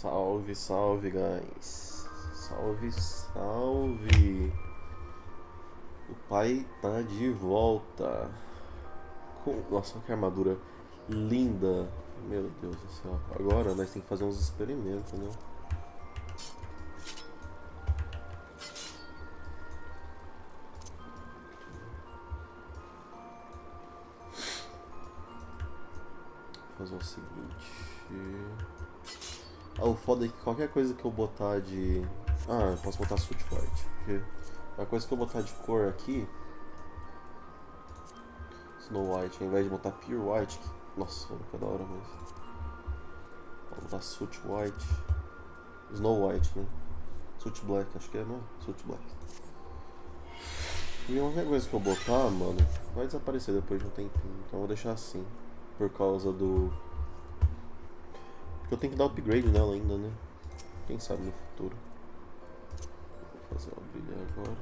Salve, salve, guys. Salve, salve. O pai tá de volta. Nossa, que armadura linda. Meu Deus do céu. Agora nós temos que fazer uns experimentos, né? Vou fazer o seguinte. O foda é que qualquer coisa que eu botar de... eu posso botar Suit White. Porque a coisa que eu botar de cor aqui... Snow White, ao invés de botar Pure White... Nossa, que da hora mesmo. Vou botar Suit White. Snow White, né? Suit Black, acho que é, não é? Suit Black. E qualquer coisa que eu botar, mano, vai desaparecer depois de um tempinho. Então eu vou deixar assim. Por causa do... Porque eu tenho que dar upgrade nela ainda, né? Quem sabe no futuro. Vou fazer ela brilhar agora.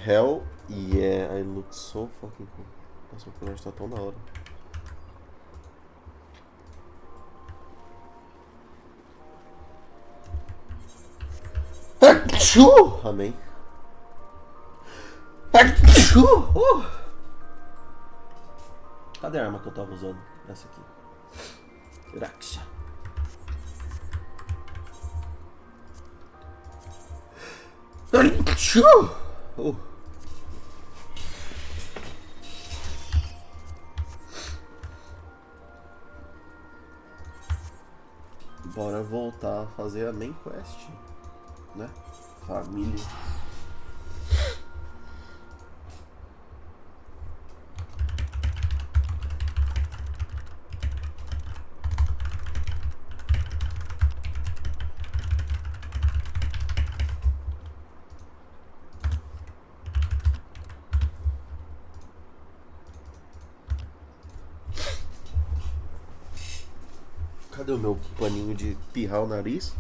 Hell yeah, I look so fucking cool. Nossa, o personagem tá tão da hora. Amém. Cadê a arma que eu tava usando? Essa aqui. Raksha. Bora voltar a fazer a main quest, né? Família. Cadê o meu paninho de pirrar o nariz?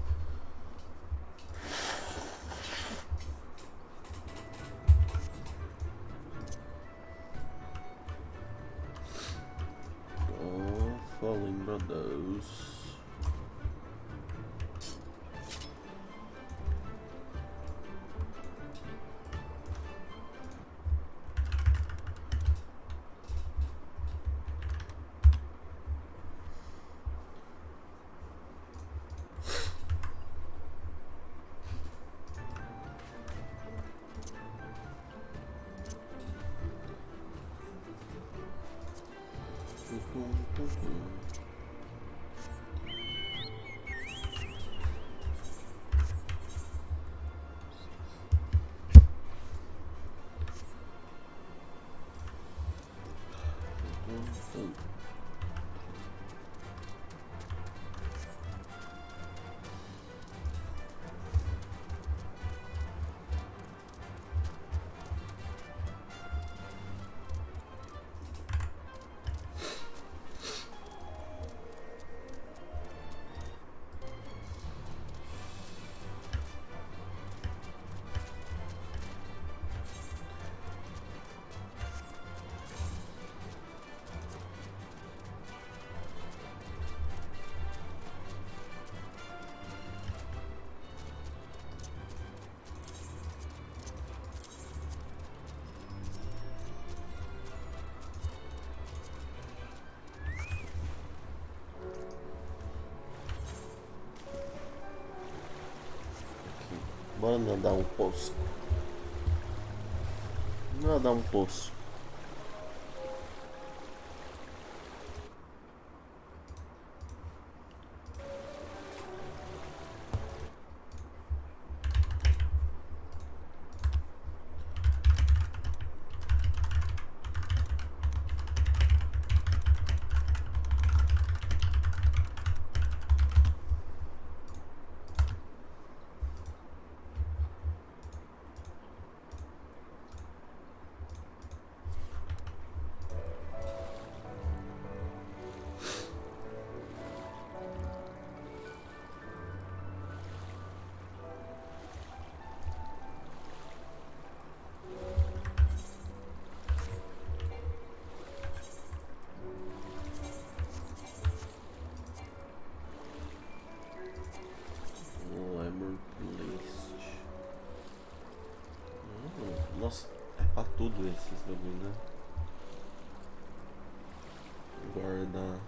Falling Brothers. Bora nadar um poço. Nadar um poço. tudo esses bagulho, né? Guardar.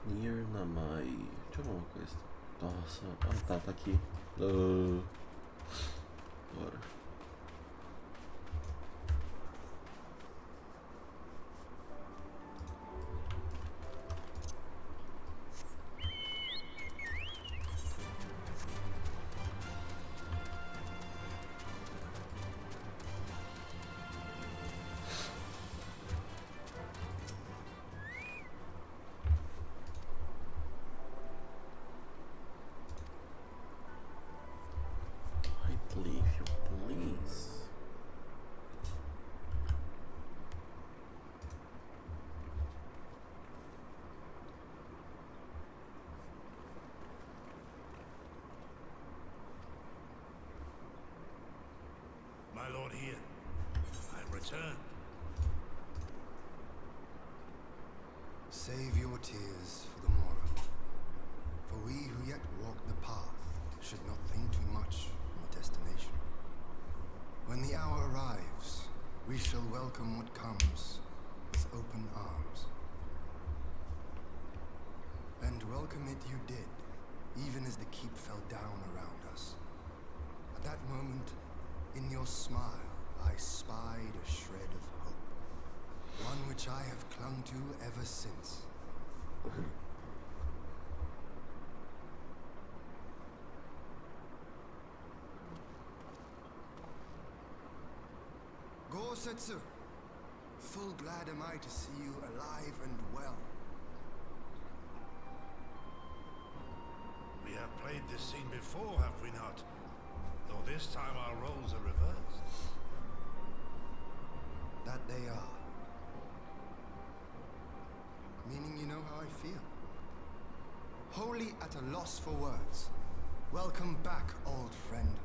Near Namai. Deixa eu ver uma coisa. Nossa. Ah, tá aqui. Bora. Leave you, please. My lord here, I return. Save your tears for the morrow. For we who yet walk the path should not think too much on the destination. When the hour arrives, we shall welcome what comes with open arms. And welcome it you did, even as the keep fell down around us. At that moment, in your smile, I spied a shred of hope. One which I have clung to ever since. Setsu, full glad am I to see you alive and well. We have played this scene before, have we not? Though this time our roles are reversed. That they are. Meaning you know how I feel. Wholly at a loss for words. Welcome back, old friend.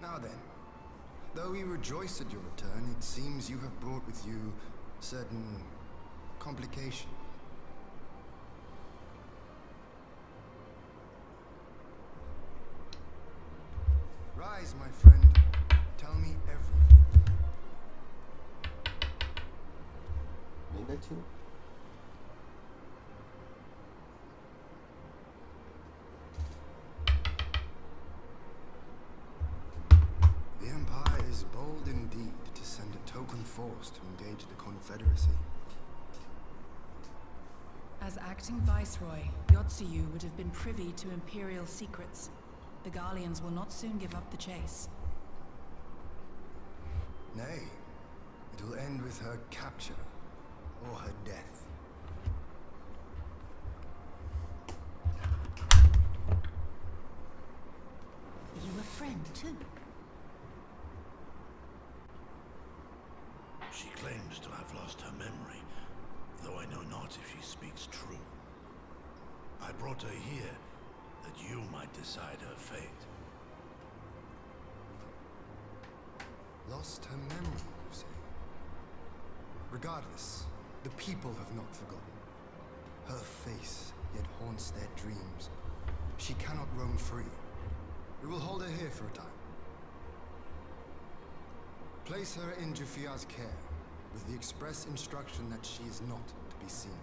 Now then, though we rejoice at your return, it seems you have brought with you certain complication. Rise, my friend. Tell me everything. Ainda tinha. The Empire is bold indeed to send a token force to engage the Confederacy. As acting Viceroy, Yotsuyu would have been privy to Imperial secrets. The Garleans will not soon give up the chase. Nay, it will end with her capture or her death. Are you a friend too? She claims to have lost her memory, though I know not if she speaks true. I brought her here that you might decide her fate. Lost her memory, you say? Regardless, the people have not forgotten. Her face yet haunts their dreams. She cannot roam free. We will hold her here for a time. Place her in Jufia's care, with the express instruction that she is not to be seen.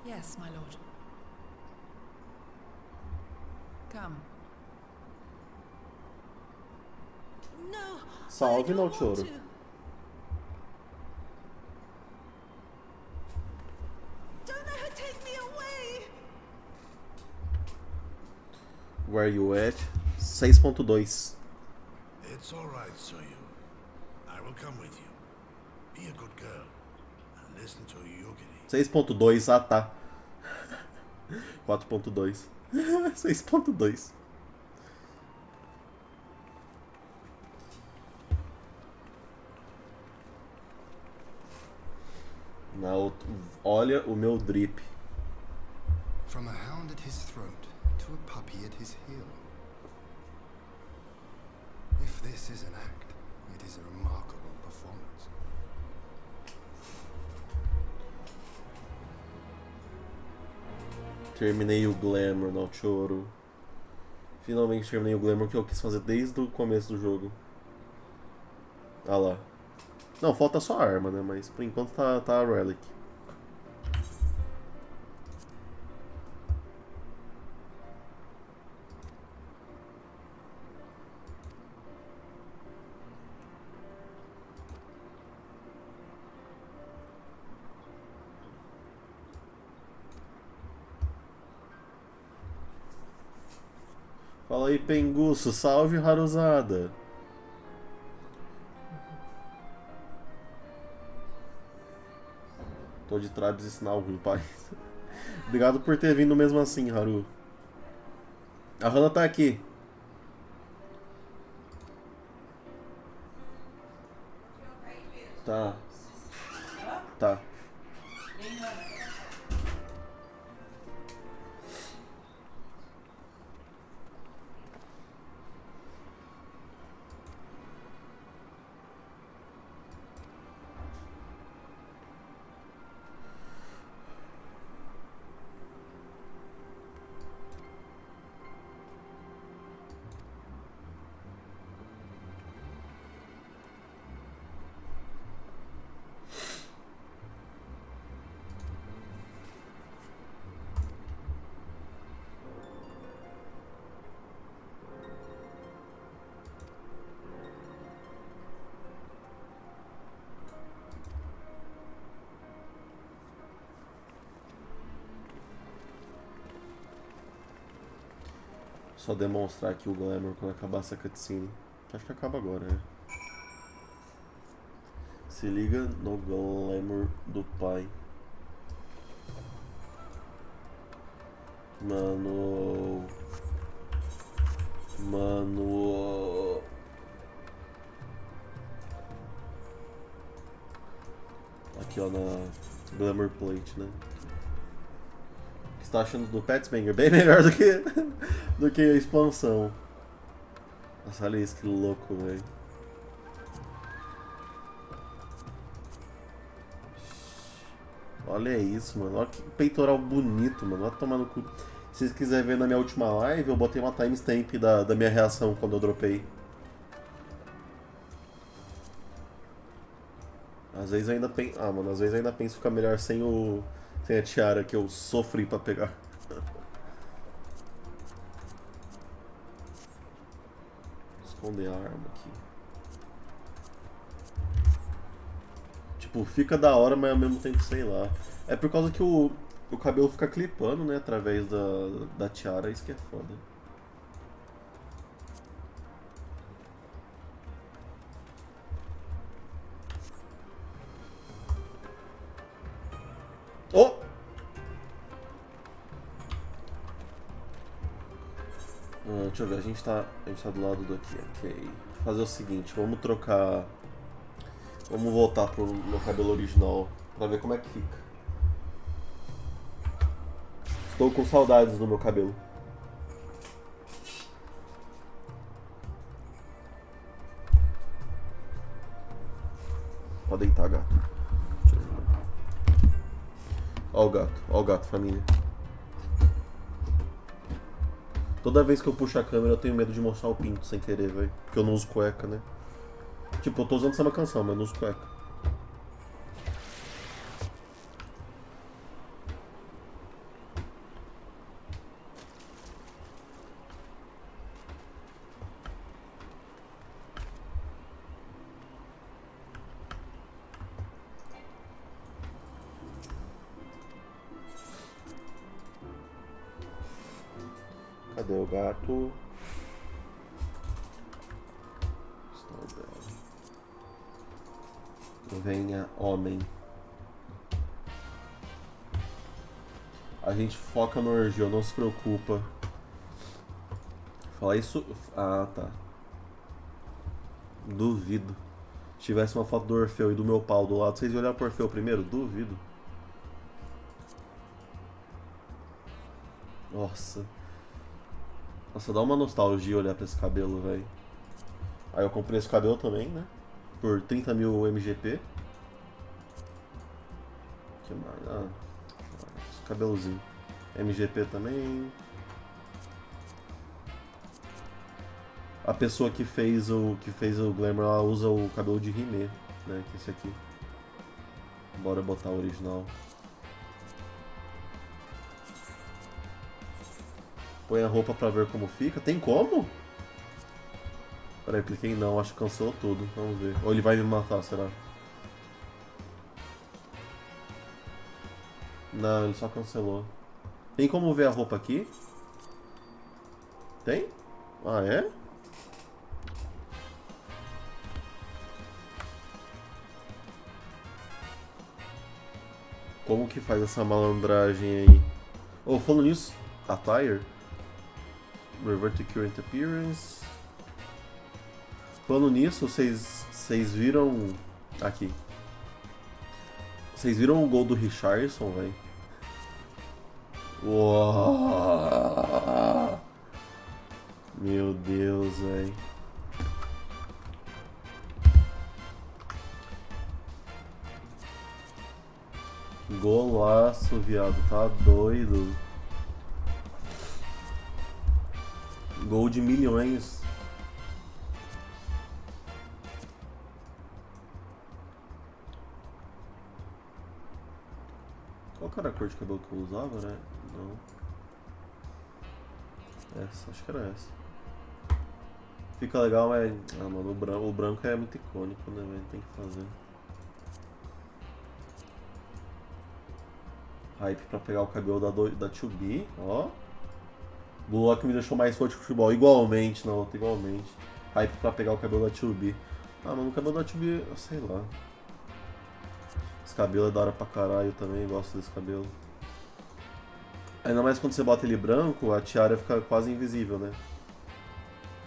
Yes, my lord. Come. No. Salve, I don't Nochoro. want to. Don't let her take me away. Where you at? 6.2. It's all right, Soyu. I will come with you. Be a good girl and listen to Yugiri. 6.2, ah tá. 4.2. 6.2. Olha o meu drip. From a hound at his throat to a puppy at his heel. If this is an act, it is a remarkable performance. Terminei o Glamour, Nochoro. Finalmente terminei o Glamour que eu quis fazer desde o começo do jogo. Ah lá. Não, falta só a arma, né? Mas por enquanto tá a Relic. Fala aí, Penguço. Salve, Haruzada. Tô de trabes e sinal ruim, pai. Obrigado por ter vindo mesmo assim, Haru. A Hana tá aqui. Tá. Tá. Só demonstrar aqui o Glamour quando acabar essa cutscene. Acho que acaba agora, né? Se liga no Glamour do pai. Mano. Aqui, ó, na Glamour Plate, né? O que você tá achando do Petsbanger? Bem melhor do que a expansão. Nossa, olha isso, que louco, velho. Olha isso, mano. Olha que peitoral bonito, mano. Vai tomar no cu. Se vocês quiserem ver na minha última live, eu botei uma timestamp da minha reação quando eu dropei. Às vezes eu ainda penso. Ah, mano, às vezes eu ainda penso ficar melhor sem a tiara que eu sofri pra pegar. Esconder a arma aqui. Tipo, fica da hora, mas ao mesmo tempo, sei lá. É por causa que o cabelo fica clipando, né, através da tiara, isso que é foda. Oh! Deixa eu ver, a gente tá do lado daqui, ok. Fazer o seguinte, vamos trocar. Vamos voltar pro meu cabelo original pra ver como é que fica. Estou com saudades do meu cabelo. Pode deitar, gato. Ó o gato, família. Toda vez que eu puxo a câmera eu tenho medo de mostrar o pinto sem querer, velho. Porque eu não uso cueca, né? Tipo, eu tô usando samba canção, mas não uso cueca. Cadê o gato? Está o dela. Venha, homem. A gente foca no Orgil, não se preocupa. Falar isso... Ah, tá. Duvido. Se tivesse uma foto do Orfeu e do meu pau do lado, vocês iam olhar pro Orfeu primeiro? Duvido. Nossa. Nossa, dá uma nostalgia olhar pra esse cabelo, velho. Aí eu comprei esse cabelo também, né? Por 30 mil MGP. Que mais? Ah, esse cabelozinho. MGP também. A pessoa que fez o Glamour, ela usa o cabelo de Rimé, né? Que é esse aqui. Bora botar o original. Põe a roupa pra ver como fica. Tem como? Peraí, cliquei em não, acho que cancelou tudo. Vamos ver. Ou ele vai me matar, será? Não, ele só cancelou. Tem como ver a roupa aqui? Tem? Ah, é? Como que faz essa malandragem aí? Oh, falando nisso, attire. Revert to current appearance. Falando nisso, vocês viram... Aqui. Vocês viram o gol do Richarlison, velho? Uau! Meu Deus, velho. Golaço, viado. Tá doido. Gol de milhões. Qual que era a cor de cabelo que eu usava, né? Não. Essa, acho que era essa. Fica legal, mas... Ah, mano, o branco é muito icônico, né, velho? Tem que fazer. Hype pra pegar o cabelo da 2B, ó. Blue Lock me deixou mais forte que o futebol, igualmente, na outra, igualmente. Hype pra pegar o cabelo da 2B. Ah, mano, o cabelo da 2B, sei lá. Esse cabelo é da hora pra caralho também, gosto desse cabelo. Ainda mais quando você bota ele branco, a tiara fica quase invisível, né?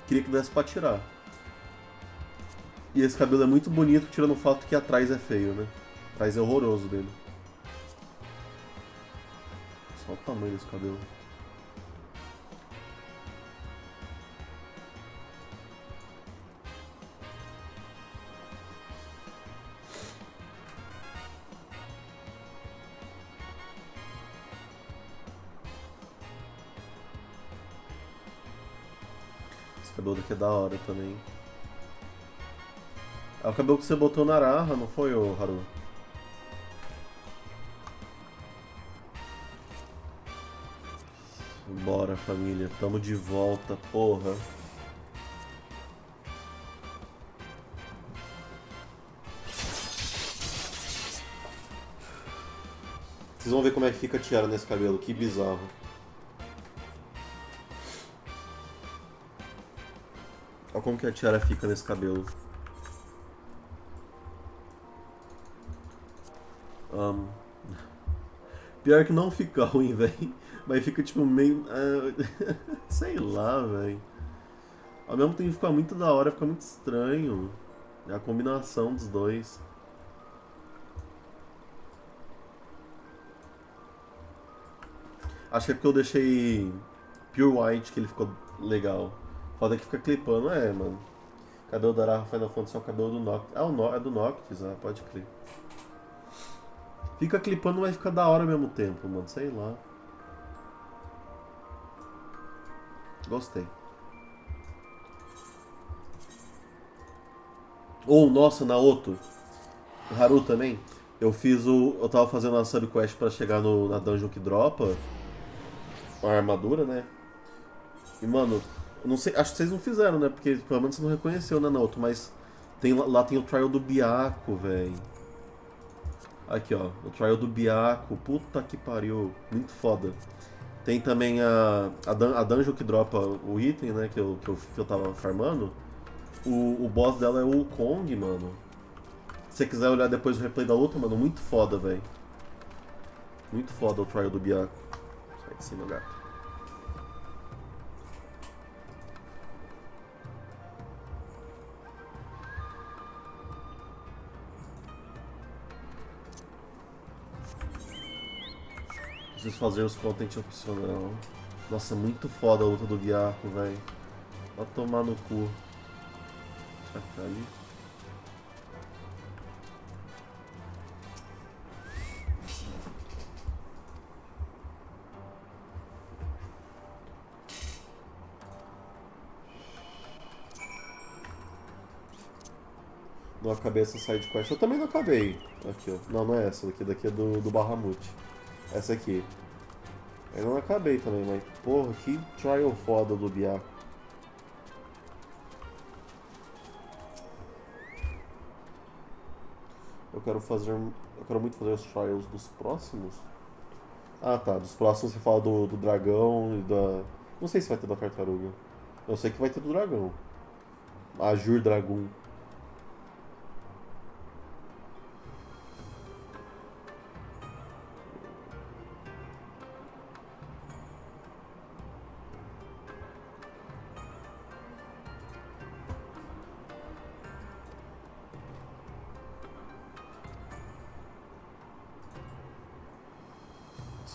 Queria que desse pra tirar. E esse cabelo é muito bonito, tirando o fato que atrás é feio, né? Atrás é horroroso dele. Só o tamanho desse cabelo. Esse cabelo daqui é da hora também. É o cabelo que você botou na Araha, não foi, ô Haru? Bora, família. Tamo de volta, porra. Vocês vão ver como é que fica a tiara nesse cabelo. Que bizarro. Olha como que a tiara fica nesse cabelo. Pior que não fica ruim, velho. Mas fica tipo meio... sei lá, velho. Ao mesmo tempo fica muito da hora, fica muito estranho. É a combinação dos dois. Acho que é porque eu deixei Pure White que ele ficou legal. Foda que fica clipando, mano. Cabelo da Araha Final Fantasy é o cabelo do Noctis. Ah, é do Noctis, pode crer. Fica clipando, mas fica da hora ao mesmo tempo, mano. Sei lá. Gostei. Nossa, Naoto. Haru também. Eu tava fazendo uma subquest pra chegar na dungeon que dropa a armadura, né? E, mano, eu não sei, acho que vocês não fizeram, né? Porque pelo menos você não reconheceu, né, Naoto? Mas lá tem o trial do Byaku, velho. Aqui, ó. O trial do Byaku. Puta que pariu. Muito foda. Tem também a dungeon que dropa o item, né? Que eu tava farmando. O boss dela é o Kong, mano. Se você quiser olhar depois o replay da luta, mano, muito foda, velho. Muito foda o trial do Byaku. Sai de cima, gato. Preciso fazer os content opcional. Nossa, muito foda a luta do Byaku, velho. Vai tomar no cu. Será que tá ali? Não acabei essa side quest. Eu também não acabei. Aqui, ó. Não, não é essa daqui. Daqui é do Bahamut. Essa aqui. Eu não acabei também, mas porra, que trial foda do Byaku. Eu quero muito fazer os trials dos próximos. Ah tá, dos próximos você fala do dragão e da. Não sei se vai ter da tartaruga. Eu sei que vai ter do dragão. Ajur Dragon.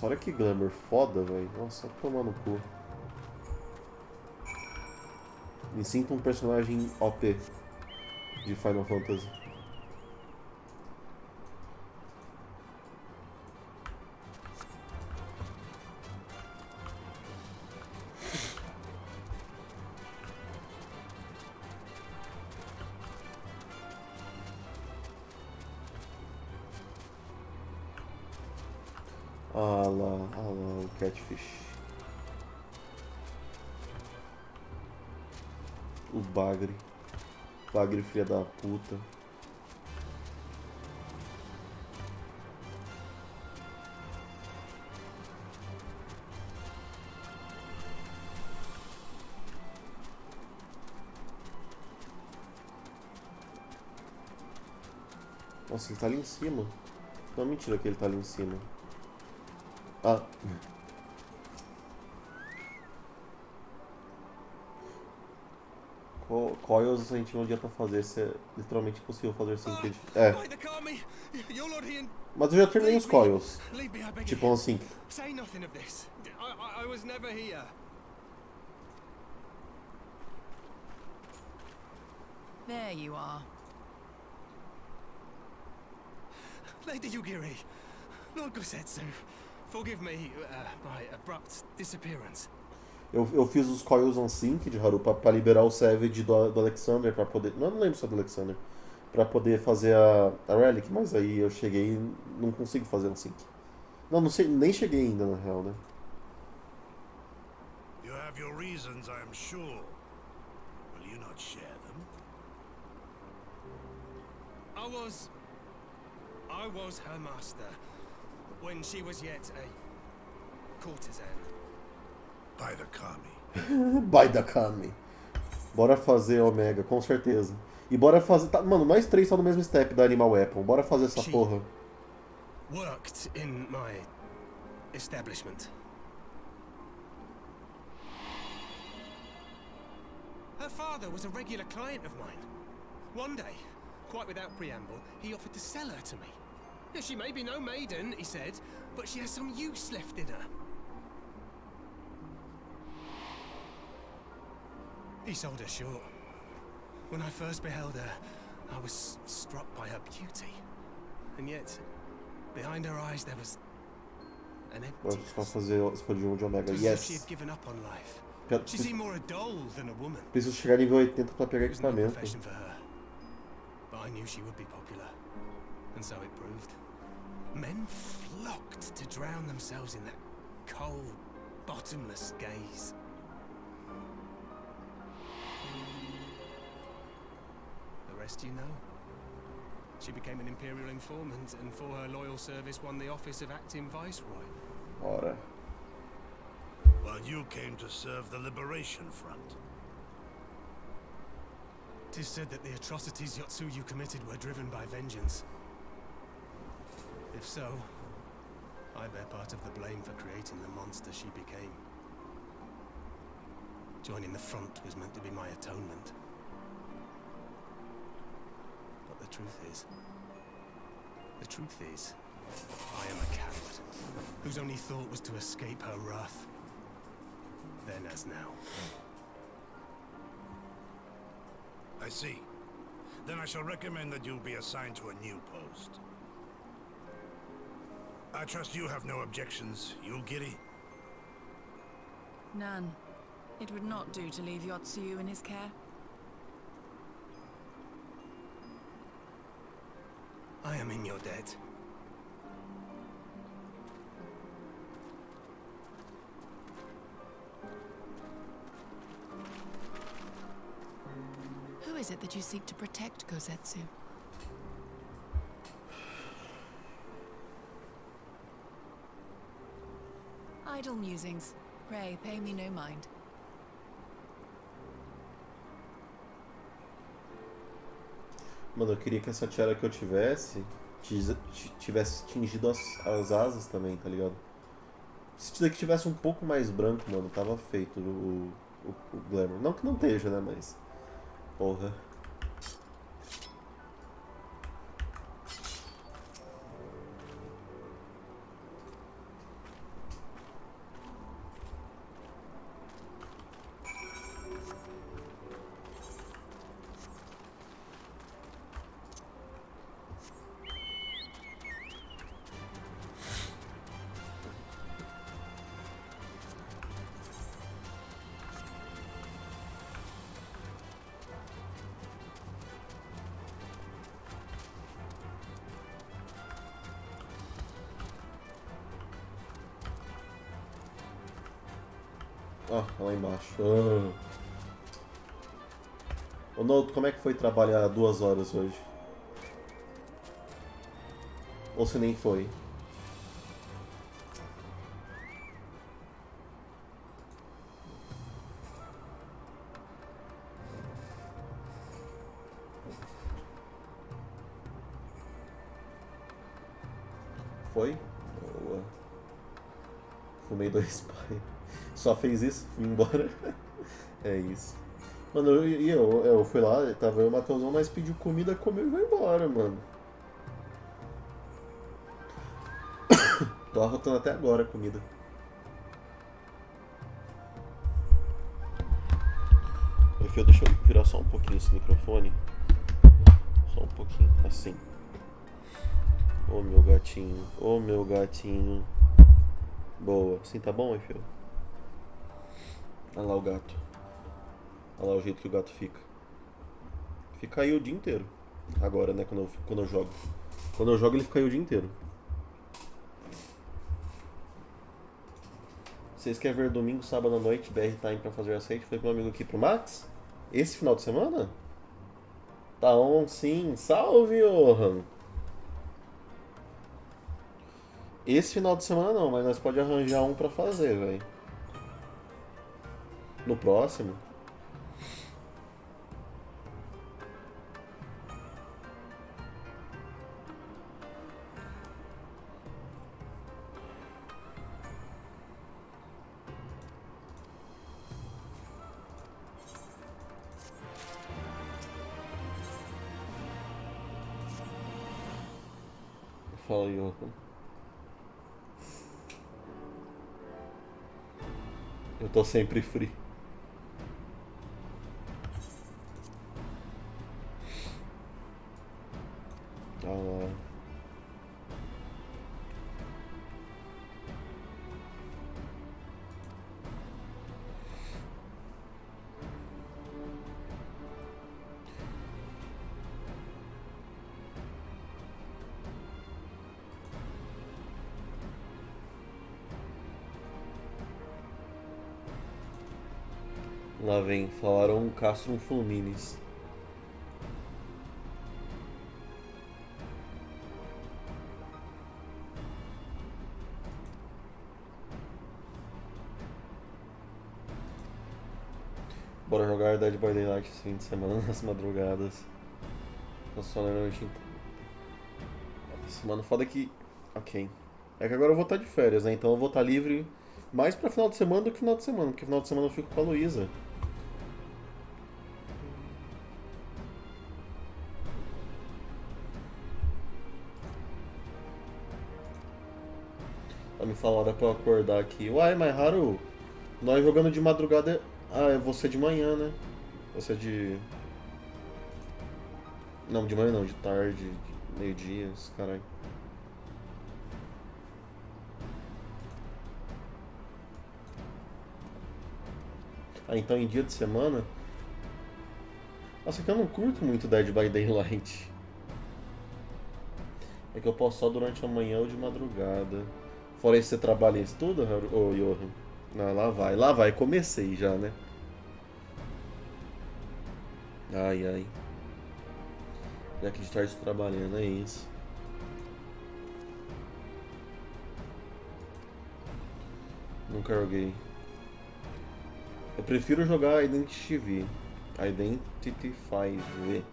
Olha que glamour foda, velho. Nossa, toma no cu. Me sinto um personagem OP de Final Fantasy. Ah lá, o Catfish. O Bagre. Bagre, filha da puta. Nossa, ele tá ali em cima. Não, mentira que ele tá ali em cima. Ah. Coils a gente não adianta fazer, se é literalmente impossível fazer sem que... É. Mas eu já terminei os Coils. Tipo assim. There you are. Lady Yugiri, Lord Gosetsu, forgive me my abrupt disappearance. Eu fiz os Coils on Sync de Haru pra liberar o Savage do Alexander pra poder... Não lembro se é do Alexander. Pra poder fazer a Relic, mas aí eu cheguei e não consigo fazer on Sync. Não sei, nem cheguei ainda na real, né? You have your reasons, I am sure. Will you not share them? I was her master when she was yet a courtesan. By the Kami. By the Kami. Bora fazer Omega, com certeza. E bora fazer... Tá, mano, nós três estamos no mesmo step da Animal Weapon. Bora fazer essa porra. Worked in my establishment. Her father was a regular client of mine. One day, quite without preamble, he offered to sell her to me. Yeah, she may be no maiden, he said, but she has some use left in her. He sold her short. When I first beheld her, I was struck by her beauty. And yet, behind her eyes there was an Bora só emptiness. fazer o explodiu de Omega. It was as if she Yes. had given up on life. She seemed more a doll than a woman. Preciso chegar nível 80 pra pegar It was no equipamento. profession for her. But I knew she would be popular. And so it proved. Men flocked to drown themselves in that cold, bottomless gaze. The rest you know. She became an Imperial informant and for her loyal service won the office of acting Viceroy. Bora. while you came to serve the Liberation Front. 'Tis said that the atrocities Yotsuyu committed were driven by vengeance. If so, I bear part of the blame for creating the monster she became. Joining the front was meant to be my atonement. But the truth is, I am a coward, whose only thought was to escape her wrath. Then as now. I see. Then I shall recommend that you be assigned to a new post. I trust you have no objections, Yulgiri? None. It would not do to leave Yotsuyu in his care. I am in your debt. Who is it that you seek to protect, Kosetsu? Idle musings. Pray, pay me no mind. Mano, eu queria que essa tiara que eu tivesse tingido as asas também, tá ligado? Se isso daqui tivesse um pouco mais branco, mano, tava feito o glamour. Não que não esteja, né, mas... Porra. Ah, lá embaixo. Ô Noto, como é que foi trabalhar 2 horas hoje? Ou se nem foi? Foi? Boa. Fumei 2 pai. Só fez isso, fui embora. É isso. Mano, eu fui lá, tava eu e o Matheusão, nós pediu comida, comeu e vai embora, mano. Tô arrotando até agora a comida. Enfim, deixa eu virar só um pouquinho esse microfone. Só um pouquinho, assim. Ô meu gatinho, ô meu gatinho. Boa, assim tá bom, Enfio? Olha lá o gato. Olha lá o jeito que o gato fica. Fica aí o dia inteiro. Agora, né, quando eu jogo. Quando eu jogo ele fica aí o dia inteiro. Vocês querem ver domingo, sábado à noite, BR Time pra fazer aceite? Falei pro meu amigo aqui, pro Max. Esse final de semana? Tá on sim. Salve, Johan! Esse final de semana não, mas nós pode arranjar um pra fazer, velho. No próximo. Fala aí, Johan. Eu tô sempre free. Ah lá. Lá vem, falaram um Castrum Fulminis. Bora jogar Dead by Daylight esse fim de semana nas madrugadas. Funciona normalmente. Mano, foda que. Ok. É que agora eu vou estar de férias, né? Então eu vou estar livre mais pra final de semana do que final de semana, porque final de semana eu fico com a Luísa. Ela me fala a hora pra eu acordar aqui. Uai, mas Haru, nós jogando de madrugada. Ah, é você de manhã, né? Você de. Não, de manhã não, de tarde, de meio-dia, caralho. Ah, então em dia de semana. Nossa, que eu não curto muito Dead by Daylight. É que eu posso só durante a manhã ou de madrugada. Fora isso, você trabalha e estuda, ô Johan? Ah, lá vai, comecei já, né? Ai, ai. Já que de tarde trabalhando, é isso. Nunca joguei. Eu prefiro jogar Identity V. Identity V.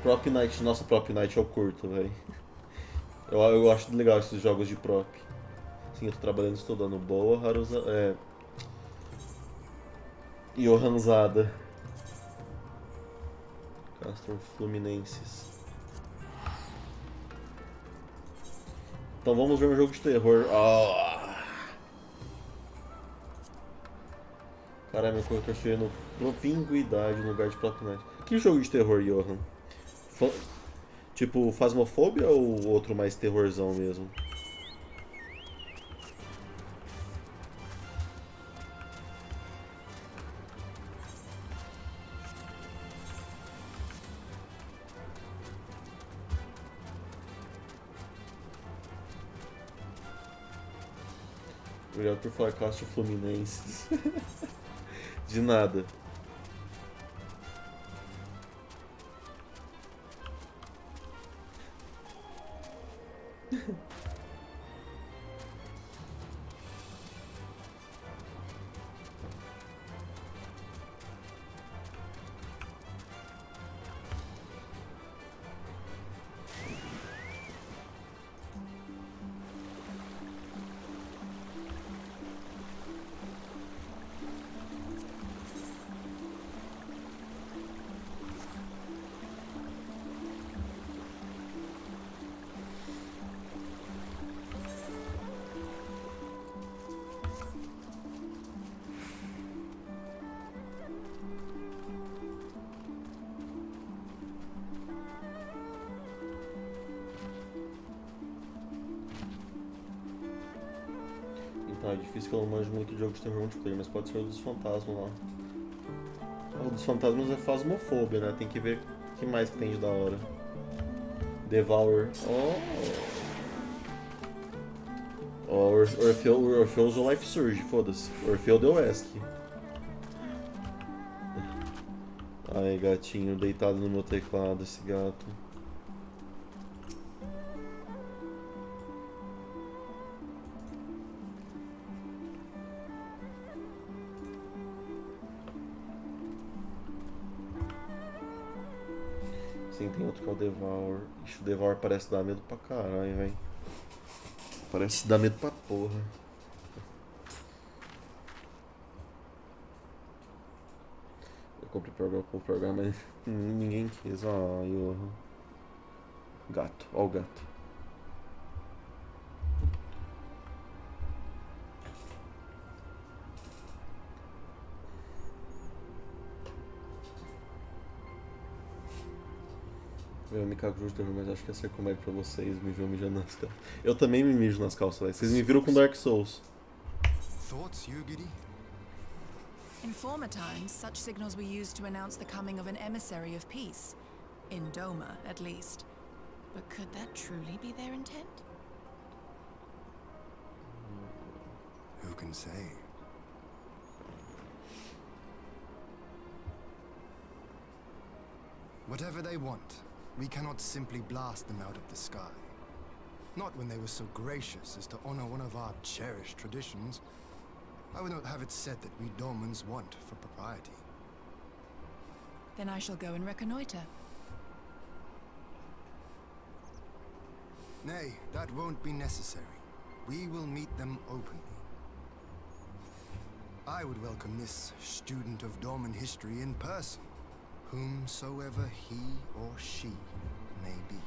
Prop Night, nossa, Prop Night eu curto, velho. Eu acho legal esses jogos de prop. Sim, eu tô trabalhando e estudando. Boa, Haruza. Johanzada. Castro Fluminenses. Então vamos ver um jogo de terror. Caralho, meu corretor cheio no Pinguidade no lugar de Prop Night. Que jogo de terror, Johan? Tipo, Phasmophobia ou outro mais terrorzão mesmo? Obrigado por falar Castro Fluminenses. De nada. Então é difícil que eu não manjo muito de jogo de terror multiplayer, mas pode ser o dos fantasmas lá. O dos fantasmas é Phasmophobia, né? Tem que ver o que mais que tem de da hora. Devour. Orfeu usou Life Surge, foda-se. Orfeu deu ESC. Ai, gatinho, deitado no meu teclado, esse gato. Sim, tem outro que é o Devour. Ixi, o Devour parece dar medo pra caralho, velho. Parece dar medo pra porra. Eu comprei pra jogar, mas ninguém quis. Ai, o gato, ó o gato. Eu me cago de terror, mas acho que ia ser comédia pra vocês, me viram mijando nas calças. Eu também me mijo nas calças, velho. Vocês me viram com Dark Souls. Thoughts, Yugiri? In former times, such signals were used to announce the coming of an emissary of peace. In Doma, at least. But could that truly be their intent? Who can say? Whatever they want, we cannot simply blast them out of the sky. Not when they were so gracious as to honor one of our cherished traditions. I would not have it said that we Dormans want for propriety. Then I shall go and reconnoiter. Nay, that won't be necessary. We will meet them openly. I would welcome this student of Dorman history in person, whomsoever he or she may be.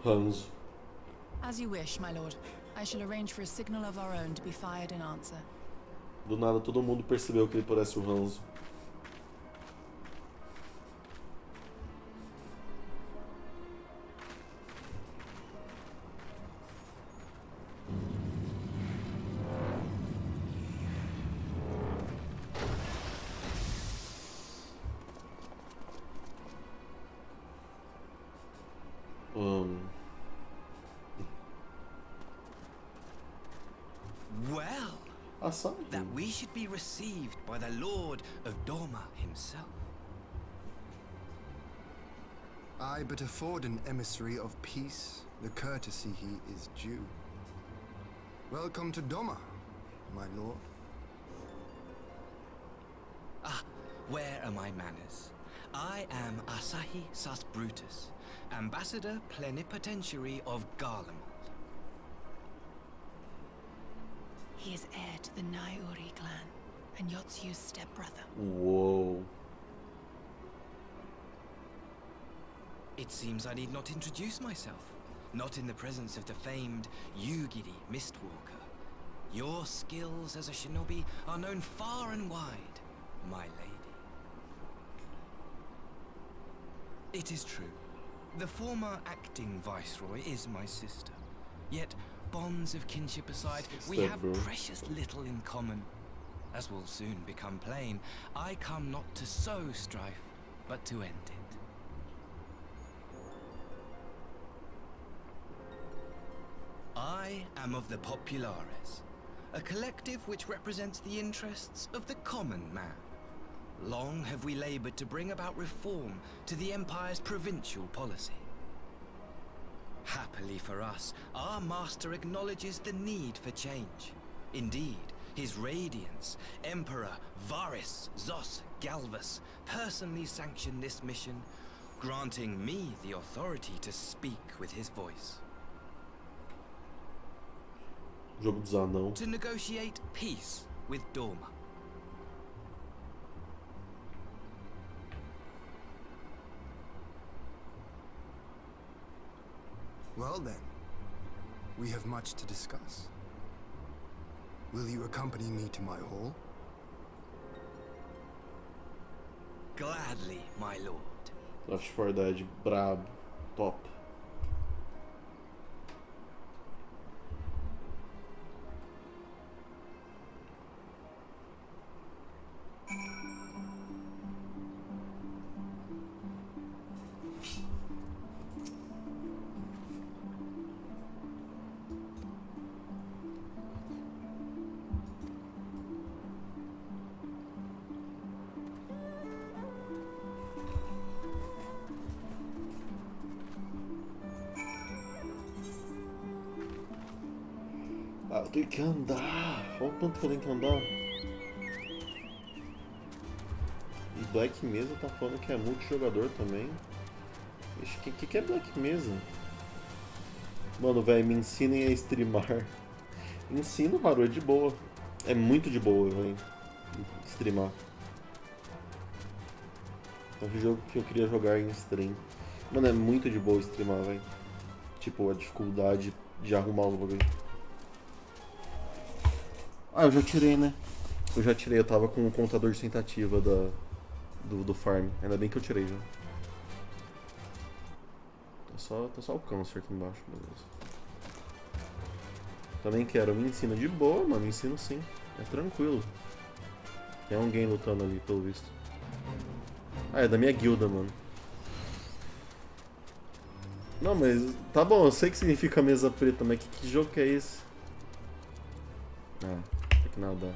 Hans. As you wish, my lord. I shall arrange for a signal of our own to be fired in answer. Do nada todo mundo percebeu que ele parece o Hanzo. Well, Asahi. that we should be received by the Lord of Dorma himself. I but afford an emissary of peace the courtesy he is due. Welcome to Doma, my lord. Ah, where are my manners? I am Asahi Sas Brutus, ambassador plenipotentiary of Garlemald. He is heir to the Naiuri clan, and Yotsu's stepbrother. Whoa. It seems I need not introduce myself, not in the presence of the famed Yugiri Mistwalker. Your skills as a shinobi are known far and wide, my lady. It is true. The former acting viceroy is my sister. Yet, bonds of kinship aside, we have precious little in common. As will soon become plain, I come not to sow strife, but to end it. I am of the Populares, a collective which represents the interests of the common man. Long have we labored to bring about reform to the Empire's provincial policy. Happily for us, our master acknowledges the need for change. Indeed, his Radiance, Emperor Varys Zos Galvus, personally sanctioned this mission, granting me the authority to speak with his voice. Jogo dos anão. To negotiate peace with Dorma. Well then, we have much to discuss. Will you accompany me to my hall? Gladly, my lord. Left 4 Dead, brabo, top. Ah, eu tenho que andar. Olha o tanto que eu tenho que andar. E Black Mesa tá falando que é multijogador também. Ixi, que é Black Mesa? Mano, velho, me ensinem a streamar. Ensino, Haru, é de boa. É muito de boa, velho. Streamar. É um jogo que eu queria jogar em stream. Mano, é muito de boa streamar, velho. Tipo, a dificuldade de arrumar os bagulhos. Ah, eu já tirei, né? Eu tava com o contador de tentativa do farm. Ainda bem que eu tirei já. Tá só o câncer aqui embaixo, beleza. Também quero, me ensina de boa, mano, me ensino sim. É tranquilo. Tem alguém lutando ali, pelo visto. Ah, é da minha guilda, mano. Não, mas tá bom, eu sei que significa mesa preta, mas que jogo que é esse? Ah, tem que nadar.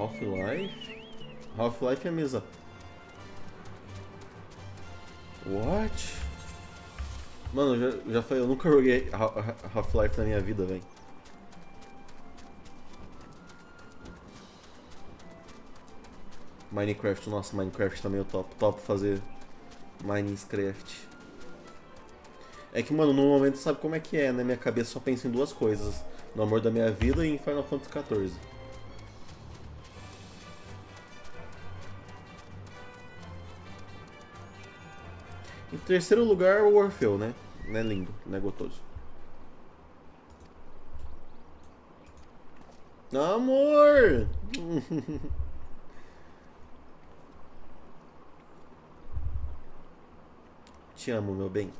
Half-Life? Half-Life é a mesa. What? Mano, já foi. Eu nunca joguei Half-Life na minha vida, velho. Minecraft, nossa, Minecraft também é top. Top fazer Minecraft. É que, mano, no momento sabe como é que é, né? Minha cabeça só pensa em duas coisas: no amor da minha vida e em Final Fantasy XIV. Em terceiro lugar, o Orfeu, né? Né, lindo, né, gostoso. Amor! Te amo, meu bem.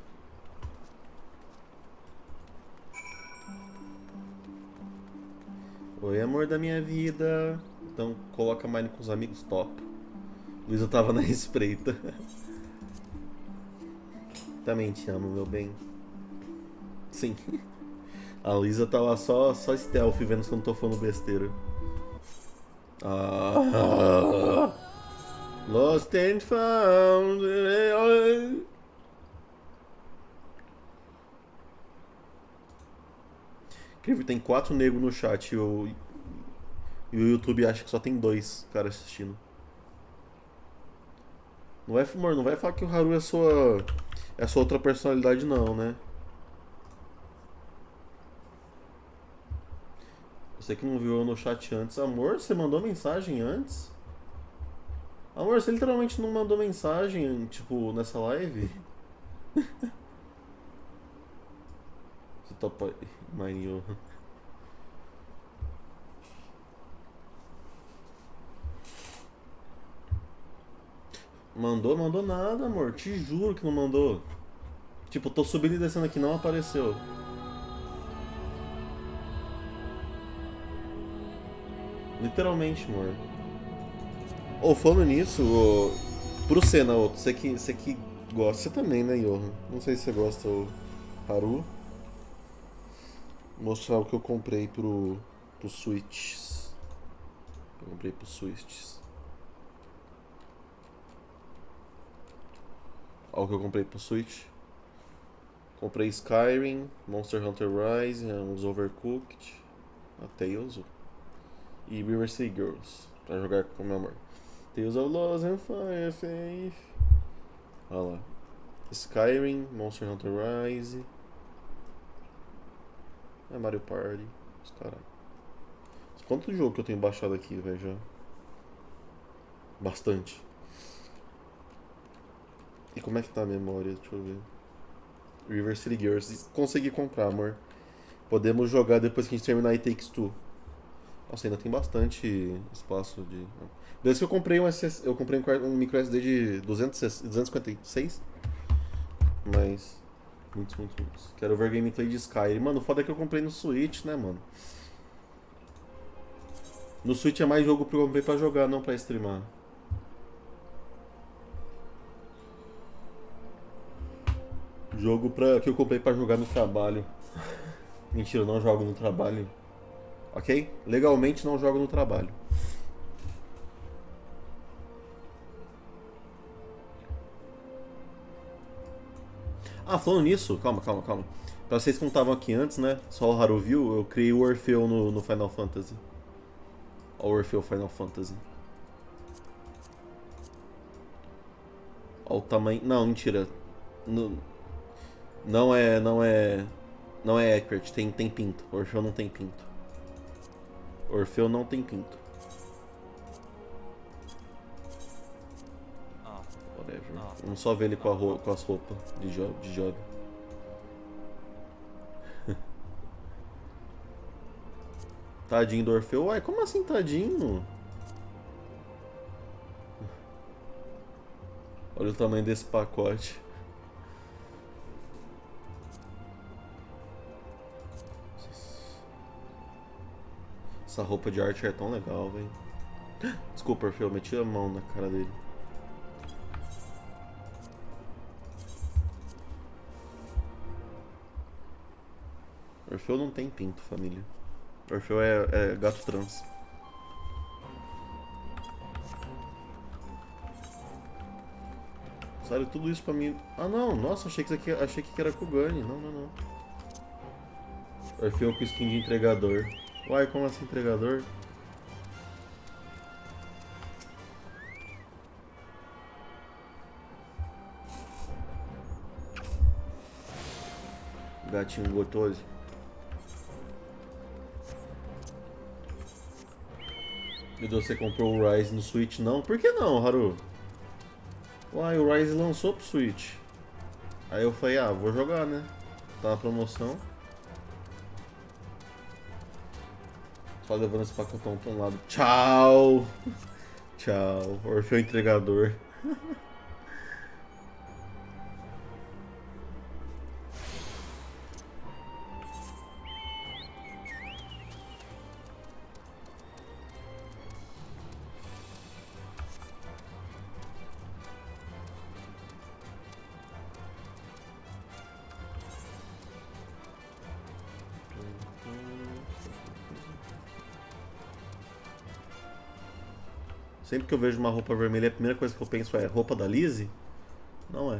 Oi, amor da minha vida. Então, coloca Mine com os amigos, top. Luísa tava na espreita. Também te amo, meu bem. Sim. A Luísa tava só stealth, vendo se eu não tô falando besteira. Ah, lost and found. Incrível, tem 4 negros no chat e o YouTube acha que só tem 2 caras assistindo. Não vai, amor, não vai falar que o Haru é sua outra personalidade não, né? Você que não viu eu no chat antes. Amor, você mandou mensagem antes? Amor, você literalmente não mandou mensagem, tipo, nessa live? Você topa... Marinho. Mandou nada, amor. Te juro que não mandou. Tipo, tô subindo e descendo aqui, não apareceu. Literalmente, amor. Ou falando nisso, pro Senna, você que gosta, você também, né, Johan? Não sei se você gosta, o Haru. Vou mostrar o que eu comprei pro Switch. Eu comprei pro Switch. Olha o que eu comprei pro Switch. Comprei Skyrim, Monster Hunter Rise, uns Overcooked, a Tales e River City Girls pra jogar com meu amor. Tales of Lost and Fire Faith. Olha lá. Skyrim, Monster Hunter Rise. É Mario Party. Os caralho. Quanto jogo que eu tenho baixado aqui, velho, já? Bastante. E como é que tá a memória? Deixa eu ver. River City Girls. Consegui comprar, amor. Podemos jogar depois que a gente terminar It Takes Two. Nossa, ainda tem bastante espaço de... Desde que eu comprei um micro SD de 256. Mas... Muitos. Quero ver gameplay de Skyrim. Mano, o foda é que eu comprei no Switch, né, mano? No Switch é mais jogo que eu comprei pra jogar, não pra streamar. Jogo que eu comprei pra jogar no trabalho. Mentira, eu não jogo no trabalho. Ok? Legalmente não jogo no trabalho. Ah, falando nisso, calma. Pra vocês que não estavam aqui antes, né? Só o Haru viu, eu criei o Orfeu no Final Fantasy. O Orfeu Final Fantasy. Olha o tamanho. Não, mentira. Não é accurate, tem pinto. Orfeu não tem pinto. Orfeu não tem pinto. Whatever. Vamos só ver ele com as roupas de job. Tadinho do Orfeu. Uai, como assim tadinho? Olha o tamanho desse pacote. Essa roupa de arte é tão legal, velho. Desculpa, Orfeu, meti a mão na cara dele. Orfeu não tem pinto, família. Orfeu é gato trans. Sério, tudo isso pra mim. Ah não, nossa, achei que era Kugane. Não, não, não. Orfeu com skin de entregador. Uai, como assim entregador? Gatinho gotoso. E você comprou o Rise no Switch? Não? Por que não, Haru? Uai, o Rise lançou pro Switch. Aí eu falei, ah, vou jogar, né? Tá na promoção. Só levando esse pacotão pra um lado. Tchau! Tchau. Orfeu entregador. Sempre que eu vejo uma roupa vermelha, a primeira coisa que eu penso é roupa da Lizzie? Não é.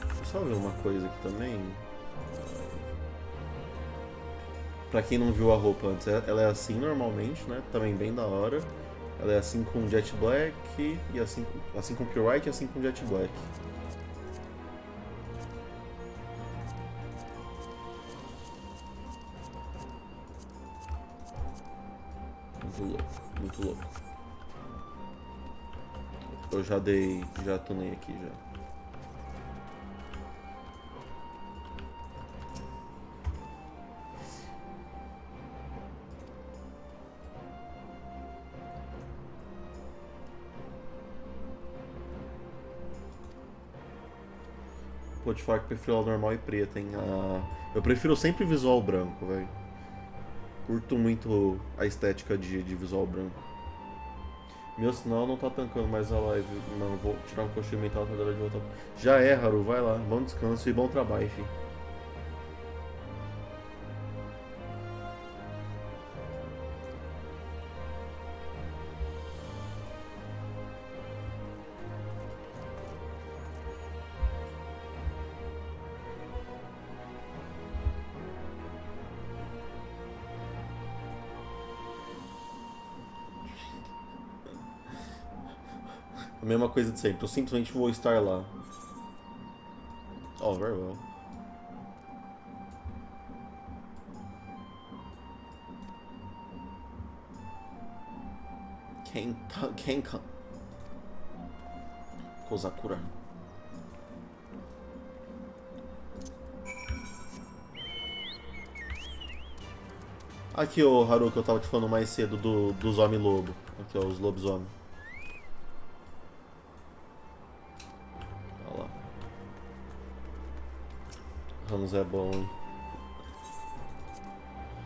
Deixa eu só ver uma coisa aqui também. Pra quem não viu a roupa antes, ela é assim normalmente, né? Também bem da hora. Ela é assim com Jet Black, e assim com Pure White e assim com Jet Black. Muito louco, muito louco. Eu já tunei aqui já. Pô, te falar que eu prefiro ela normal e preta, hein? Eu prefiro sempre visual branco, velho. Curto muito a estética de visual branco. Meu sinal não tá tancando mais a live. Não, vou tirar um cochilo mental pra ela de volta. Já é, Haru, vai lá. Bom descanso e bom trabalho, enfim. A mesma coisa de sempre, eu simplesmente vou estar lá. Oh, very well. Kenkan. Kozakura. Aqui, o Haru, que eu tava te falando mais cedo dos homem-lobo. Aqui, ó, os lobisomem. Olha lá. Hans é bom, hein?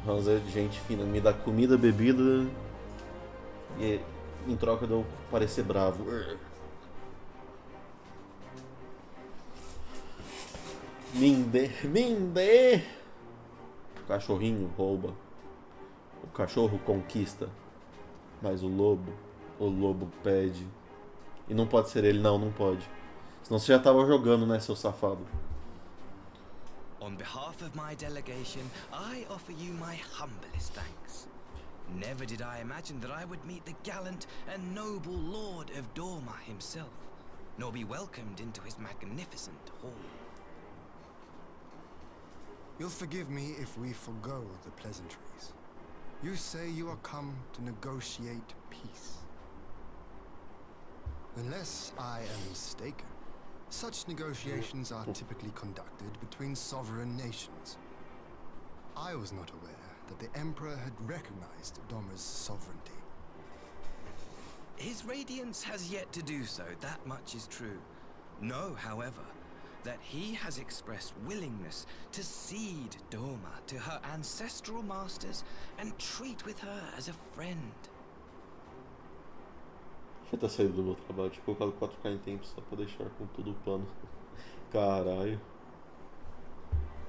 Hans é gente fina, me dá comida, bebida e em troca de eu parecer bravo. Minde! O cachorrinho rouba. O cachorro conquista. Mas o lobo pede. E não pode ser ele, não pode. Senão você já tava jogando, né, seu safado? On behalf of my delegation, I offer you my humblest thanks. Never did I imagine that I would meet the gallant and noble Lord of Dorma himself, nor be welcomed into his magnificent hall. You'll forgive me if we forgo the pleasantries. You say you are come to negotiate peace. Unless I am mistaken, such negotiations are typically conducted between sovereign nations. I was not aware that the Emperor had recognized Dorma's sovereignty. His Radiance has yet to do so, that much is true. Know, however, that he has expressed willingness to cede Dorma to her ancestral masters and treat with her as a friend. Já tá saindo do meu trabalho, tinha colocado 4K em tempo só pra deixar com tudo o plano. Caralho.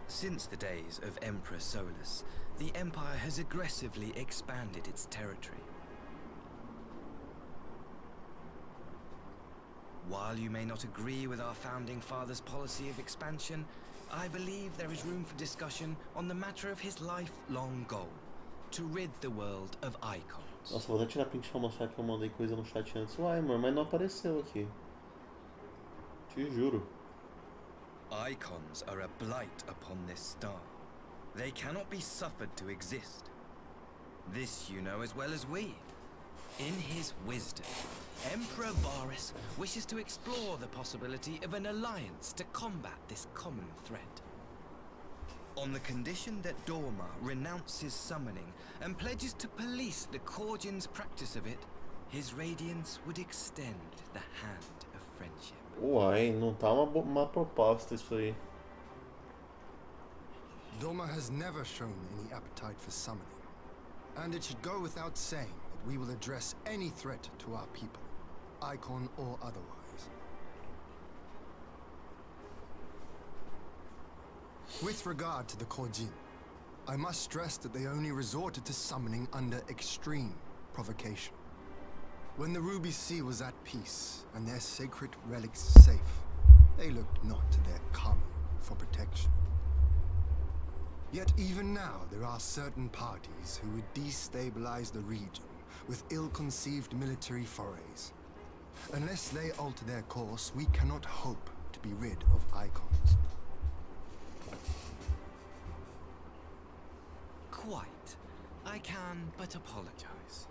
Since the days of Emperor Solus, the Empire has aggressively expanded its territory. While you may not agree with our founding father's policy of expansion, I believe there is room for discussion on the matter of his lifelong goal, to rid the world of icons. Nossa, vou até tirar print pra mostrar que eu mandei coisa no chat antes. Uai, amor, mas não apareceu aqui. Te juro. Icons are a blight upon this star. They cannot be suffered to exist. This you know as well as we. In his wisdom, Emperor Varus wishes to explore the possibility of an alliance to combat this common threat. On the condition that Dorma renounces summoning and pledges to police the Cordians' practice of it, his radiance would extend the hand of friendship. Uai, não tá uma proposta isso aí. Dorma has never shown any appetite for summoning, and it should go without saying that we will address any threat to our people, icon or otherwise. With regard to the Korjin, I must stress that they only resorted to summoning under extreme provocation. When the Ruby Sea was at peace and their sacred relics safe, they looked not to their kami for protection. Yet even now there are certain parties who would destabilize the region with ill-conceived military forays. Unless they alter their course, we cannot hope to be rid of icons. Quite. I can but apologize.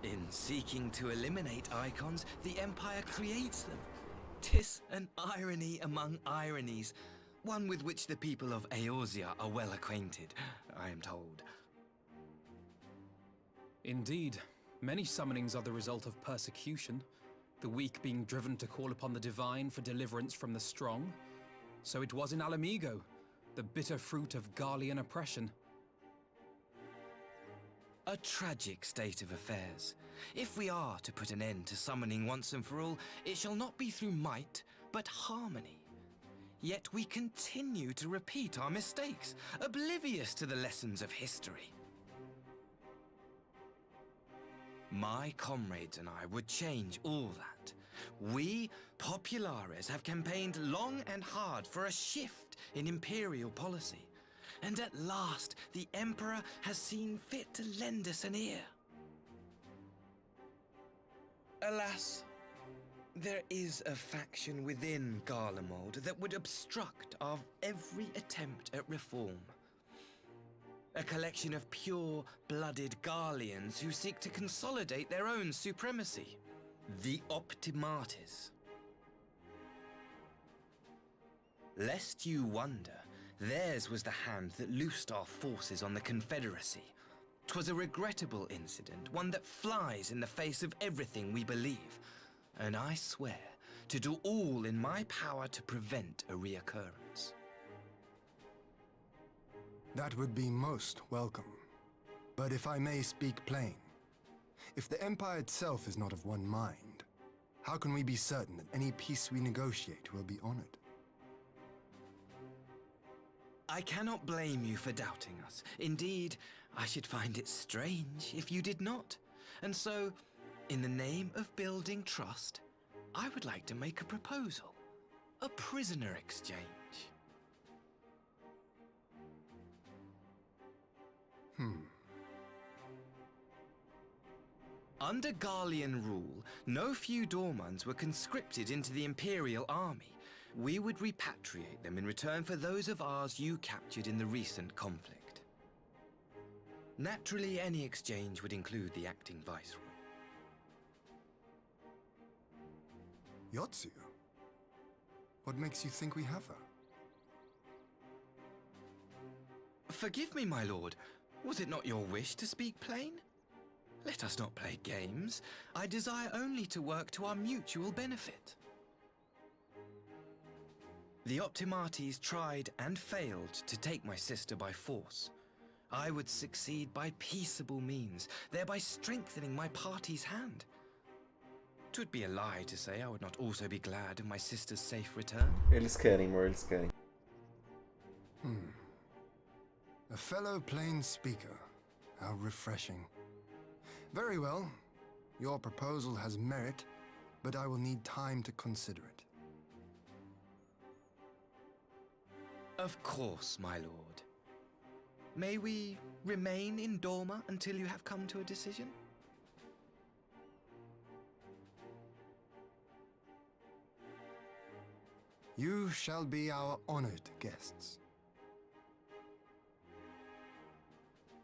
In seeking to eliminate icons, the Empire creates them. 'Tis an irony among ironies, one with which the people of Eorzea are well acquainted, I am told. Indeed, many summonings are the result of persecution, the weak being driven to call upon the divine for deliverance from the strong. So it was in Alamigo, the bitter fruit of Garlean oppression. A tragic state of affairs. If we are to put an end to summoning once and for all, it shall not be through might, but harmony. Yet we continue to repeat our mistakes, oblivious to the lessons of history. My comrades and I would change all that. We, populares, have campaigned long and hard for a shift in imperial policy. And at last, the Emperor has seen fit to lend us an ear. Alas, there is a faction within Garlemald that would obstruct our every attempt at reform. A collection of pure-blooded Garleans who seek to consolidate their own supremacy. The Optimates. Lest you wonder, theirs was the hand that loosed our forces on the Confederacy. 'Twas a regrettable incident, one that flies in the face of everything we believe, and I swear to do all in my power to prevent a reoccurrence. That would be most welcome. But if I may speak plain, if the Empire itself is not of one mind, how can we be certain that any peace we negotiate will be honored? I cannot blame you for doubting us. Indeed, I should find it strange if you did not. And so, in the name of building trust, I would like to make a proposal. A prisoner exchange. Under Garlean rule, no few Dormans were conscripted into the Imperial army. We would repatriate them in return for those of ours you captured in the recent conflict. Naturally, any exchange would include the acting viceroy. Yotsu? What makes you think we have her? Forgive me, my lord. Was it not your wish to speak plain? Let us not play games. I desire only to work to our mutual benefit. The Optimates tried and failed to take my sister by force. I would succeed by peaceable means, thereby strengthening my party's hand. 'Twould be a lie to say I would not also be glad of my sister's safe return. Eles querem, amor, eles querem. A fellow plain speaker. How refreshing. Very well. Your proposal has merit, but I will need time to consider it. Of course, my lord. May we remain in Doma until you have come to a decision? You shall be our honored guests.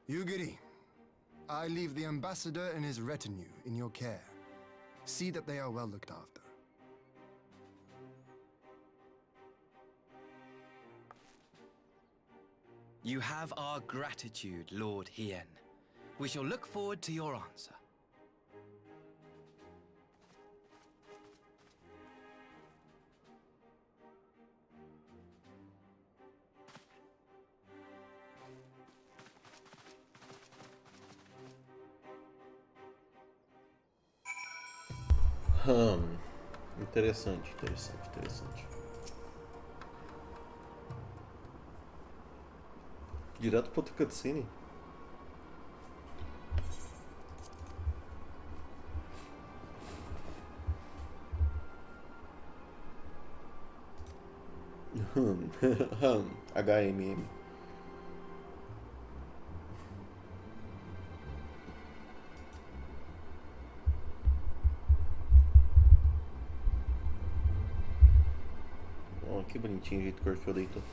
Yugiri, I leave the ambassador and his retinue in your care. See that they are well looked after. You have our gratitude, Lord Hien. We shall look forward to your answer. Interessante, interessante, interessante. Direto pro outro cutscene? HMM. Oh, que bonitinho o jeito que o Orfeu deitou.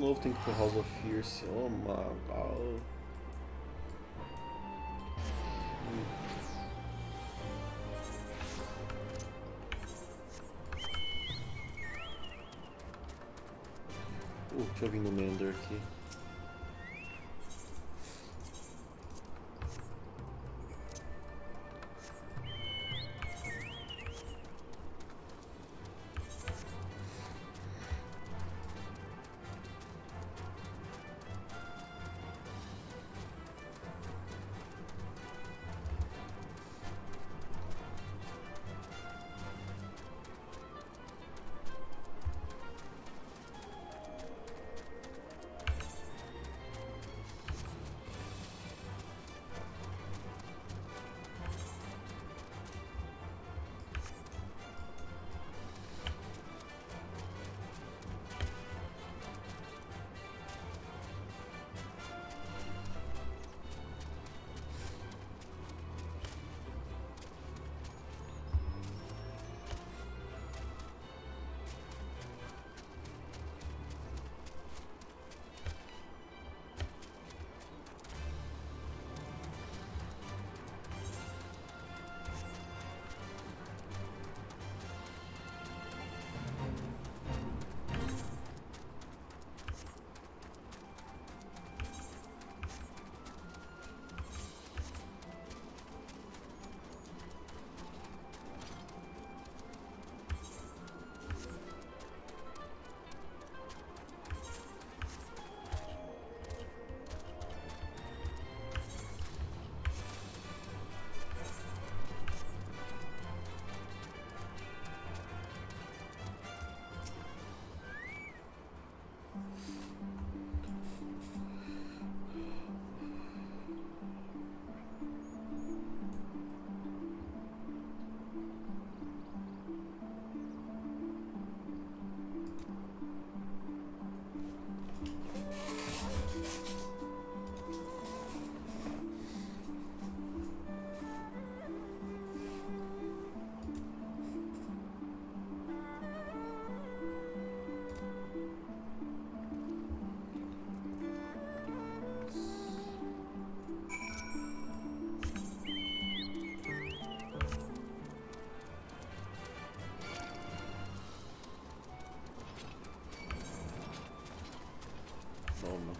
novo tem que ir pro House of Fierce. Oh my god. Deixa eu vir no Mender aqui. Toma.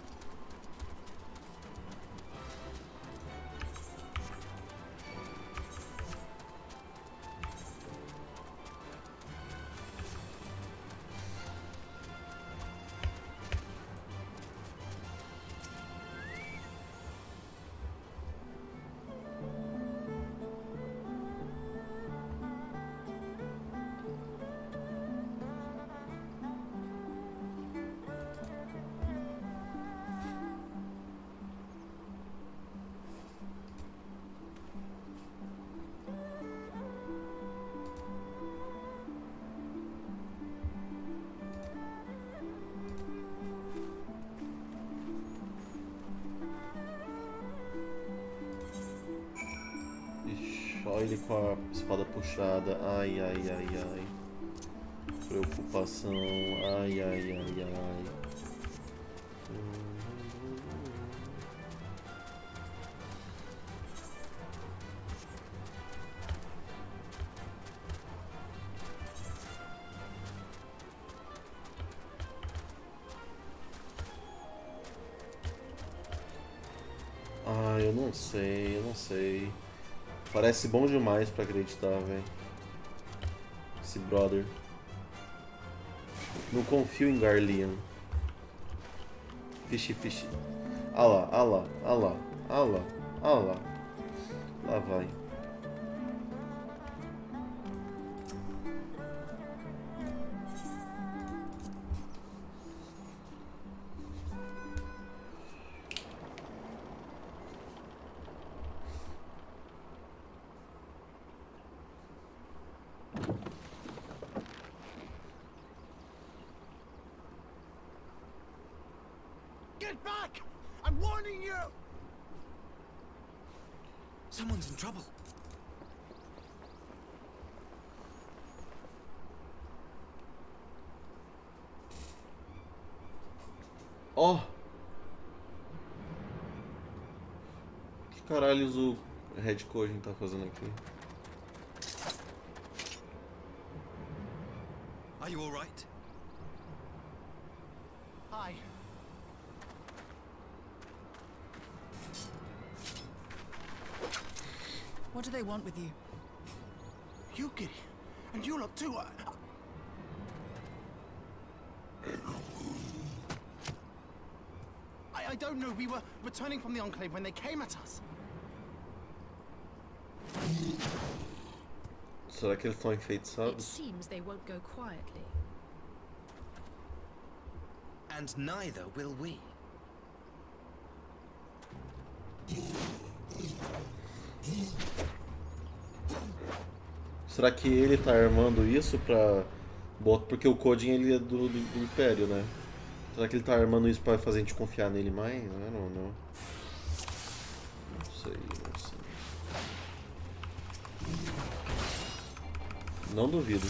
Olha ele com a espada puxada. Ai, ai, ai, ai. Preocupação. Ai, ai, ai, ai. Ah, eu não sei, eu não sei. Parece bom demais pra acreditar, velho. Esse brother. Não confio em Garlean. Fishy, fishy. Ah lá, ah lá, ah lá, ah lá, ah lá. Lá vai. Get back! I'm warning you! Someone's in trouble. Ó! Que caralhos o Red Kojin tá fazendo aqui? Are you all right? Hi. What do they want with you? Yuki, and you lot too. I don't know. We were returning from the Enclave when they came at us. Será que eles estão It enfeitiçados? seems they won't go quietly. And neither will we. Será que ele tá armando isso pra... Porque o Kojin ele é do Império, né? Será que ele tá armando isso pra fazer a gente confiar nele mais? Não. Não sei. Não duvido.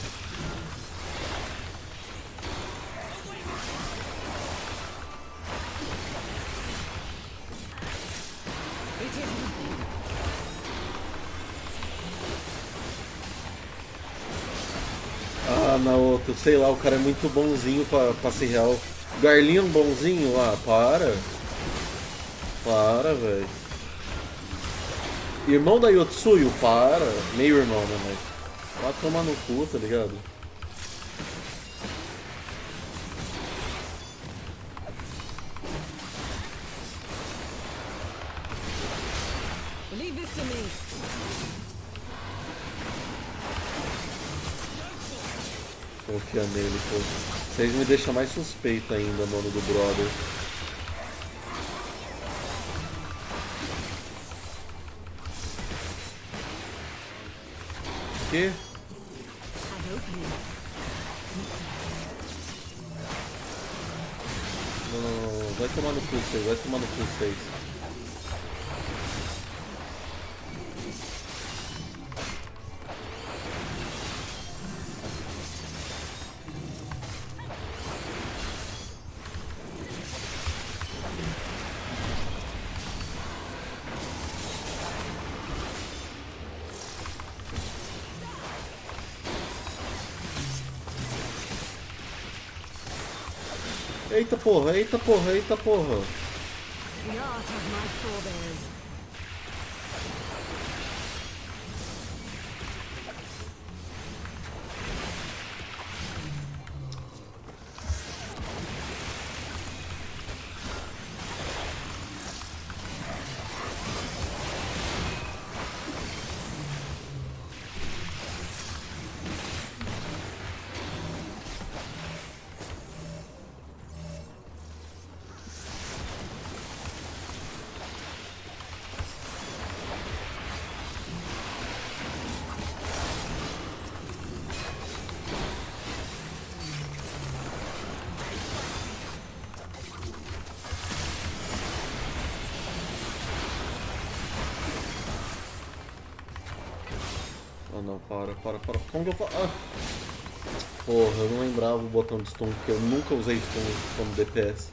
Ah, na outra, sei lá, o cara é muito bonzinho pra ser real. Garlinho bonzinho? Ah, para. Para, velho. Irmão da Yotsuyu? Para. Meio irmão, né, mas... Vai tomar no cu, tá ligado? Leave this to me. Confia nele, pô. Vocês me deixam mais suspeito ainda, mano, do brother. Que? Não. Vai tomar no cu 6, vai tomar no cu 6. Eita porra. The art of my forebears. Ah não, para. Como que eu faço? Ah. Porra, eu não lembrava o botão de stun, porque eu nunca usei stun como DPS.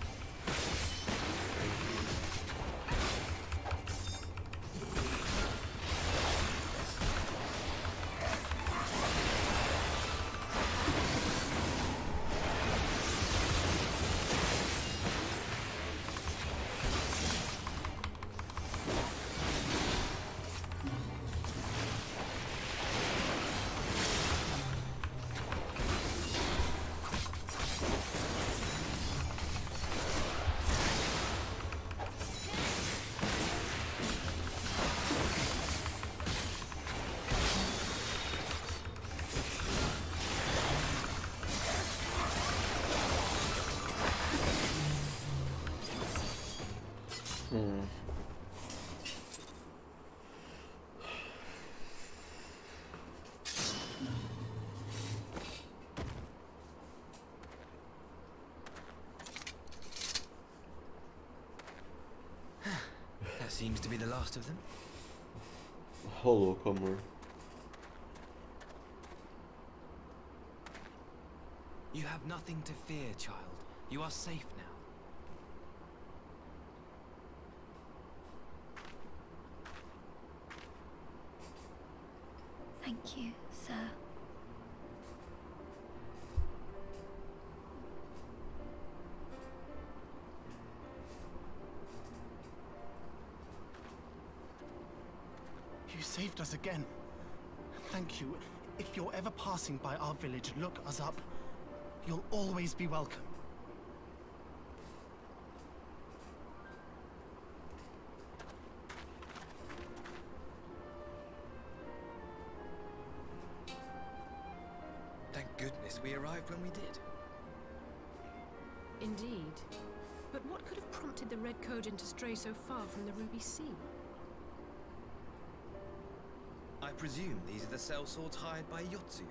That seems to be the last of them. Ô louco, amor. You have nothing to fear, child. You are safe now. Thank you, sir. You saved us again. Thank you. If you're ever passing by our village, look us up. You'll always be welcome. Thank goodness we arrived when we did. Indeed. But what could have prompted the Red Kojin to stray so far from the Ruby Sea? I presume these are the sellswords hired by Yotsu.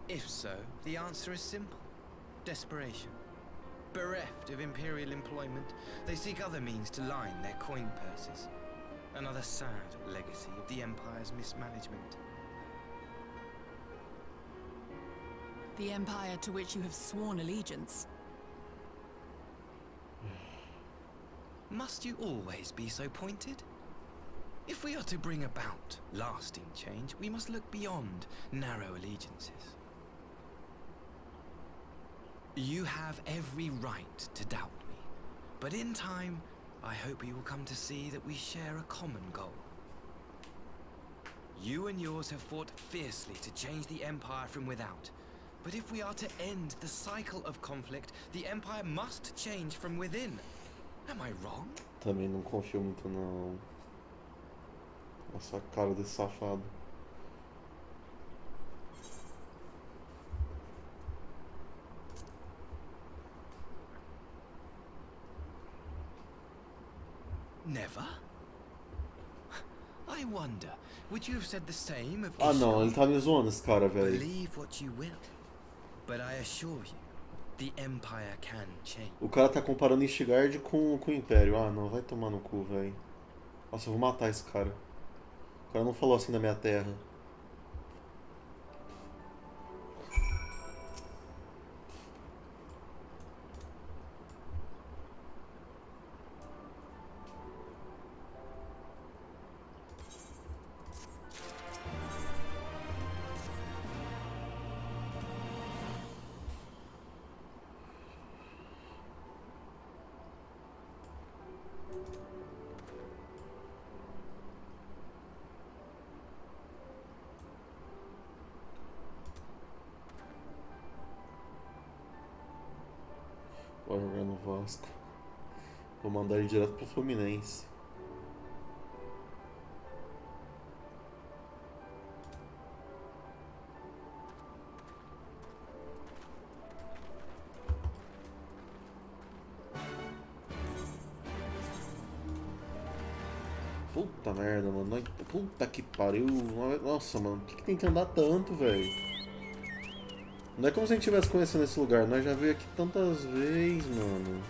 If so, the answer is simple. Desperation. Bereft of imperial employment, they seek other means to line their coin purses. Another sad legacy of the Empire's mismanagement. The Empire to which you have sworn allegiance. Must you always be so pointed? If we are to bring about lasting change, we must look beyond narrow allegiances. You have every right to doubt me, but in time, I hope you will come to see that we share a common goal. You and yours have fought fiercely to change the Empire from without, but if we are to end the cycle of conflict, the Empire must change from within. Am I wrong? Também não confio muito não. Essa cara desse safado. Never? I wonder, would you have said the same of Ah não, ele tá me zoando esse cara, velho. Believe what you will, but I assure you, the Empire can change. O cara tá comparando Ishigard com o Império. Ah não, vai tomar no cu, velho. Nossa, eu vou matar esse cara. O cara não falou assim da minha terra. Vai jogar no Vasco. Vou mandar ele direto pro Fluminense. Puta merda, mano. Puta que pariu. Nossa, mano. Por que tem que andar tanto, velho? Não é como se a gente estivesse conhecendo esse lugar. Nós já veio aqui tantas vezes, mano.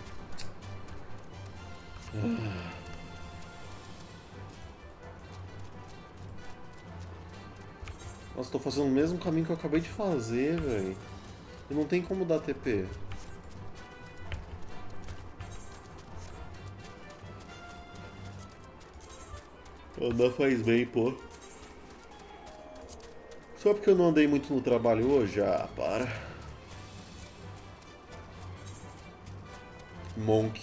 Nossa, tô fazendo o mesmo caminho que eu acabei de fazer, velho. E não tem como dar TP. Andar faz bem, pô. Só porque eu não andei muito no trabalho hoje? Ah, para. Monk.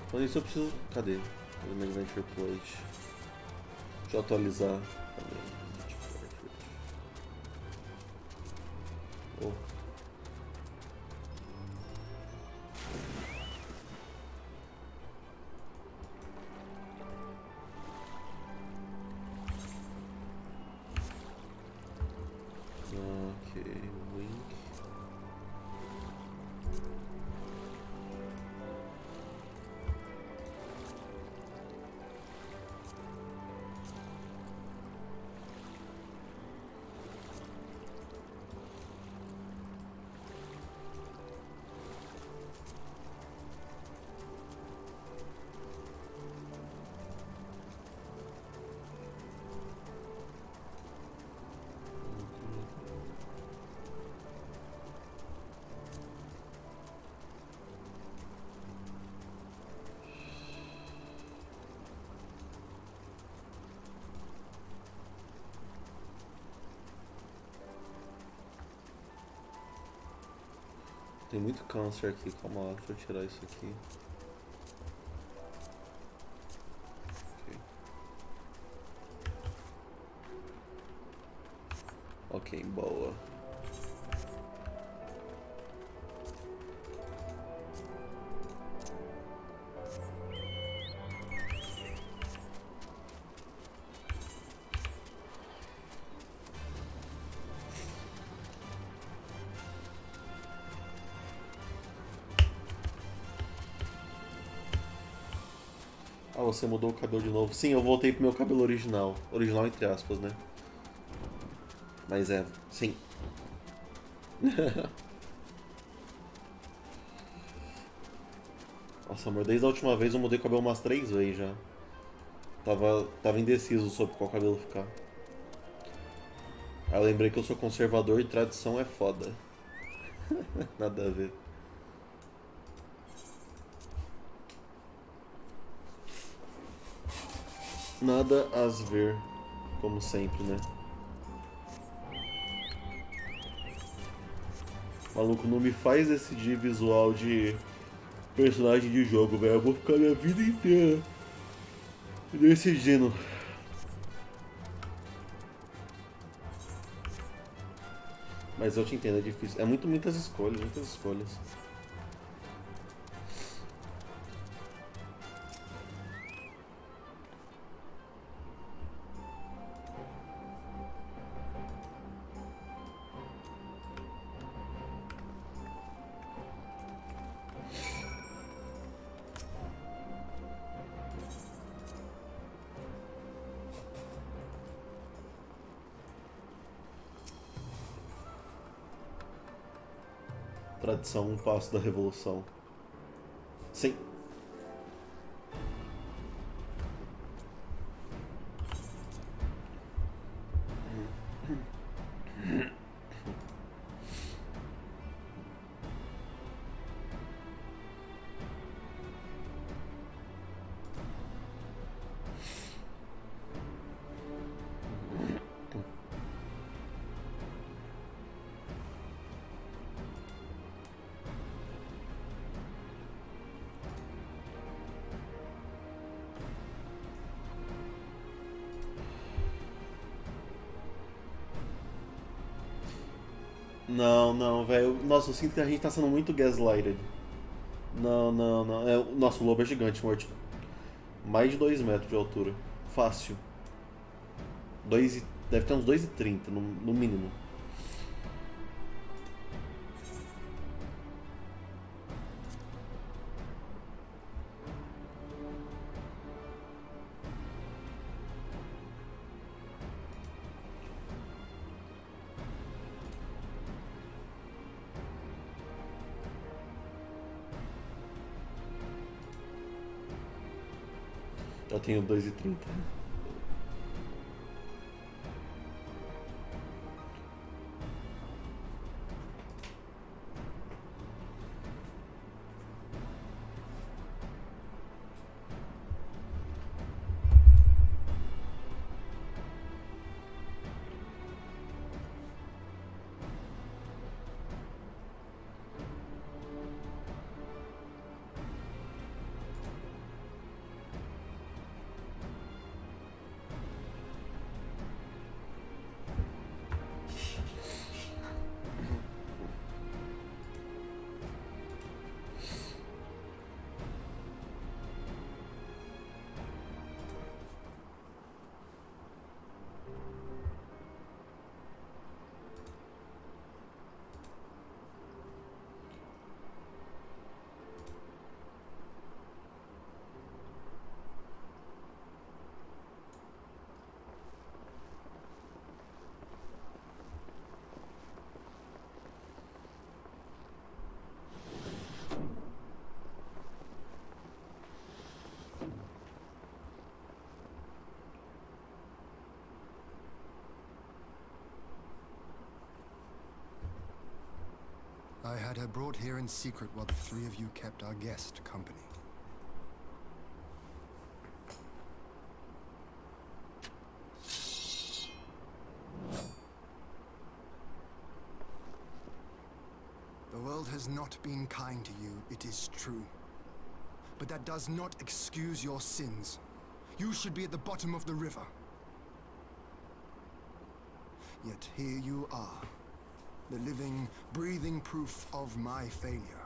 Então isso eu preciso... Cadê? Cadê meu Adventure Plate? Deixa eu atualizar. Cadê? Oh. Ok, link. Tem muito câncer aqui, calma lá, deixa eu tirar isso aqui. Ok, boa. Ah, você mudou o cabelo de novo. Sim, eu voltei pro meu cabelo original. Original entre aspas, né? Mas é, sim. Nossa, amor, desde a última vez eu mudei o cabelo umas 3 vezes já. Tava indeciso sobre qual cabelo ficar. Aí eu lembrei que eu sou conservador e tradição é foda. Nada a ver. Nada a ver, como sempre, né? Maluco, não me faz decidir visual de personagem de jogo, velho. Eu vou ficar minha vida inteira decidindo. Mas eu te entendo, é difícil. É muitas escolhas, muitas escolhas. Tradição, um passo da revolução. Sim. Não, não, velho. Nossa, eu sinto que a gente tá sendo muito gaslighted. Não, não, não. Nossa, o lobo é gigante, amor. Tipo, mais de 2 metros de altura. Fácil. Deve ter uns 2,30 no mínimo. Eu tenho 2,30. I had her brought here in secret while the three of you kept our guest company. The world has has not been kind to you, it is true. But that does not excuse your sins. You should be at the bottom of the river. Yet here you are, the living, breathing proof of my failure.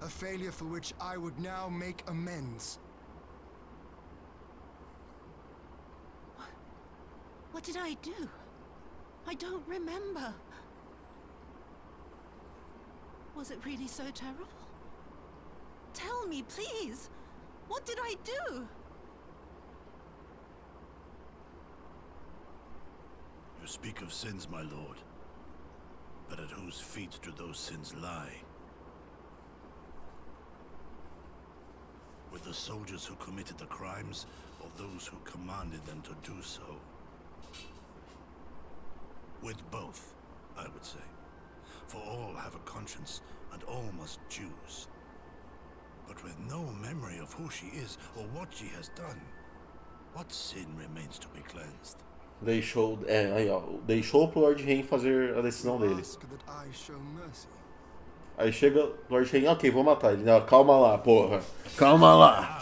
A failure for which I would now make amends. What did I do? I don't remember. Was it really so terrible? Tell me, please. What did I do? You speak of sins, my lord. But at whose feet do those sins lie? With the soldiers who committed the crimes, or those who commanded them to do so? With both, I would say. For all have a conscience, and all must choose. But with no memory of who she is, or what she has done, what sin remains to be cleansed? Deixou pro Lord Rain fazer a decisão dele. Aí chega o Lord Rain, ok, vou matar ele. Não, calma lá, porra. Calma lá.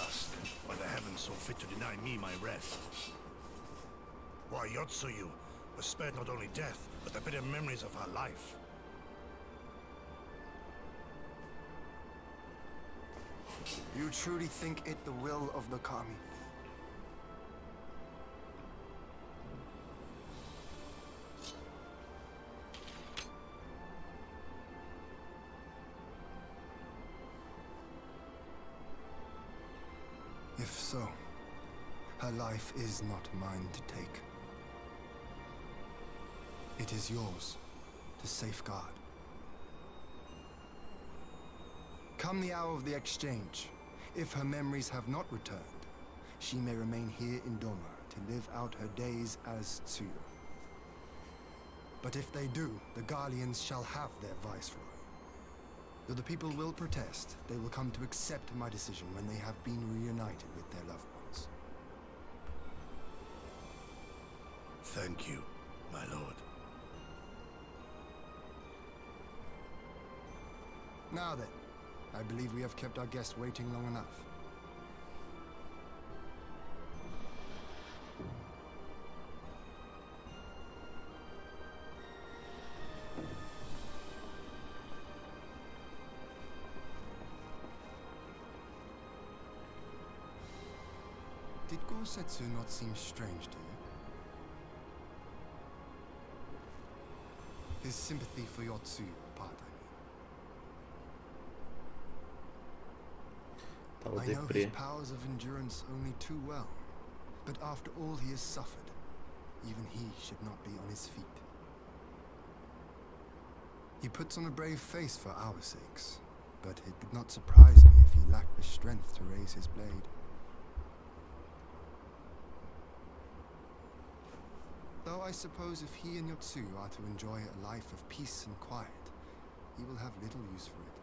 Why the heavens so fit to deny me my rest? Why Yotsuyu was spared not only death, but the bitter memories of her life. You truly think it the will of the Kami? If so, her life is not mine to take. It is yours to safeguard. Come the hour of the exchange, if her memories have not returned, she may remain here in Doma to live out her days as Tsuyu. But if they do, the Guardians shall have their viceroy. Though the people will protest, they will come to accept my decision when they have been reunited with their loved ones. Thank you, my lord. Now then, I believe we have kept our guest waiting long enough. Did Gosetsu not seem strange to you? His sympathy for Yotsuyu, part I know his powers of endurance only too well, but after all he has suffered, even he should not be on his feet. He puts on a brave face for our sakes, but it would not surprise me if he lacked the strength to raise his blade. Though I suppose if he and Yotsuyu are to enjoy a life of peace and quiet, he will have little use for it.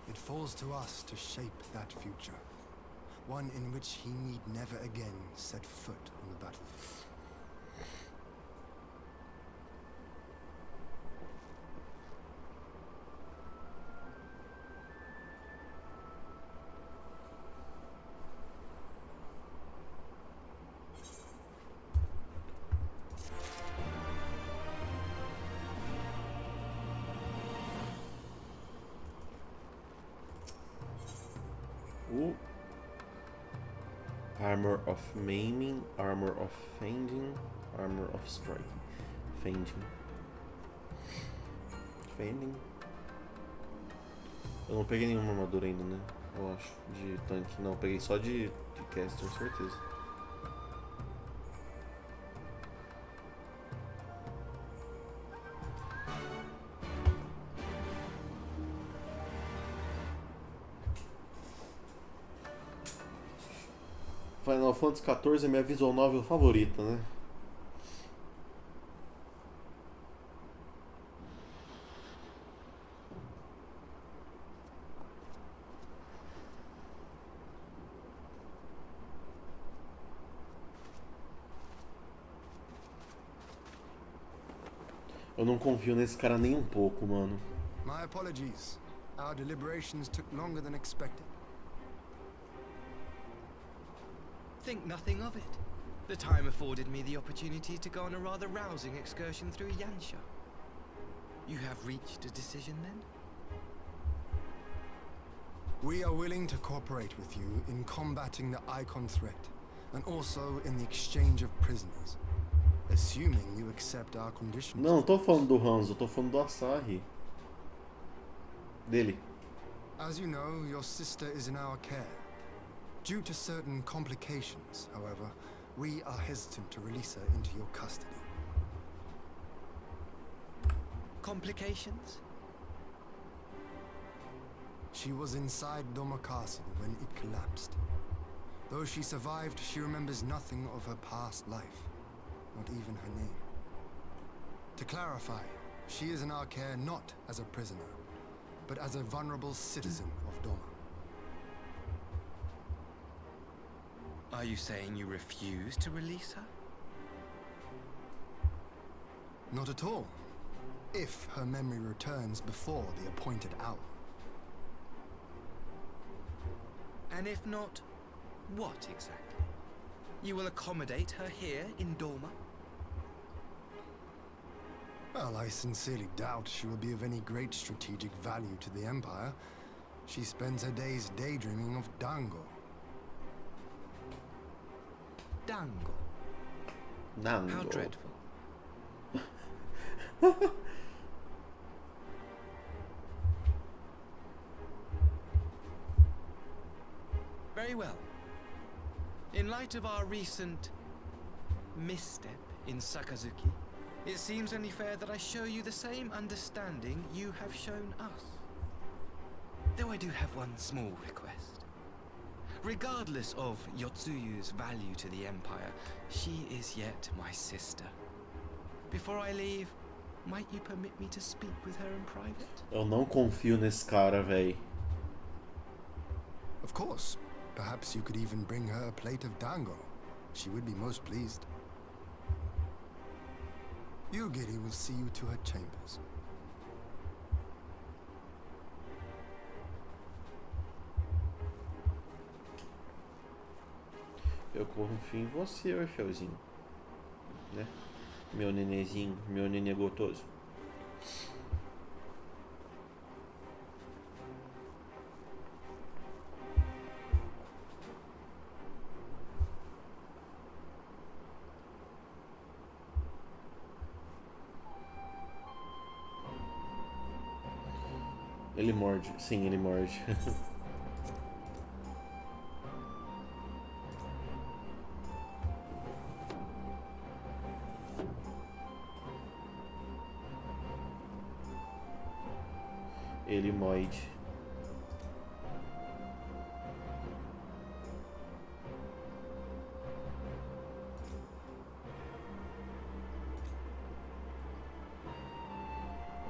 It falls to us to shape that future, one in which he need never again set foot on the battlefield. Armor of maiming, armor of fending, armor of striking. Fending. Fending. Eu não peguei nenhuma armadura ainda, né? Eu acho. De tanque. Não, peguei só de caster, certeza. Final Fantasy XIV é minha visual novel favorita, né? Eu não confio nesse cara nem um pouco, mano. My apologies. Our deliberations took longer than expected. Think nothing of it. The time afforded me the opportunity to go on a rather rousing excursion through Yansha. You have reached a decision then? We are willing to cooperate with you in combating the Icon threat, and also in the exchange of prisoners. Assuming you accept our conditions. Não, tô falando do Hanzo, tô falando do Asahi. Dele. As you know, your sister is in our care. Due to certain complications, however, we are hesitant to release her into your custody. Complications? She was inside Doma Castle when it collapsed. Though she survived, she remembers nothing of her past life, not even her name. To clarify, she is in our care not as a prisoner, but as a vulnerable citizen of Doma. Are you saying you refuse to release her? Not at all. If her memory returns before the appointed hour. And if not, what exactly? You will accommodate her here in Doma? Well, I sincerely doubt she will be of any great strategic value to the Empire. She spends her days daydreaming of Dango. Dango? Dango. How dreadful. Very well. In light of our recent misstep in Sakazuki, it seems only fair that I show you the same understanding you have shown us. Though I do have one small request. Regardless of Yotsuyu's value to the Empire, she is yet my sister. Before I leave, might you permit me to speak with her in private? Eu não confio nesse cara, véi. Of course. Perhaps you could even bring her a plate of dango. She would be most pleased. Yugiri will see you to her chambers. Eu confio em você, Orfeuzinho. Né? Meu nenezinho, meu nenê gotoso. Ele morde, sim, ele morde. Ele morde.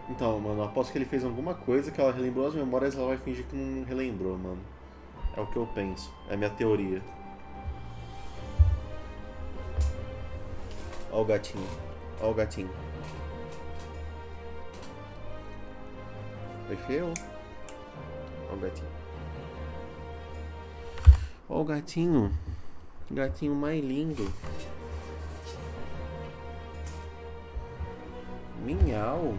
Então, mano, aposto que ele fez alguma coisa que ela relembrou as memórias, ela vai fingir que não relembrou, mano. É o que eu penso. É a minha teoria. Ó o gatinho. Ó o gatinho. Foi feio? Ó o gatinho. Ó o gatinho. Gatinho mais lindo. Miau.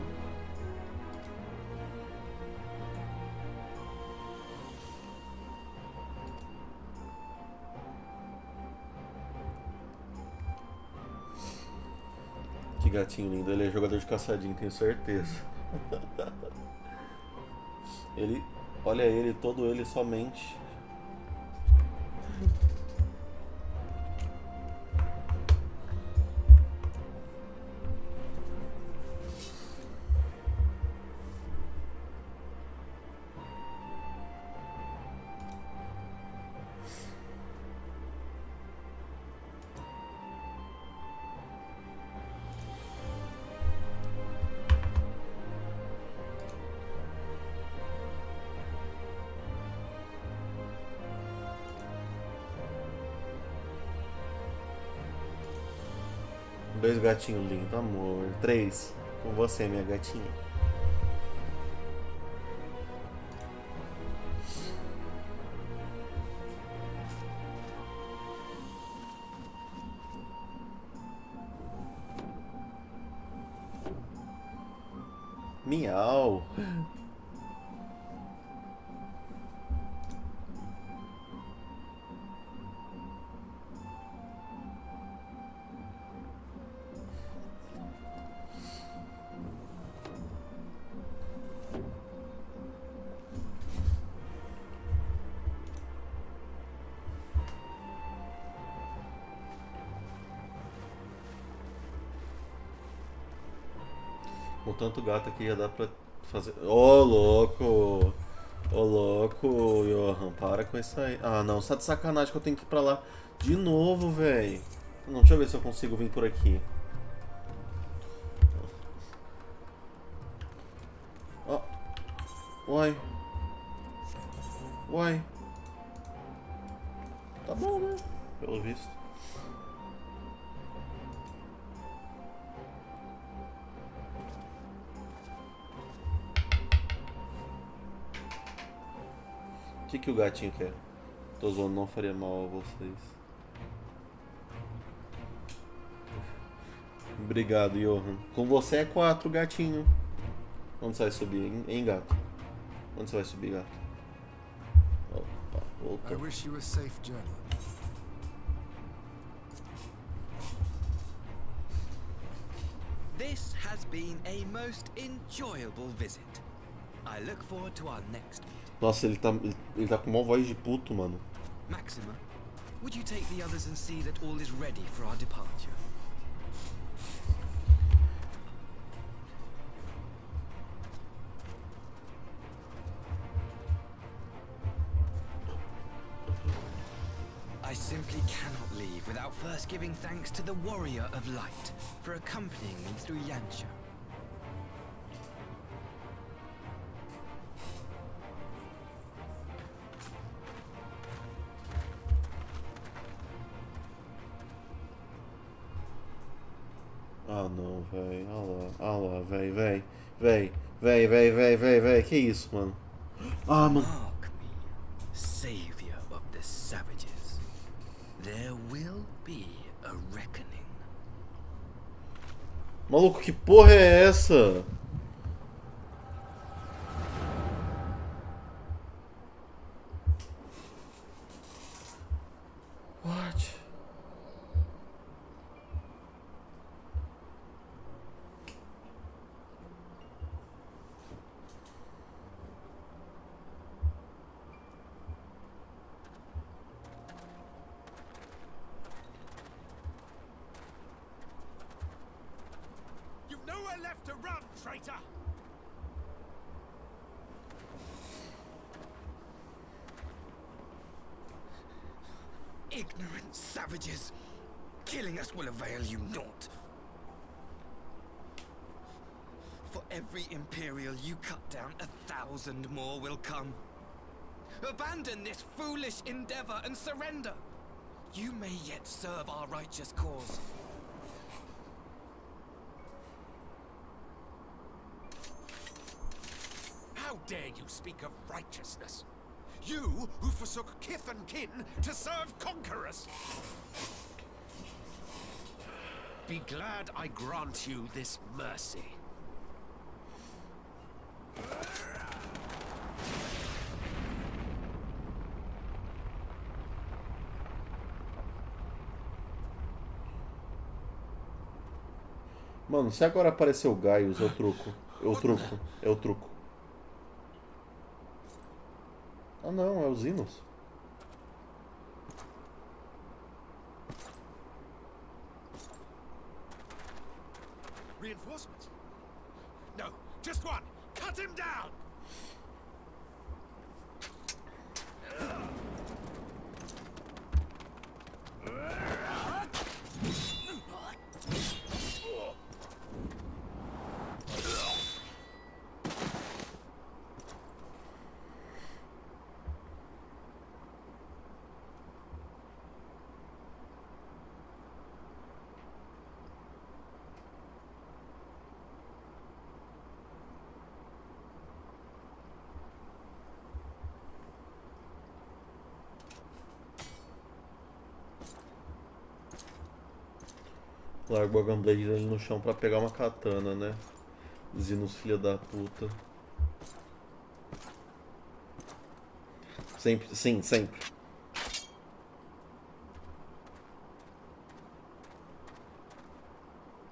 Que gatinho lindo. Ele é jogador de caçadinho, tenho certeza. Ele, olha ele, todo ele somente. Dois gatinhos lindos, amor. 3. Com você, minha gatinha. Miau. Com tanto gato aqui já dá pra fazer. Ô, louco! Ô, louco, Johan, para com isso aí. Ah, não, só de sacanagem que eu tenho que ir pra lá de novo, velho. Não, deixa eu ver se eu consigo vir por aqui. Ó. Uai. Uai. Tá bom, né? Pelo visto. O que o gatinho quer? Tô zoando, não faria mal a vocês. Obrigado, Johan. Com você é 4, gatinho. Onde você vai subir, hein, gato? Onde você vai subir, gato? Opa, voltou. I wish you a safe journey. This has been a most enjoyable visit. I look forward to our next meeting. Nossa, ele tá com uma voz de puto, mano. Maxima, would you take the others and see that all is ready for our departure? I simply cannot leave without first giving thanks to the Warrior of Light for accompanying me through Yansha. Ah, não, véi. Ah lá, véi. Que isso, mano? Ah, mano. Mark me, savior of the savages. There will be a reckoning. Maluco, que porra é essa? What? You've nowhere left to run, traitor! Ignorant savages! Killing us will avail you naught. For every Imperial you cut down, 1,000 more will come. Abandon this foolish endeavor and surrender. You may yet serve our righteous cause. How dare you speak of righteousness? You who forsook kith and kin to serve conquerors! Be glad I grant you this mercy. Mano, se agora aparecer o Gaius, eu truco. Eu truco. Ah não, é os hinos. Reinforcements? No, just one. Cut him down! Largo a Gunblade ali no chão pra pegar uma katana, né? Zinos, filha da puta. Sempre, sim, sempre.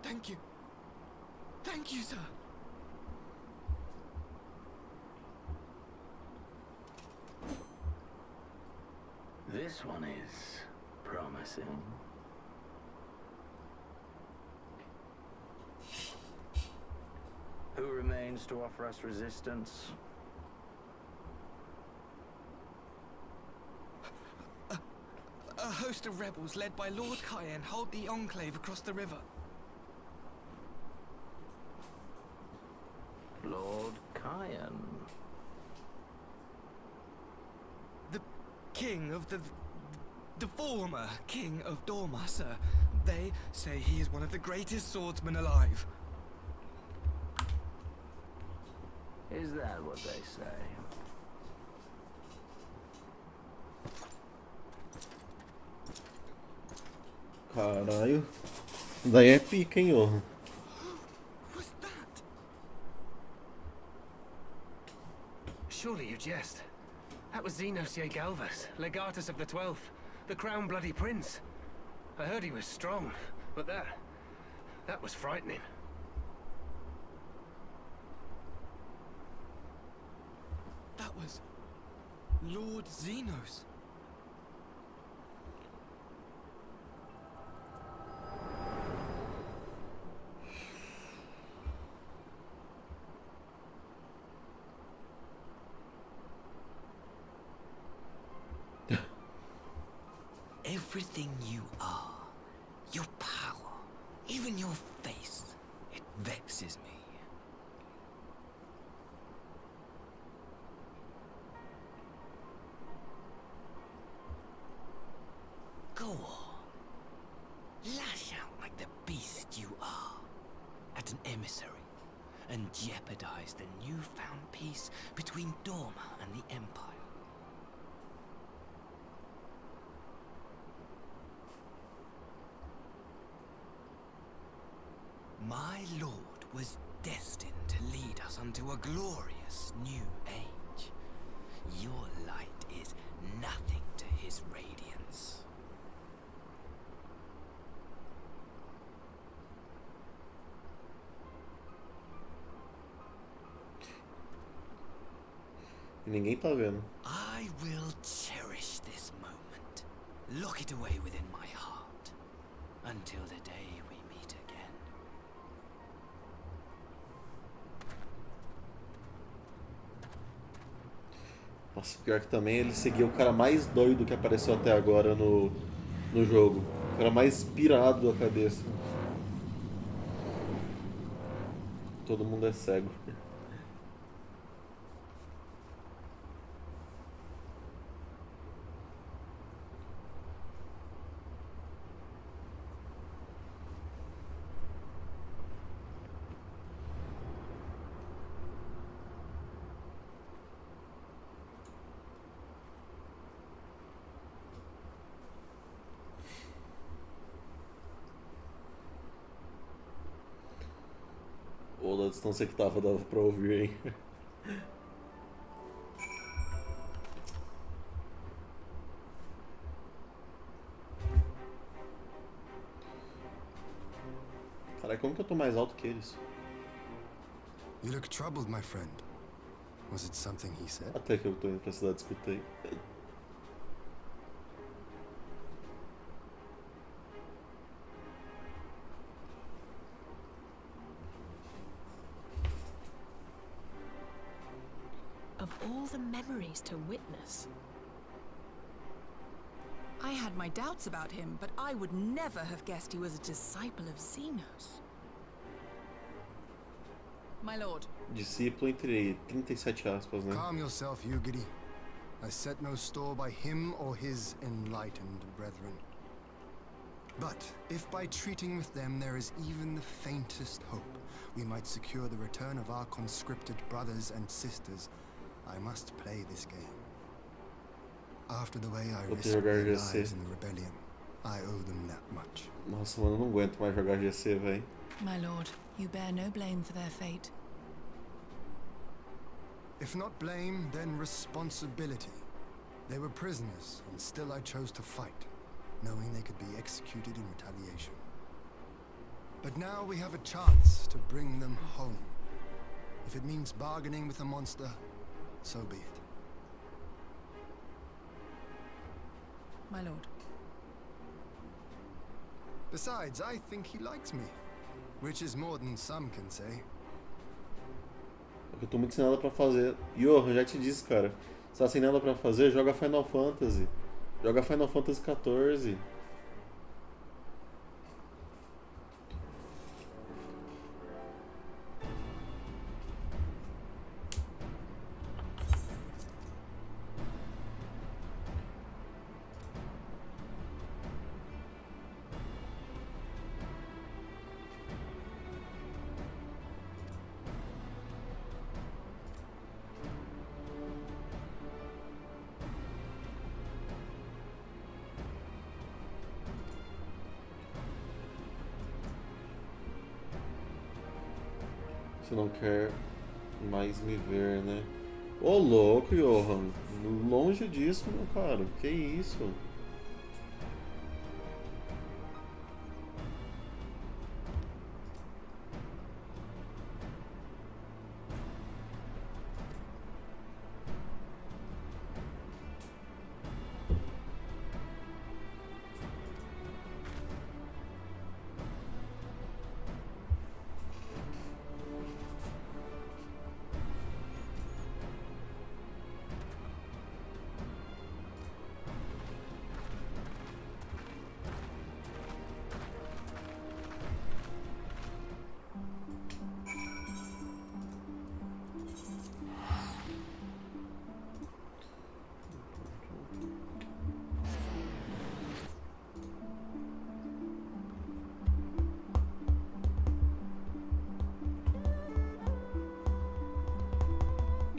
Thank you. Thank you, sir. This one is promising. Who remains to offer us resistance? A host of rebels led by Lord Cayenne hold the Enclave across the river. Lord Cayenne. The king of the former king of Dorma, sir. They say he is one of the greatest swordsmen alive. Is that what they say? Caralho. Daí é pica, hein, ô. Was that? Surely you jest. That was Xenos Galvas, legatus of the 12th, the crown bloody prince. I heard he was strong, but that was frightening. That was Lord Xenos. Everything you are, your power, even your face, it vexes me. Go on. Lash out like the beast you are at an emissary and jeopardize the newfound peace between Dorma and the Empire. My lord was destined to lead us unto a glorious new age. Your light is nothing to his radiance. Ninguém tá vendo. I will cherish this moment. Lock it away within my heart. Until the day we meet again. Nossa, pior que também ele seguia o cara mais doido que apareceu até agora no jogo. O cara mais pirado da cabeça. Todo mundo é cego. Ou da distância que dava pra ouvir, hein? Caralho, como que eu tô mais alto que eles? You look troubled, my friend. Was it something he said? Até que eu tô indo pra cidade, escutei. Of all the memories to witness. I had my doubts about him, but I would never have guessed he was a disciple of Xenos. My lord. Discípulo entre 37 aspas, né? Calm yourself, Ugidi. I set no store by him or his enlightened brethren. But if by treating with them there is even the faintest hope, we might secure the return of our conscripted brothers and sisters, I must play this game. After the way I risked their lives in the rebellion, I owe them that much. Nossa, mano, eu não aguento mais jogar GC, velho. My lord, you bear no blame for their fate. If not blame, then responsibility. They were prisoners, and still I chose to fight, knowing they could be executed in retaliation. But now we have a chance to bring them home. If it means bargaining with the monster, so be it. My lord. Besides, I think he likes me, which is more than some can say. Eu tô muito sem nada pra fazer. Johan, já te disse, cara. Se tá sem nada pra fazer, joga Final Fantasy. Joga Final Fantasy XIV. Você não quer mais me ver, né? Ô louco, Johan. Longe disso, meu cara. Que isso?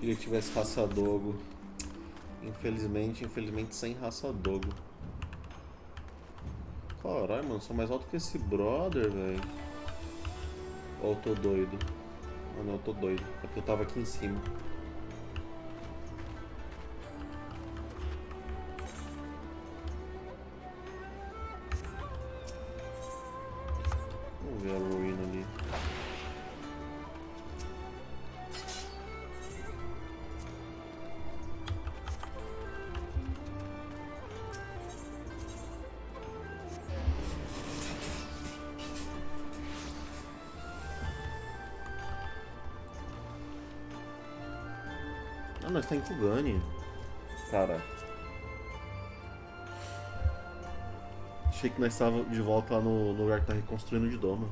Queria que tivesse raça dogo. Infelizmente sem raça dogo. Caralho, mano, sou mais alto que esse brother, velho. Ou eu tô doido? Ah, não, eu tô doido. É porque eu tava aqui em cima. Vamos ver a ruína ali. Ah, nós tá em Kugane. Cara. Achei que nós estávamos de volta lá no lugar que tá reconstruindo de Doma.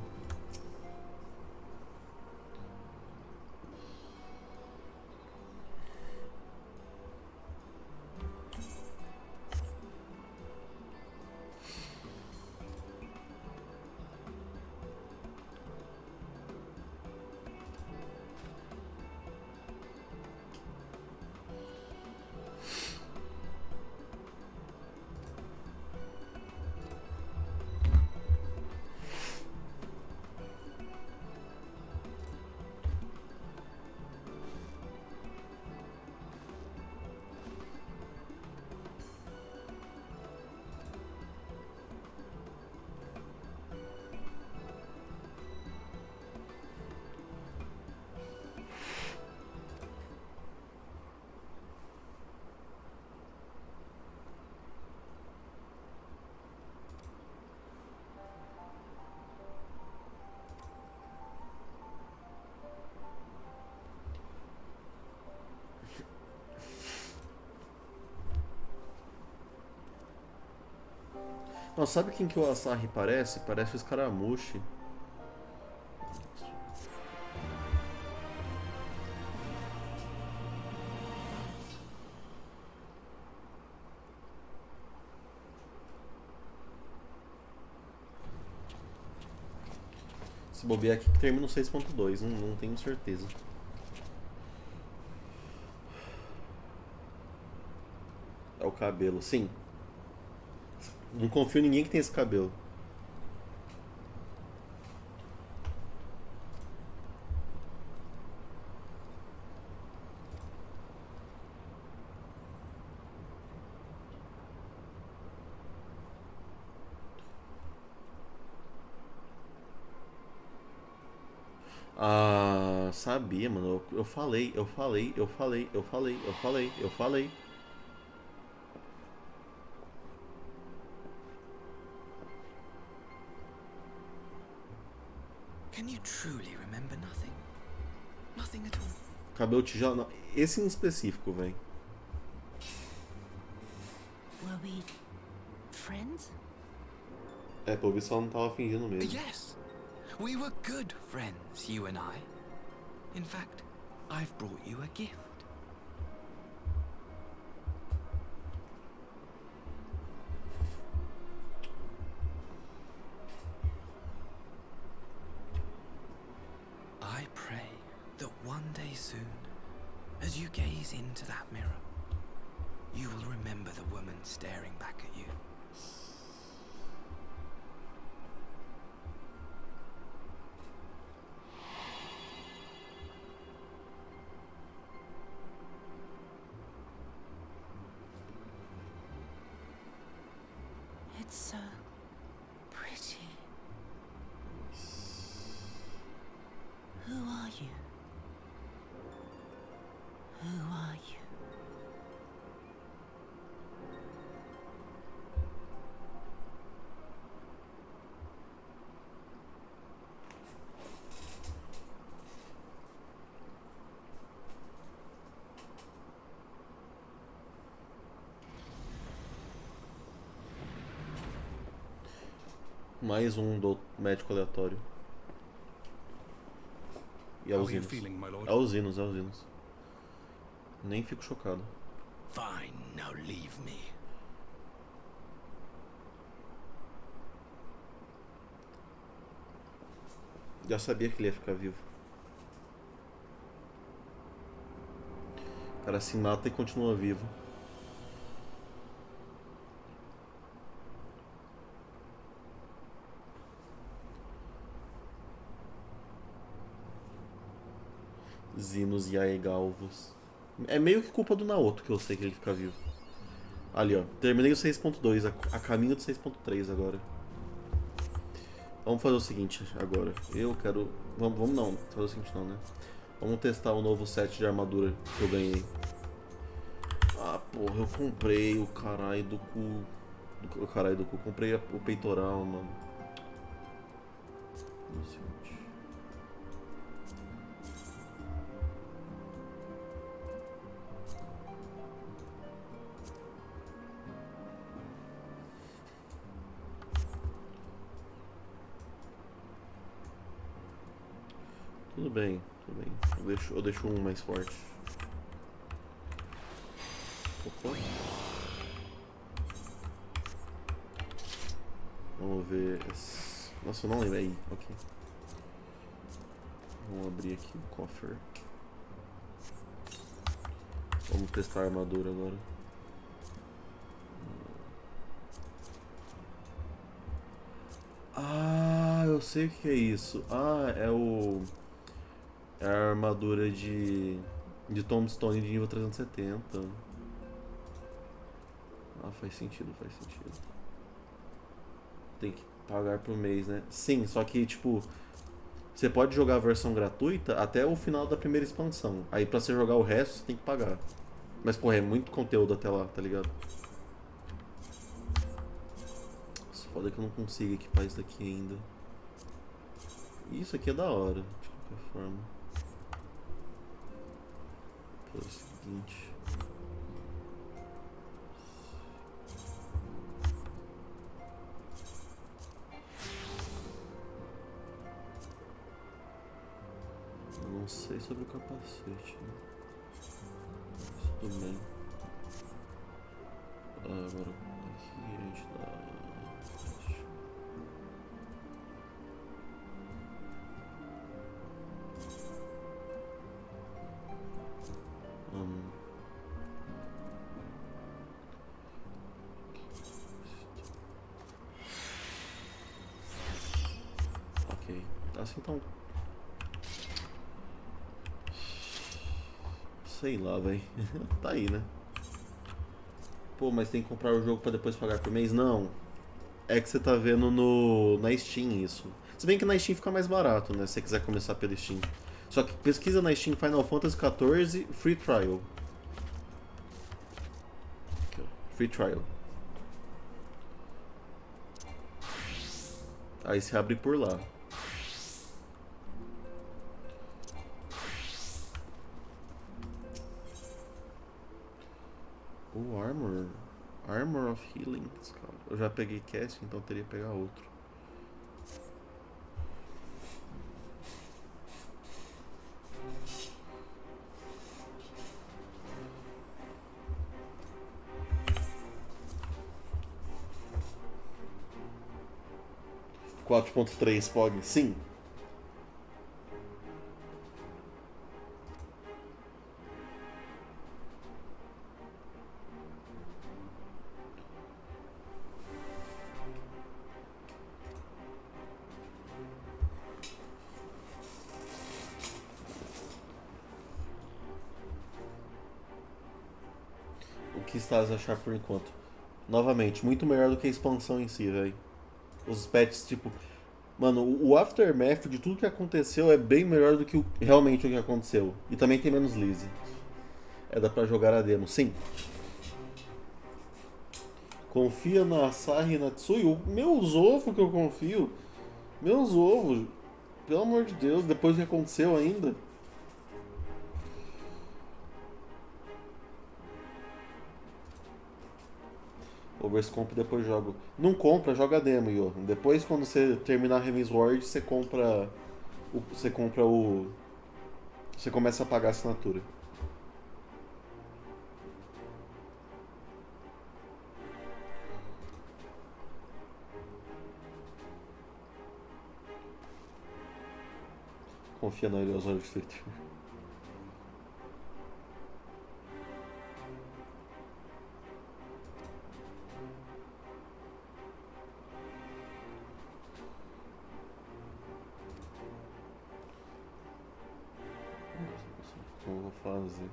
Nossa, sabe quem que o Asahi parece? Parece o Scaramucci. Se bobear aqui que termina no 6.2, não tenho certeza. É o cabelo, sim. Não confio em ninguém que tem esse cabelo. Ah, sabia, mano. Eu falei. Can you truly remember nothing? Nothing at all? Cadê o tijolo? Não, esse em específico, velho. Were we friends? É, pelo visto ela não tava fingindo mesmo. Yes. We were good friends, you and I. In fact, I've brought you a gift. I pray that one day soon, as you gaze into that mirror, you will remember the woman staring back at you. It's so pretty. Who are you? Who are you? Mais um do médico aleatório. E é os hinos. É os hinos, é os hinos. Nem fico chocado. Fine, now leave me. Já sabia que ele ia ficar vivo. O cara se mata e continua vivo. Zinos e Aegalvos. É meio que culpa do Naoto que eu sei que ele fica vivo. Ali, ó. Terminei o 6.2, a caminho do 6.3 agora. Vamos fazer o seguinte agora. Eu quero... Vamos não, fazer o seguinte não, né? Vamos testar o novo set de armadura que eu ganhei. Ah, porra, eu comprei o caralho do cu. O caralho do cu. Comprei o peitoral, mano. Tudo bem, tudo bem. Eu deixo um mais forte. Opa. Vamos ver. Nossa, eu não lembro aí. Ok. Vamos abrir aqui o cofre. Vamos testar a armadura agora. Ah, eu sei o que é isso. Ah, é o... É a armadura de Tombstone de nível 370. Ah, faz sentido, faz sentido. Tem que pagar por mês, né? Sim, só que, tipo... Você pode jogar a versão gratuita até o final da primeira expansão. Aí pra você jogar o resto, você tem que pagar. Mas, porra, é muito conteúdo até lá, tá ligado? Nossa, foda que eu não consigo equipar isso daqui ainda. Isso aqui é da hora, de qualquer forma. É o seguinte. Eu não sei sobre o capacete, né? Mas tudo bem. Agora aqui a gente dá. Ok, assim então. Sei lá, velho. Tá aí, né? Pô, mas tem que comprar o jogo pra depois pagar por mês? Não. É que você tá vendo na Steam isso. Se bem que na Steam fica mais barato, né? Se você quiser começar pela Steam. Só que pesquisa na Steam Final Fantasy XIV Free Trial. Aqui, ó. Free Trial. Aí se abre por lá. O Armor of Healing. Eu já peguei cast, então teria que pegar outro. .3 Pog, sim. O que estás a achar por enquanto? Novamente, muito melhor do que a expansão em si, velho. Os patches, tipo... Mano, o aftermath de tudo que aconteceu é bem melhor do que realmente o que aconteceu. E também tem menos Lizzie. É, dá pra jogar a demo, sim. Confia na Asahi e na Tsui? Meus ovos que eu confio. Meus ovos. Pelo amor de Deus, depois do que aconteceu ainda. Overscomp depois jogo. Não compra, joga a demo, Yo. Depois quando você terminar Heaven's Ward, você compra o. Você começa a pagar a assinatura. Confia na Eleazar de Twitter. Como eu vou fazer?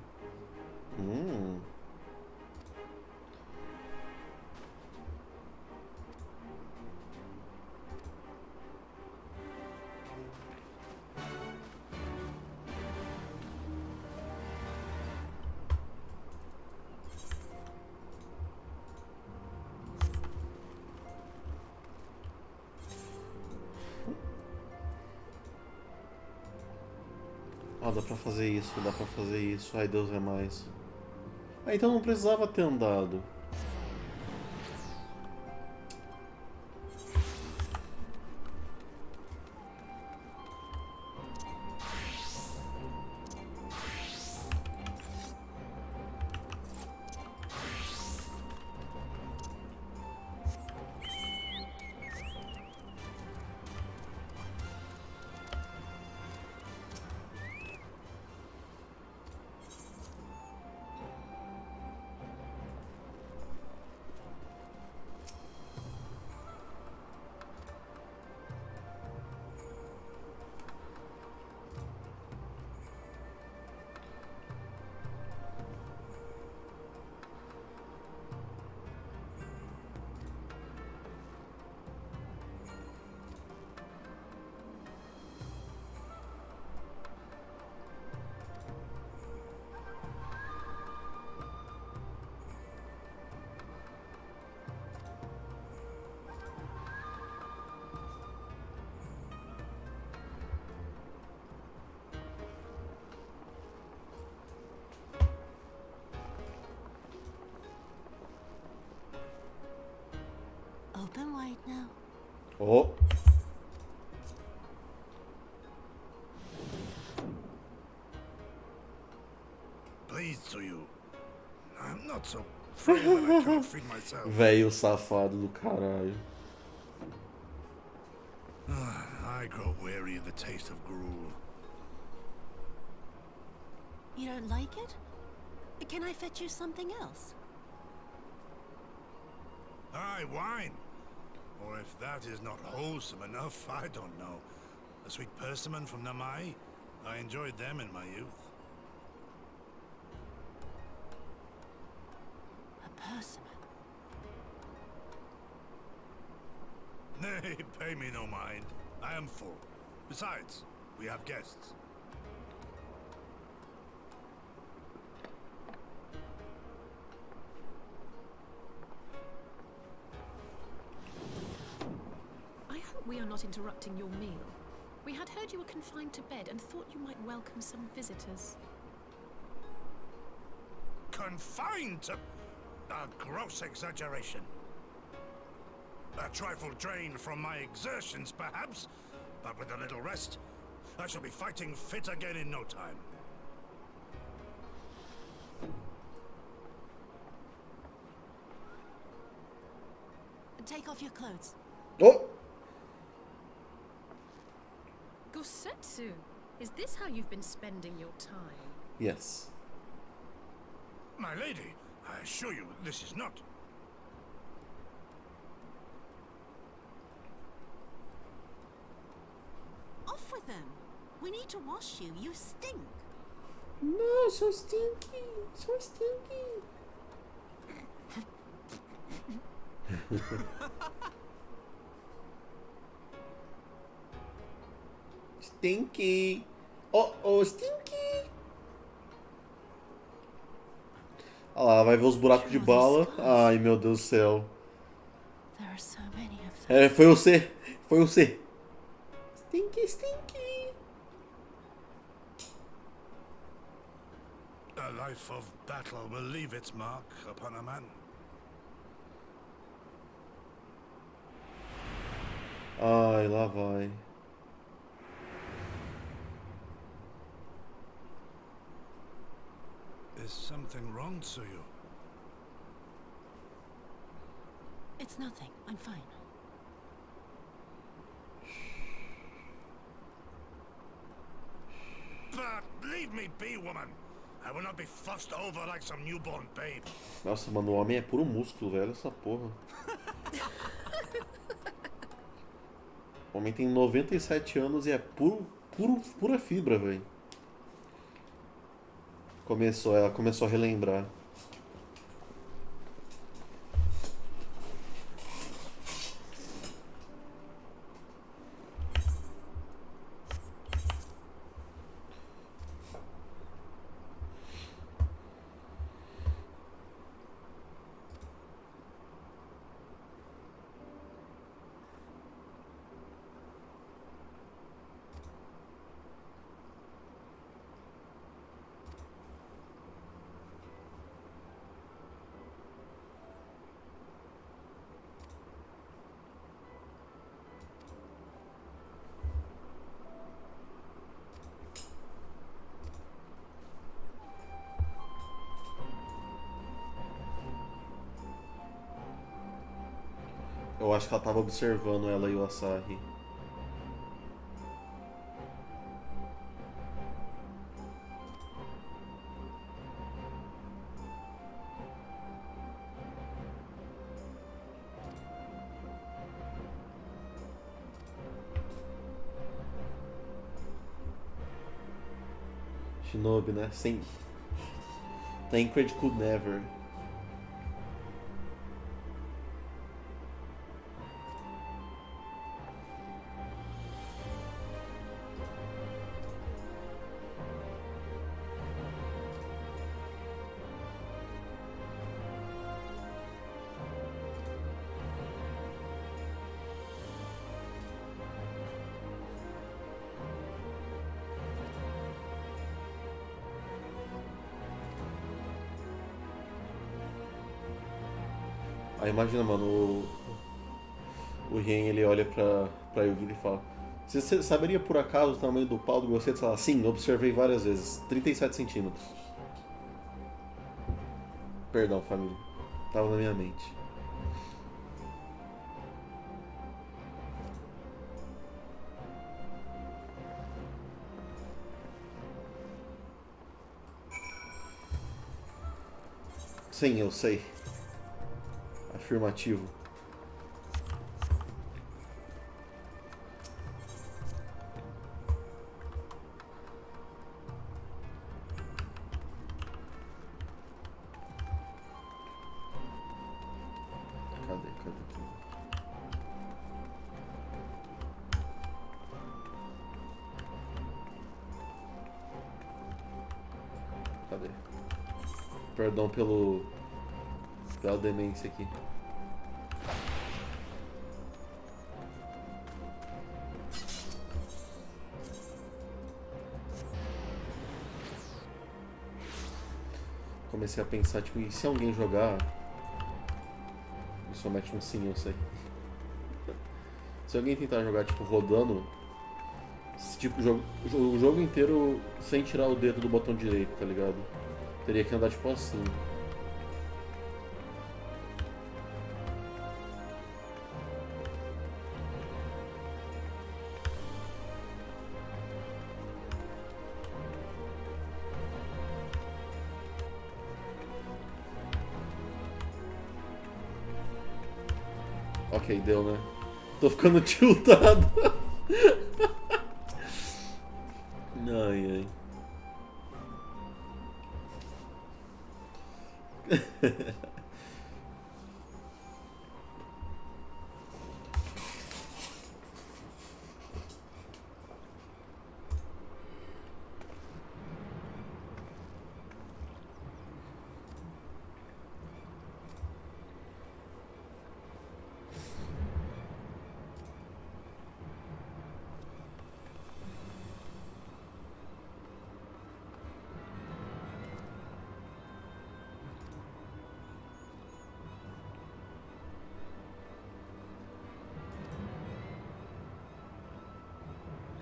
Ah, dá pra fazer isso, dá pra fazer isso. Ai, Deus é mais. Ah, então não precisava ter andado. Open wide now. Oh. Pleased to you. I'm not so frail that I cannot feed myself. Velho safado do caralho. I grow weary of the taste of gruel. You don't like it? Can I fetch you something else? Aye, wine. Or if that is not wholesome enough, I don't know. A sweet persimmon from Namai? I enjoyed them in my youth. A persimmon? Nay, pay me no mind. I am full. Besides, we have guests. I hope we are not interrupting your meal. We had heard you were confined to bed and thought you might welcome some visitors. Confined to... a gross exaggeration. A trifle drained from my exertions, perhaps, but with a little rest, I shall be fighting fit again in no time. Take off your clothes. Oh! Gosetsu, is this how you've been spending your time? Yes. My lady, I assure you, this is not... Off with them. We need to wash you. You stink. No, so stinky. So stinky. Stinky. Oh, Stinky. Olha lá, vai ver os buracos de bala. Ai, meu Deus do céu. There are so many of them. Foi você. Foi você. Stinky, Stinky. A life of battle will leave its mark upon a man. Ai, lá vai. Is something wrong, Tsuyu? It's nothing. I'm fine. But leave me be, woman. I will not be fussed over like some newborn babe. Nossa, mano, o homem é puro músculo, velho. Essa porra. O homem tem 97 anos e é pura fibra, velho. Ela começou a relembrar. Eu acho que ela tava observando ela e o Asahi. Shinobi, né? Sem... Tancred could never. Aí imagina, mano, o Ren, ele olha pra Yugi e fala: Você saberia por acaso o tamanho do pau do meu cedo? Fala: sim, observei várias vezes, 37 centímetros. Perdão, família, tava na minha mente. Sim, eu sei. Afirmativo. Cadê? Cadê? Perdão pela demência aqui. Comecei a pensar, tipo, e se alguém jogar... Só mete um sim, eu sei. Se alguém tentar jogar, tipo, rodando... Tipo, o jogo inteiro sem tirar o dedo do botão direito, tá ligado? Teria que andar, tipo, assim. Ok, deu, né? Tô ficando tiltado. Ai, ai.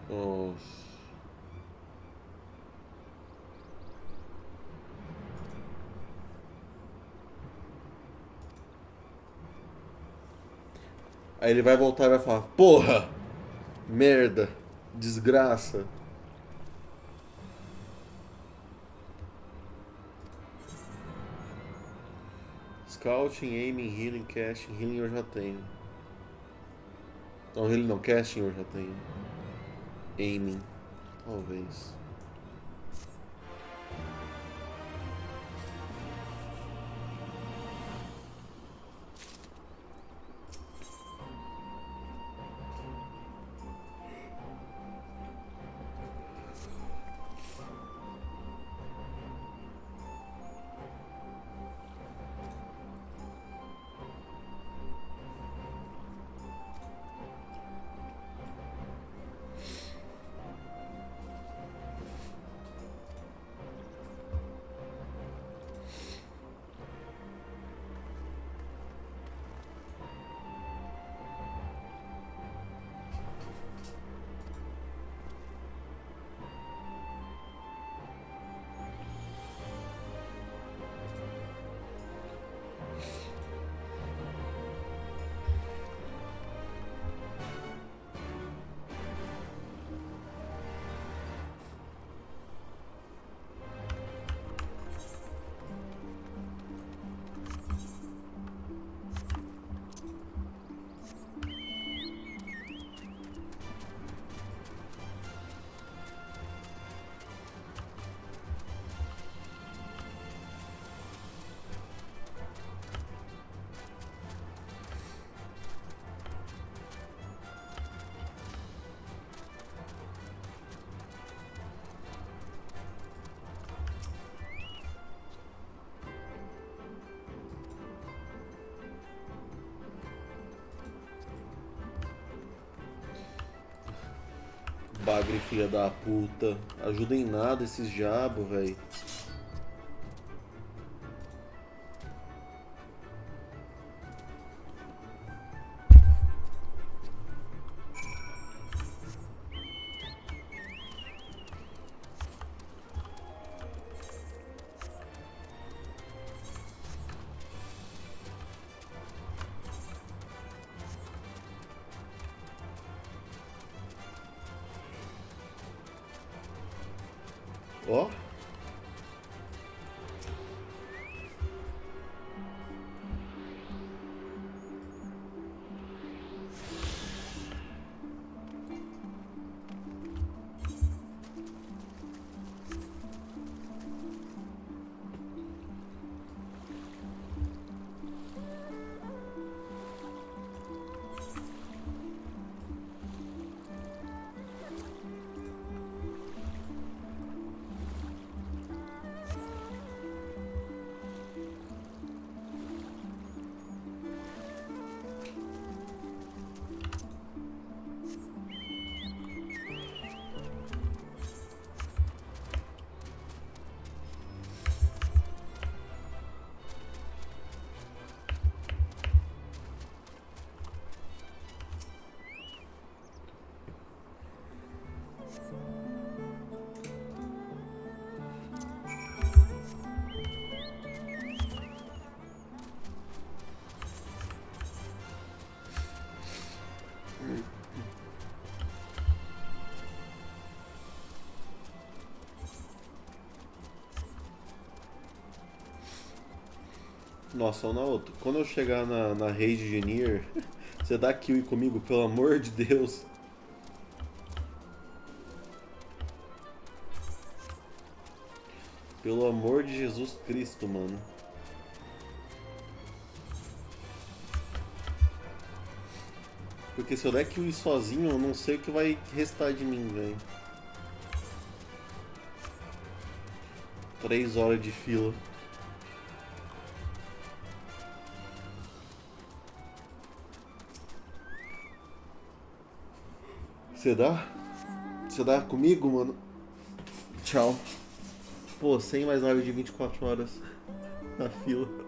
Nossa. Aí ele vai voltar e vai falar: porra! Merda! Desgraça! Scouting, aiming, healing, casting. Healing eu já tenho. Não, healing não, casting eu já tenho. Aiming, talvez. Bagre, filha da puta. Ajuda em nada esses diabos, velho. Ó. Nossa, um na outra. Quando eu chegar na rede de Nier, você dá kill comigo, pelo amor de Deus. Pelo amor de Jesus Cristo, mano. Porque se eu der kill sozinho, eu não sei o que vai restar de mim, velho. 3 horas de fila. Você dá? Você dá comigo, mano? Tchau. Pô, sem mais live de 24 horas na fila.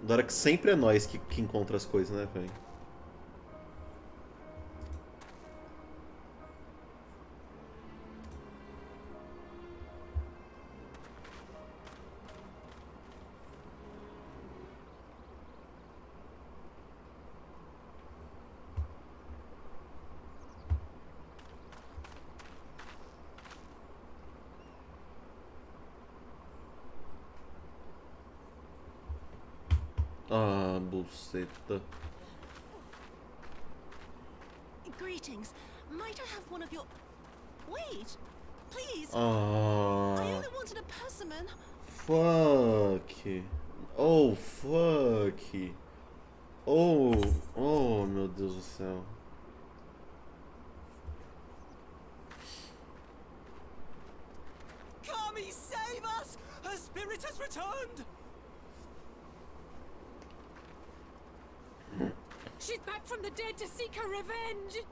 Da hora que sempre é nós que encontra as coisas, né, velho? Ah, buceta. Greetings. Might I have one of your... Wait! Please! I Ah, only wanted a persimmon. fuck. Oh, fuck. Oh, meu Deus do céu. Kami, save us! Her spirit has returned! She's back from the dead to seek her revenge!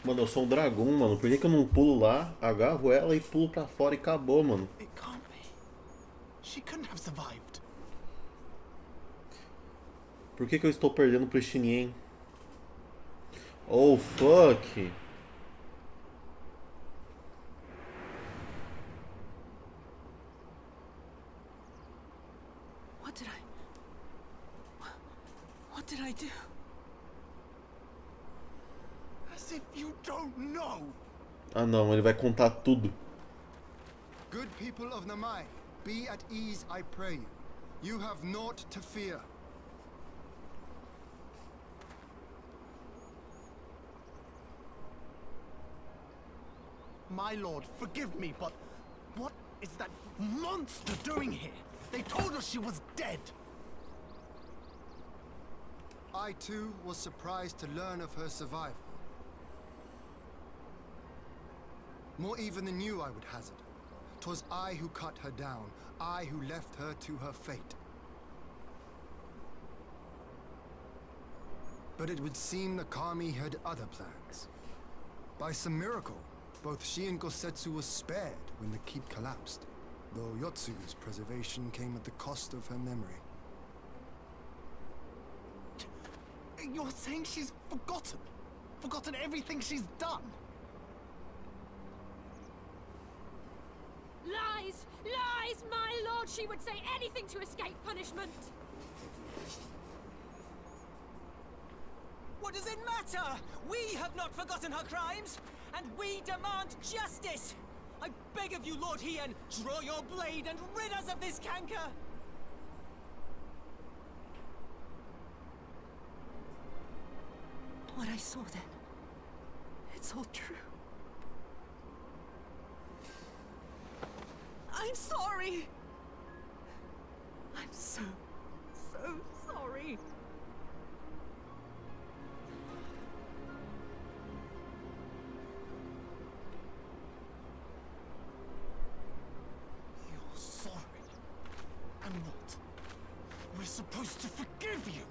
Mano, eu sou um dragão, mano. Por que eu não pulo lá, agarro ela e pulo pra fora e acabou, mano? It can't be. She couldn't have survived. Por que eu estou perdendo pro Shinien? Oh, fuck. What did I do? As if you don't know. Ah não, ele vai contar tudo. Good people of Namai, be at ease, I pray you. You have naught to fear. My lord, forgive me, but what is that monster doing here? They told us she was dead. I too was surprised to learn of her survival. More even than you, I would hazard. 'Twas I who cut her down, I who left her to her fate. But it would seem the kami had other plans. By some miracle, both she and Gosetsu were spared when the keep collapsed, though Yotsu's preservation came at the cost of her memory. You're saying she's forgotten? Forgotten everything she's done? Lies! Lies! My lord, she would say anything to escape punishment! What does it matter? We have not forgotten her crimes, and we demand justice! I beg of you, Lord Hien, draw your blade and rid us of this canker! What I saw then, it's all true. I'm sorry! I'm so sorry. You're sorry. I'm not. We're supposed to forgive you.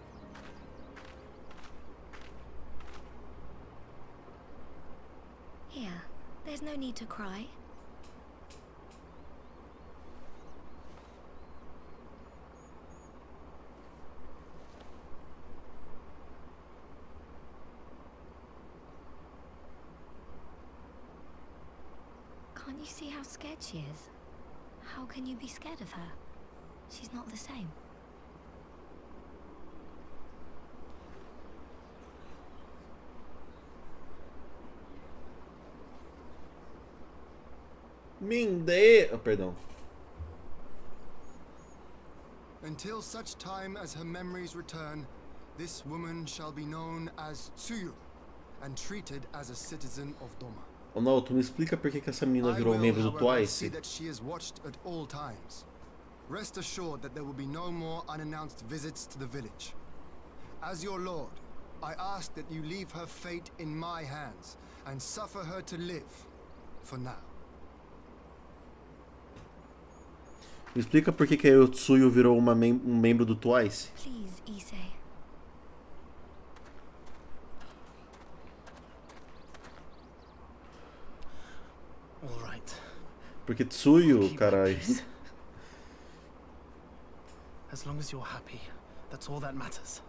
Here, there's no need to cry. Can't you see how scared she is? How can you be scared of her? She's not the same. Oh, perdão. Until such time as her memories return, this woman shall be known as Tsuyu and treated as a citizen of Doma. Oh não, tu me explica por que essa menina virou membro do Twice? That she is watched at all times. Rest assured that there will be no more unannounced visits to the village. As your lord, I ask that you leave her fate in my hands and suffer her to live for now. Me explica por que a Yotsuyu virou um membro do Twice? Please, Issei. All right. Porque Tsuyu, carai. As long as you're happy, that's all that matters.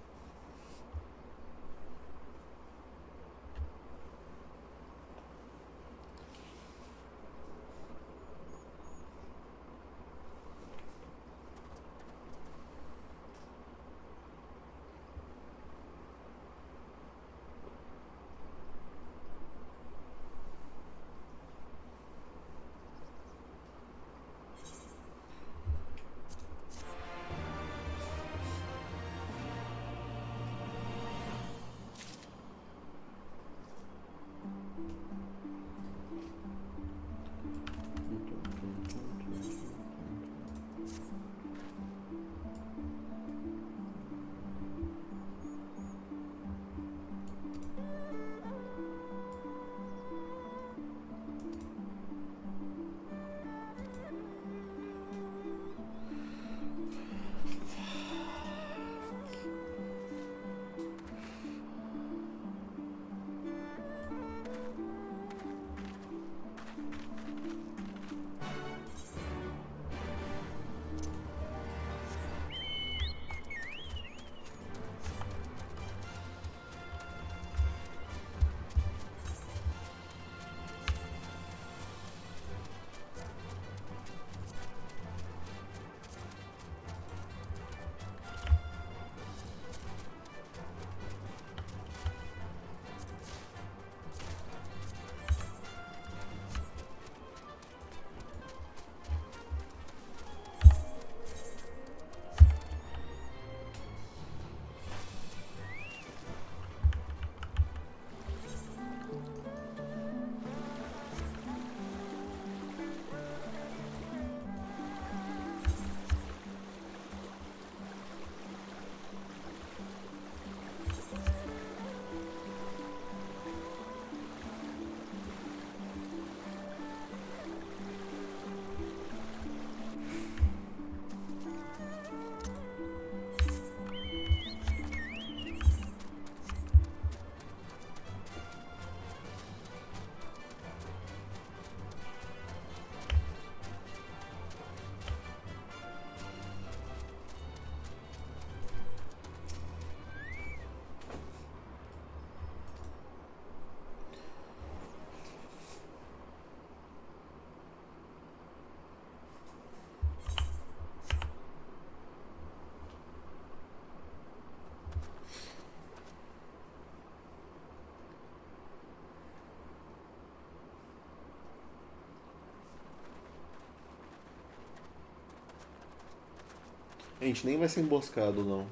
A gente nem vai ser emboscado, não.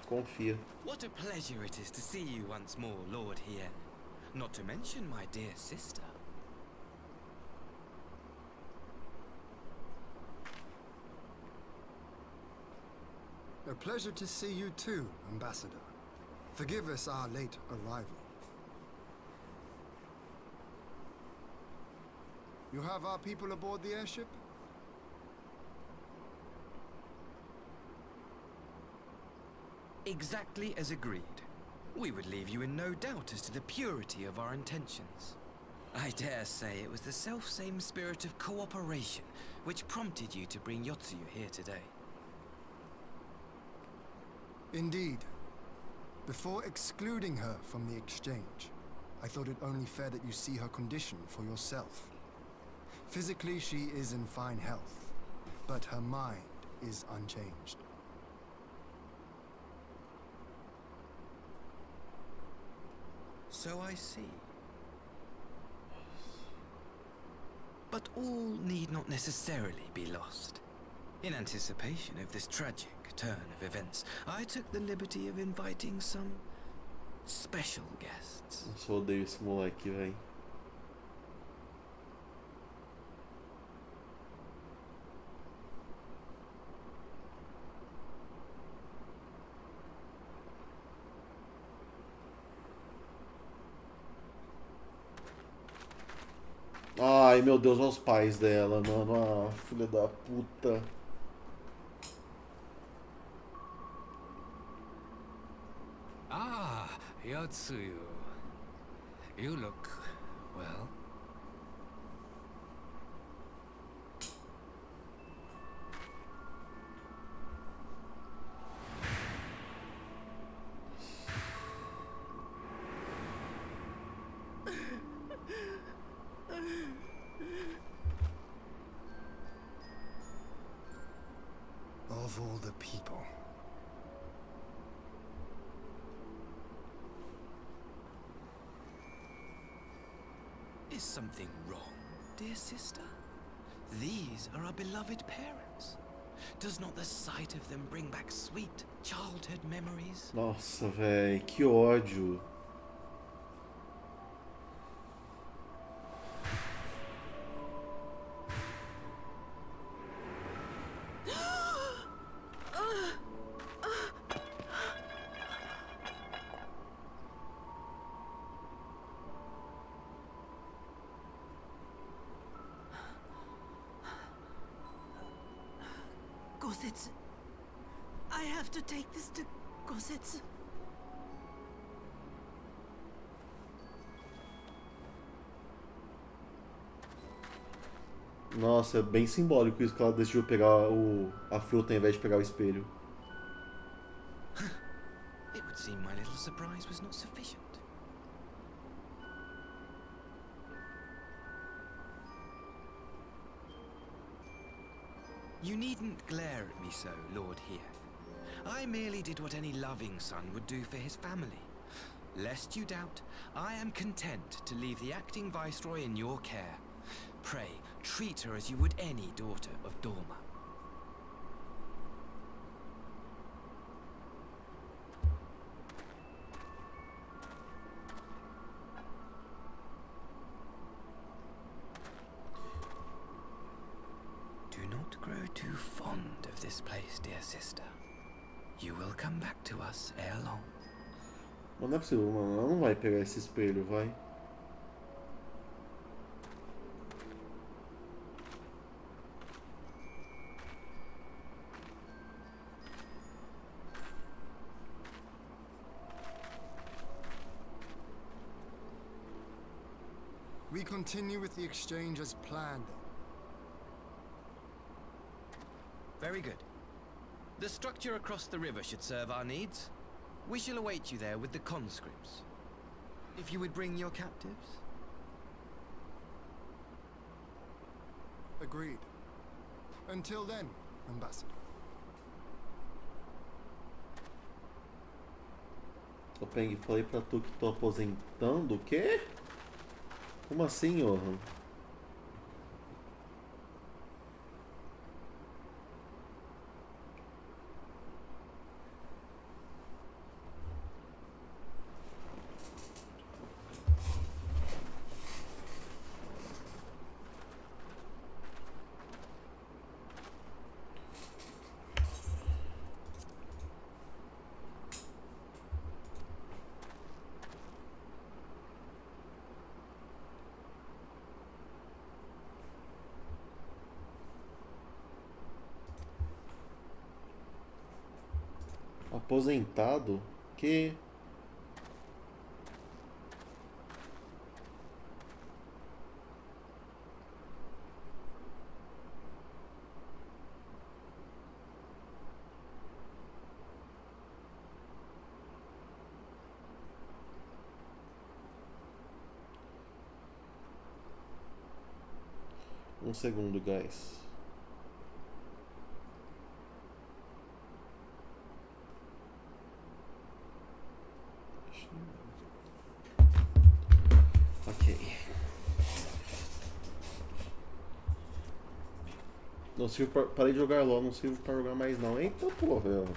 Confia. What a pleasure it is to see you once more, Lord Hien. Not to mention my dear sister. A pleasure to see you too, Ambassador. Forgive us our late arrival. You have our people aboard the airship? Exactly as agreed. We would leave you in no doubt as to the purity of our intentions. I dare say it was the self-same spirit of cooperation which prompted you to bring Yotsuyu here today. Indeed. Before excluding her from the exchange, I thought it only fair that you see her condition for yourself. Physically, she is in fine health, but her mind is unchanged. So I see. But all need not necessarily be lost. In anticipation of this tragic turn of events, I took the liberty of inviting some special guests. Eu só odeio esse moleque, véi. Ai, meu Deus, olha os pais dela, mano. Ah, filha da puta. Ah, Yotsuyu. You look well. Of all the people. Is something wrong, dear sister? These are our beloved parents. Does not the sight of them bring back sweet childhood memories? Nossa, véi, que ódio. Gosetsu. I have to take this to Gosetsu. Nossa, é bem simbólico isso que ela decidiu pegar a fruta ao invés de pegar o espelho. It would seem my little surprise was not sufficient. You needn't glare at me so, Lord Hien. I merely did what any loving son would do for his family. Lest you doubt, I am content to leave the acting viceroy in your care. Pray, treat her as you would any daughter of Dorma. Do not grow too fond of this place, dear sister. You will come back to us ere long. Mas não é possível, mano. Ela não vai pegar esse espelho, vai. We continue with the exchange as planned. Very good. The structure across the river should serve our needs. We shall await you there with the conscripts. If you would bring your captives. Agreed. Until then, Ambassador. Eu peguei e falei pra tu que tô aposentando, o quê? Como assim, Johan? Aposentado? Que? Um segundo, guys. Ok. Não sirvo pra... Parei de jogar LOL, não sirvo pra jogar mais não. Eita porra, velho.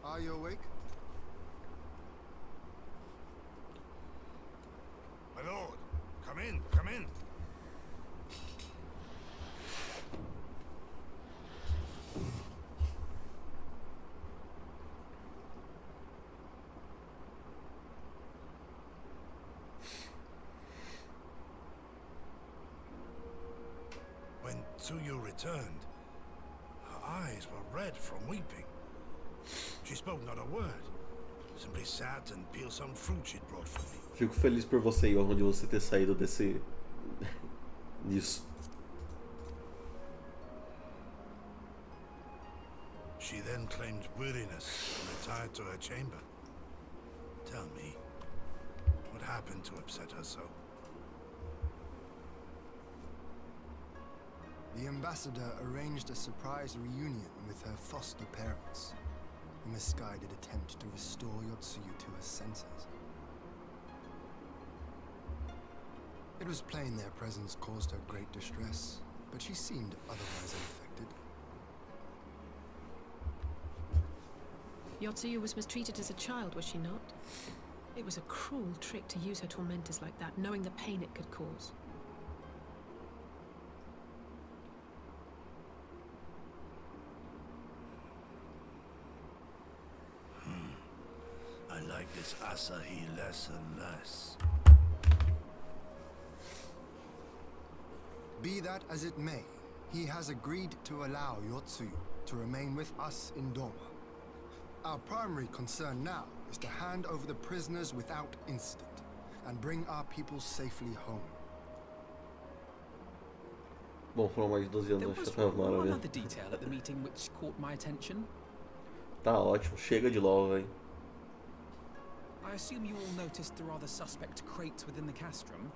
Are you awake? My lord, come in, come in. When Tsuyu returned, her eyes were red from weeping. She spoke not a word. Simply sat and peeled some fruit she'd brought for me. Fico feliz por você, Johan, de você ter saído desse... disso. She then claimed weariness and retired to her chamber. Tell me, what happened to upset her so? The ambassador arranged a surprise reunion with her foster parents. A misguided attempt to restore Yotsuyu to her senses. It was plain their presence caused her great distress, but she seemed otherwise unaffected. Yotsuyu was mistreated as a child, was she not? It was a cruel trick to use her tormentors like that, knowing the pain it could cause. I like this Asahi less and less. Be that as it may, he has agreed to allow Yotsuyu to remain with us in Doma. Our primary concern now is to hand over the prisoners without incident and bring our people safely home. Bom, foram mais de 12 anos, acho que tá One maravilha. other detail at the meeting which caught my attention. Tá ótimo, chega de LOL, velho. I assume you all noticed the rather suspect crates within the castrum.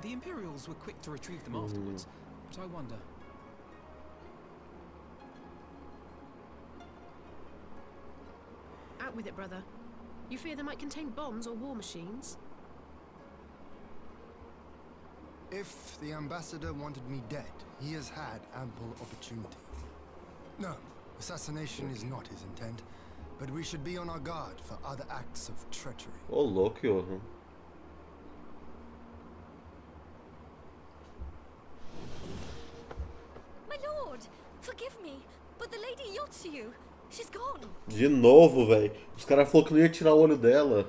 The Imperials were quick to retrieve them afterwards, but I wonder... Out with it, brother. You fear they might contain bombs or war machines? If the ambassador wanted me dead, he has had ample opportunity. No, assassination is not his intent, but we should be on our guard for other acts of treachery. Ô, louco, Johan. My lord, forgive me, but the Lady Yotsuyu, she's gone. De novo, velho. Os caras falaram que não ia tirar o olho dela.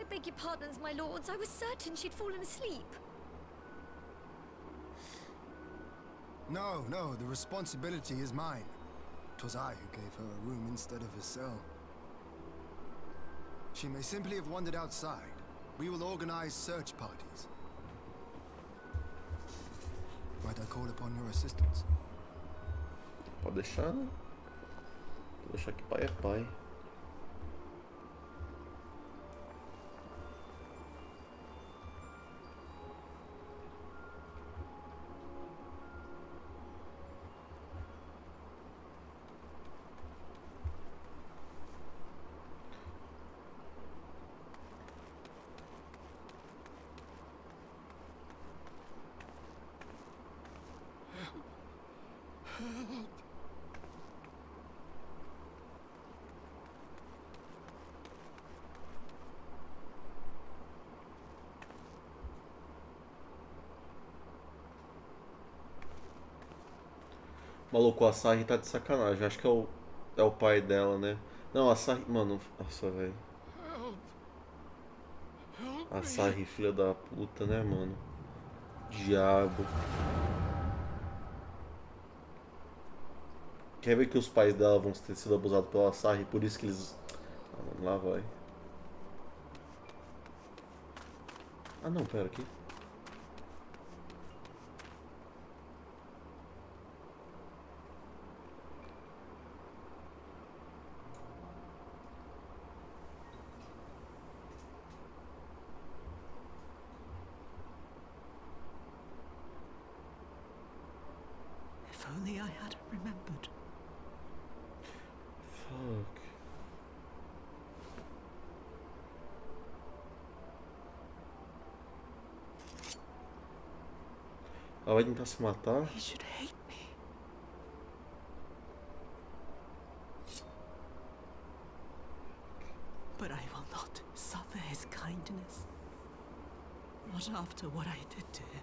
I beg your pardons, my lords. I was certain she'd fallen asleep. No, no, the responsibility is mine. 'Twas I who gave her a room instead of a cell. She may simply have wandered outside. We will organize search parties. Might I call upon your assistance? Pode deixar, né? Vou deixar que pai é pai. Maluco, a Sarri tá de sacanagem. Acho que é o pai dela, né? Não, a Sarri. Mano, nossa, velho. A Sarri, filha da puta, né, mano? Diabo. Quer ver que os pais dela vão ter sido abusados pela Sarri, por isso que eles. Ah, mano, lá vai. Ah, não, pera aqui. If only I had remembered. Fuck. Ela vai tentar se matar? He should hate me. But I will not suffer his kindness. Not after what I did to him.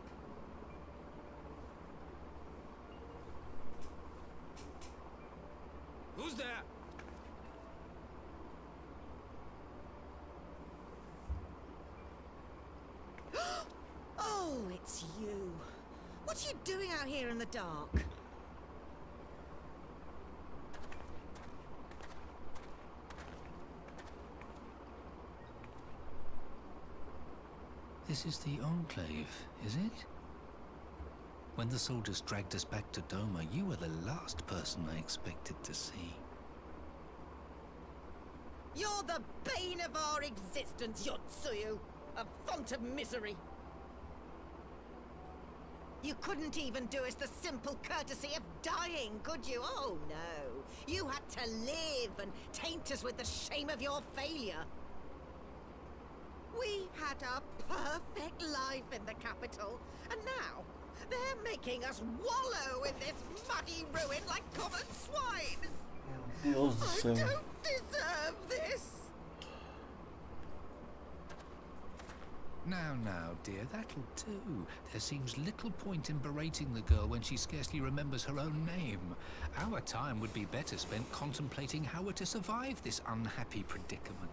Who's there? Oh, it's you. What are you doing out here in the dark? This is the Enclave, is it? When the soldiers dragged us back to Doma, you were the last person I expected to see. You're the bane of our existence, Yotsuyu. A font of misery. You couldn't even do us the simple courtesy of dying, could you? Oh, no. You had to live and taint us with the shame of your failure. We had a perfect life in the capital, and now they're making us wallow in this muddy ruin like common swine. Deus do I céu. don't deserve this. Now, dear, that'll do. There seems little point in berating the girl when she scarcely remembers her own name. Our time would be better spent contemplating how we're to survive this unhappy predicament.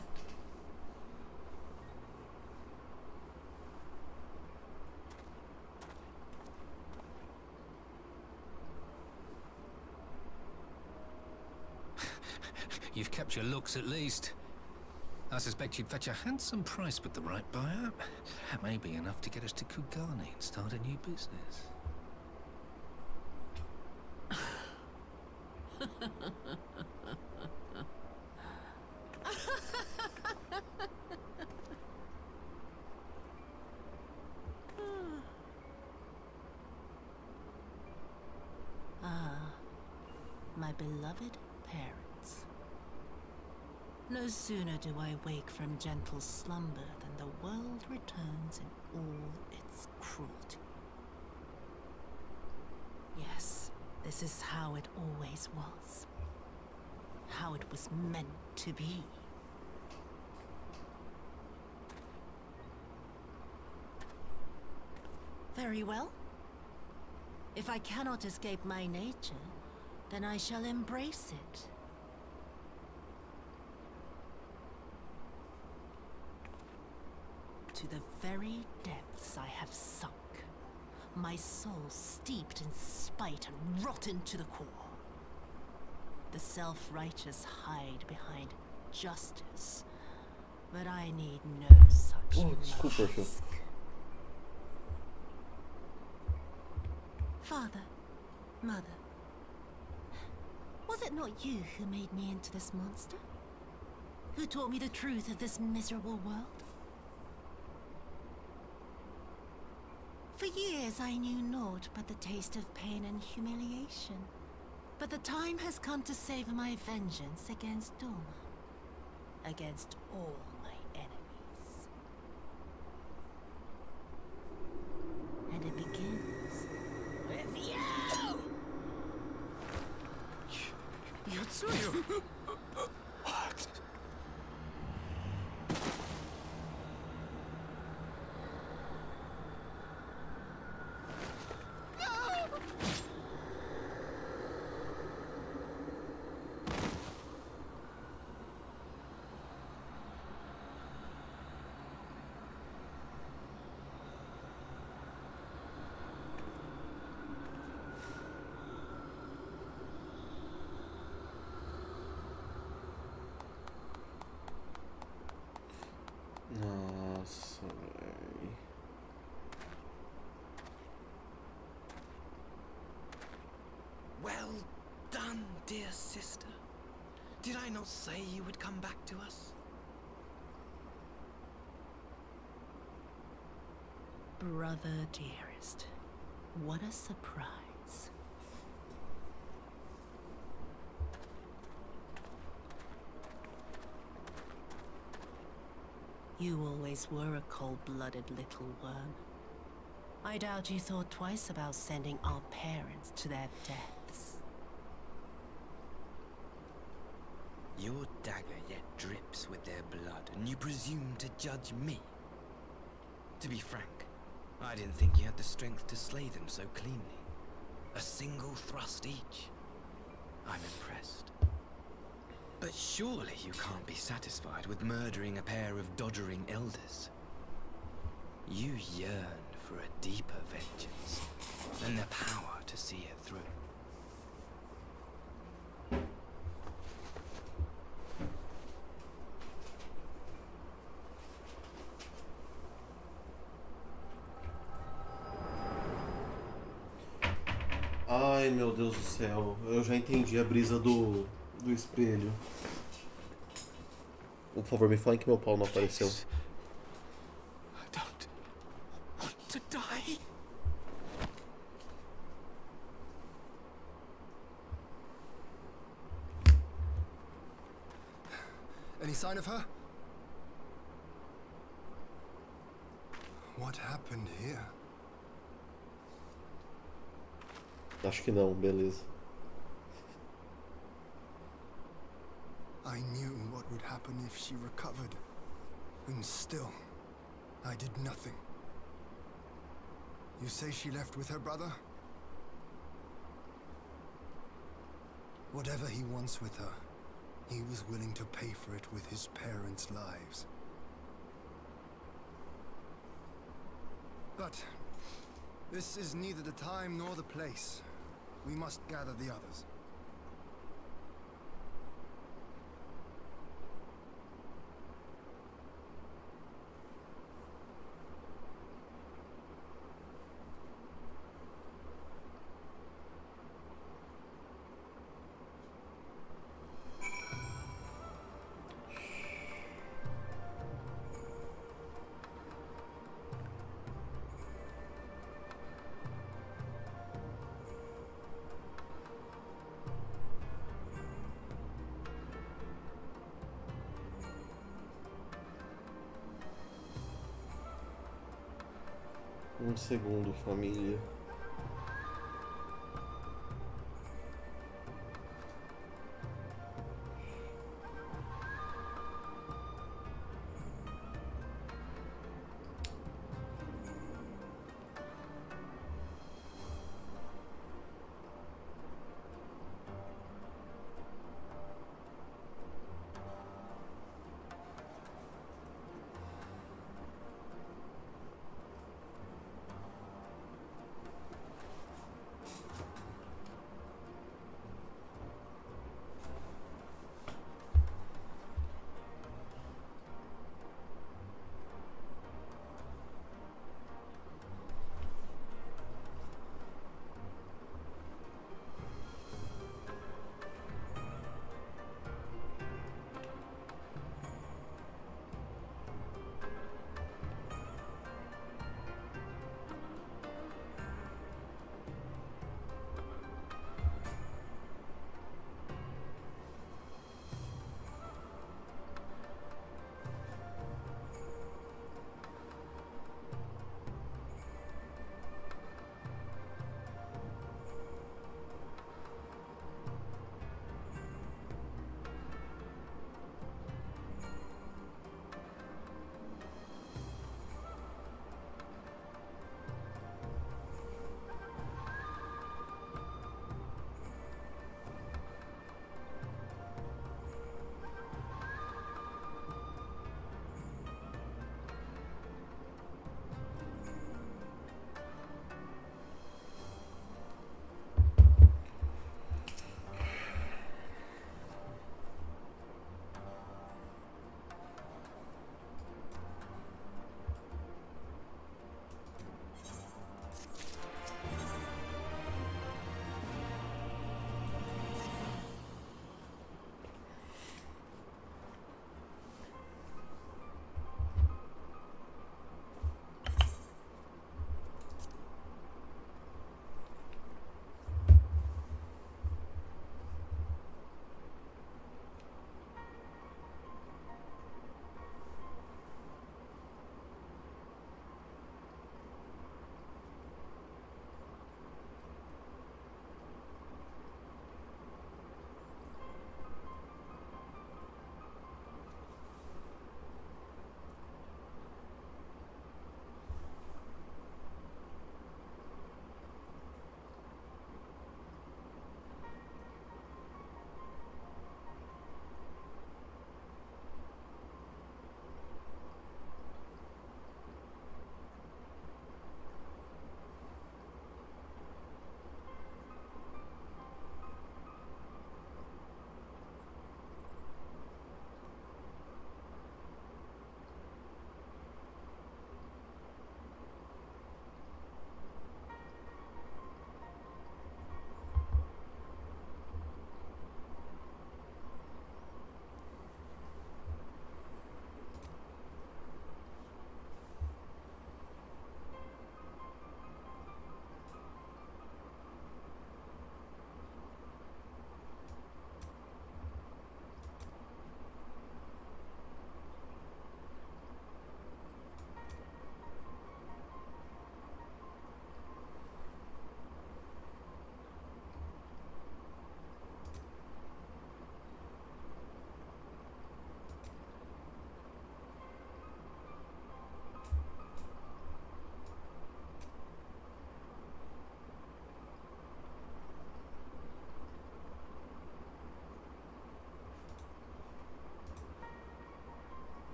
You've kept your looks at least. I suspect you'd fetch a handsome price with the right buyer. Maybe enough to get us to Kugane and start a new business. Ah, my beloved parents. No sooner do I wake from gentle slumber than the world returns in all its cruelty. Yes, this is how it always was. How it was meant to be. Very well. If I cannot escape my nature, then I shall embrace it. To the very depths I have sunk, my soul steeped in spite and rotten to the core. The self-righteous hide behind justice, but I need no such mask. Father, Mother, was it not you who made me into this monster? Who taught me the truth of this miserable world? For years I knew naught but the taste of pain and humiliation. But the time has come to savor my vengeance against Doma. Against all my enemies. And it begins with you! Yotsuyu! What? Nossa, véi. Well done, dear sister. Did I not say you would come back to us? Brother dearest, what a surprise. You always were a cold-blooded little worm. I doubt you thought twice about sending our parents to their deaths. Your dagger yet drips with their blood, and you presume to judge me? To be frank, I didn't think you had the strength to slay them so cleanly. A single thrust each. I'm impressed. But surely you can't be satisfied with murdering a pair of doddering elders. You yearn for a deeper vengeance, and the power to see it through. Ai, meu Deus do céu. Eu já entendi a brisa do espelho. Por favor, me falem que meu pau não apareceu. I don't want to die. Any sign of her? What happened here? Acho que não, beleza. I knew what would happen if she recovered. And still, I did nothing. You say she left with her brother? Whatever he wants with her, he was willing to pay for it with his parents' lives. But this is neither the time nor the place. We must gather the others. Um segundo, família.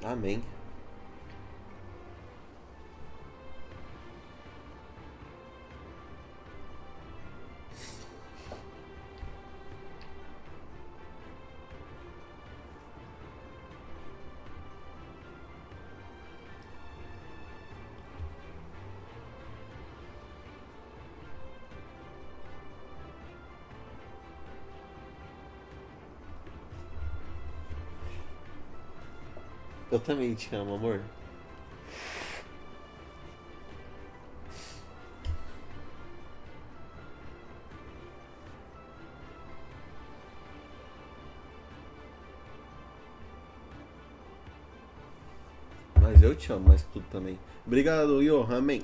Amém. Eu também te amo, amor. Mas eu te amo mais que tudo também. Obrigado, Yo. Amém.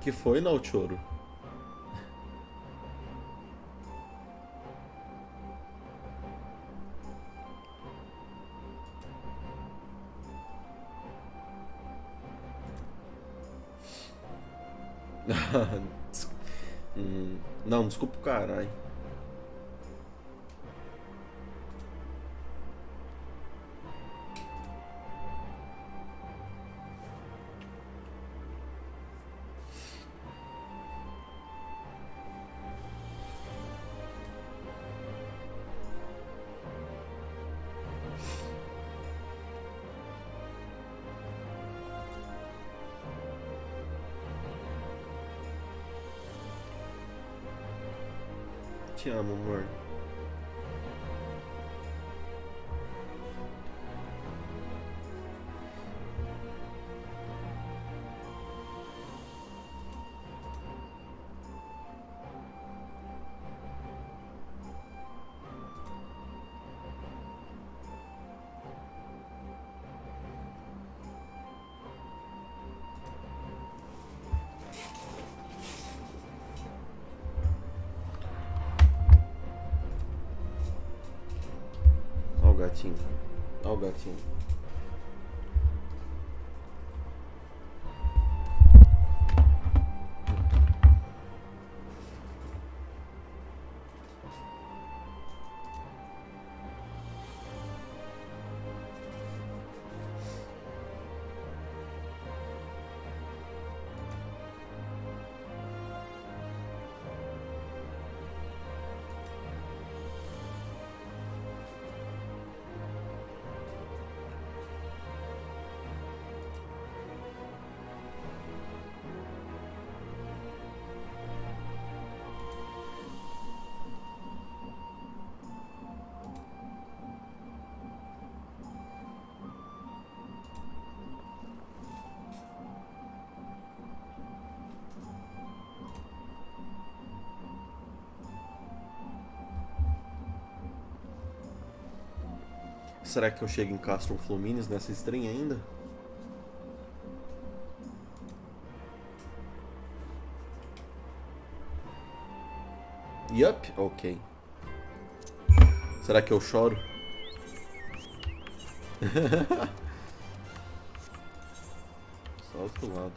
Que foi, Nauchoro? Não, desculpa o caralho. Te amo, amor. Ó o gatinho. Ó o gatinho. Será que eu chego em Castro Fluminis nessa stream ainda? Yup, ok. Será que eu choro? Só do outro lado.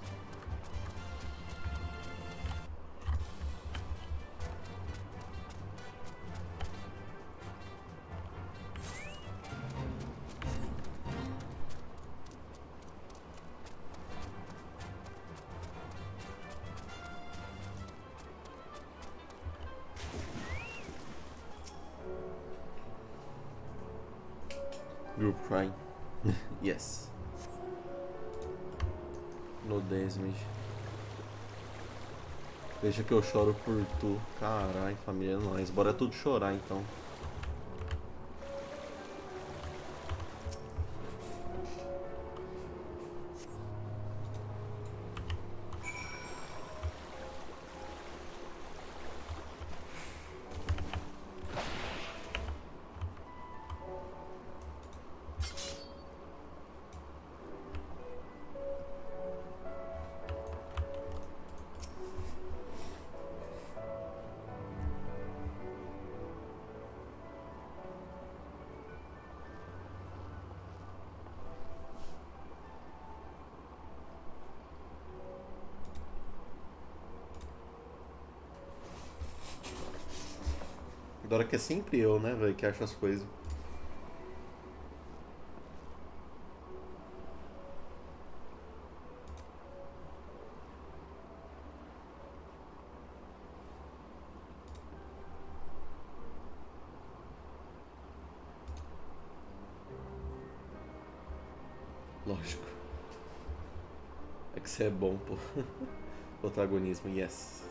Group crying. Yes. No 10 mesmo. Deixa que eu choro por tu. Caralho, família, é nóis. Bora tudo chorar então. Adoro que é sempre eu, né, velho, que acho as coisas. Lógico. É que você é bom, pô. Protagonismo, yes.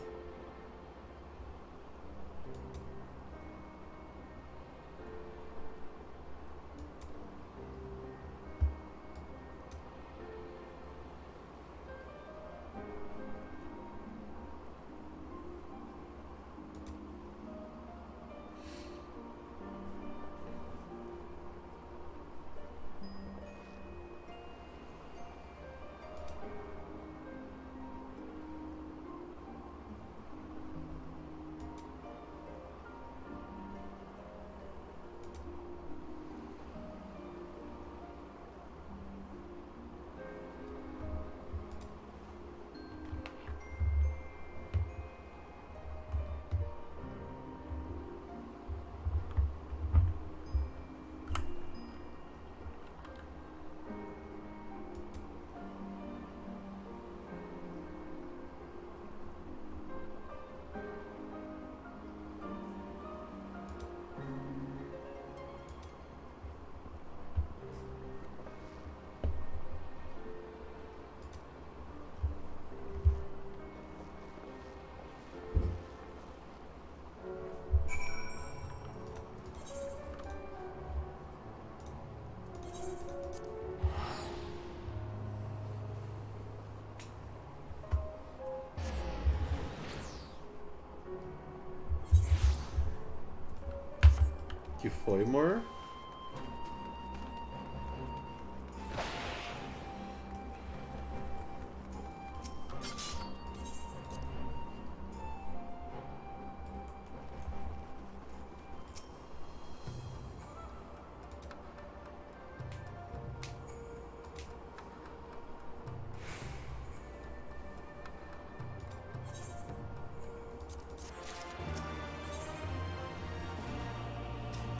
Que foi, amor?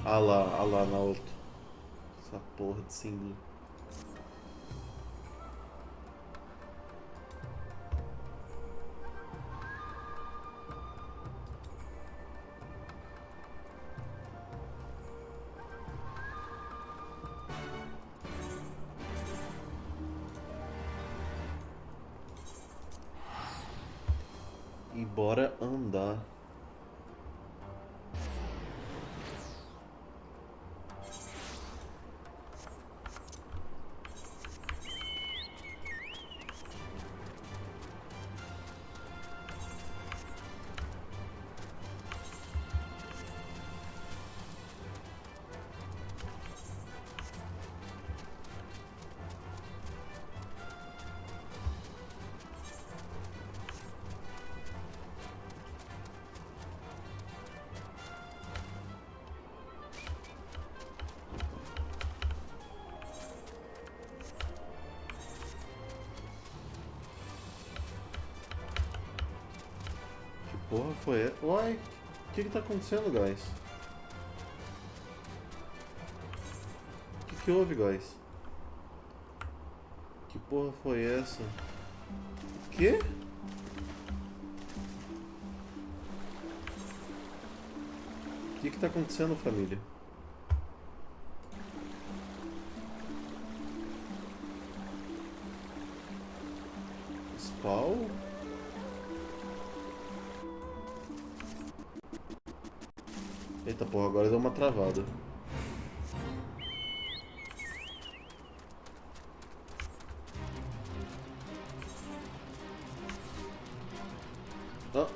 Ah lá, na outra. Essa porra de símbolo. E bora andar. Porra, foi. Uai, o que tá acontecendo, guys? O que houve, guys? Que porra foi essa? O quê? O que tá acontecendo, família? Spawn? Eita porra, agora deu uma travada. Ah.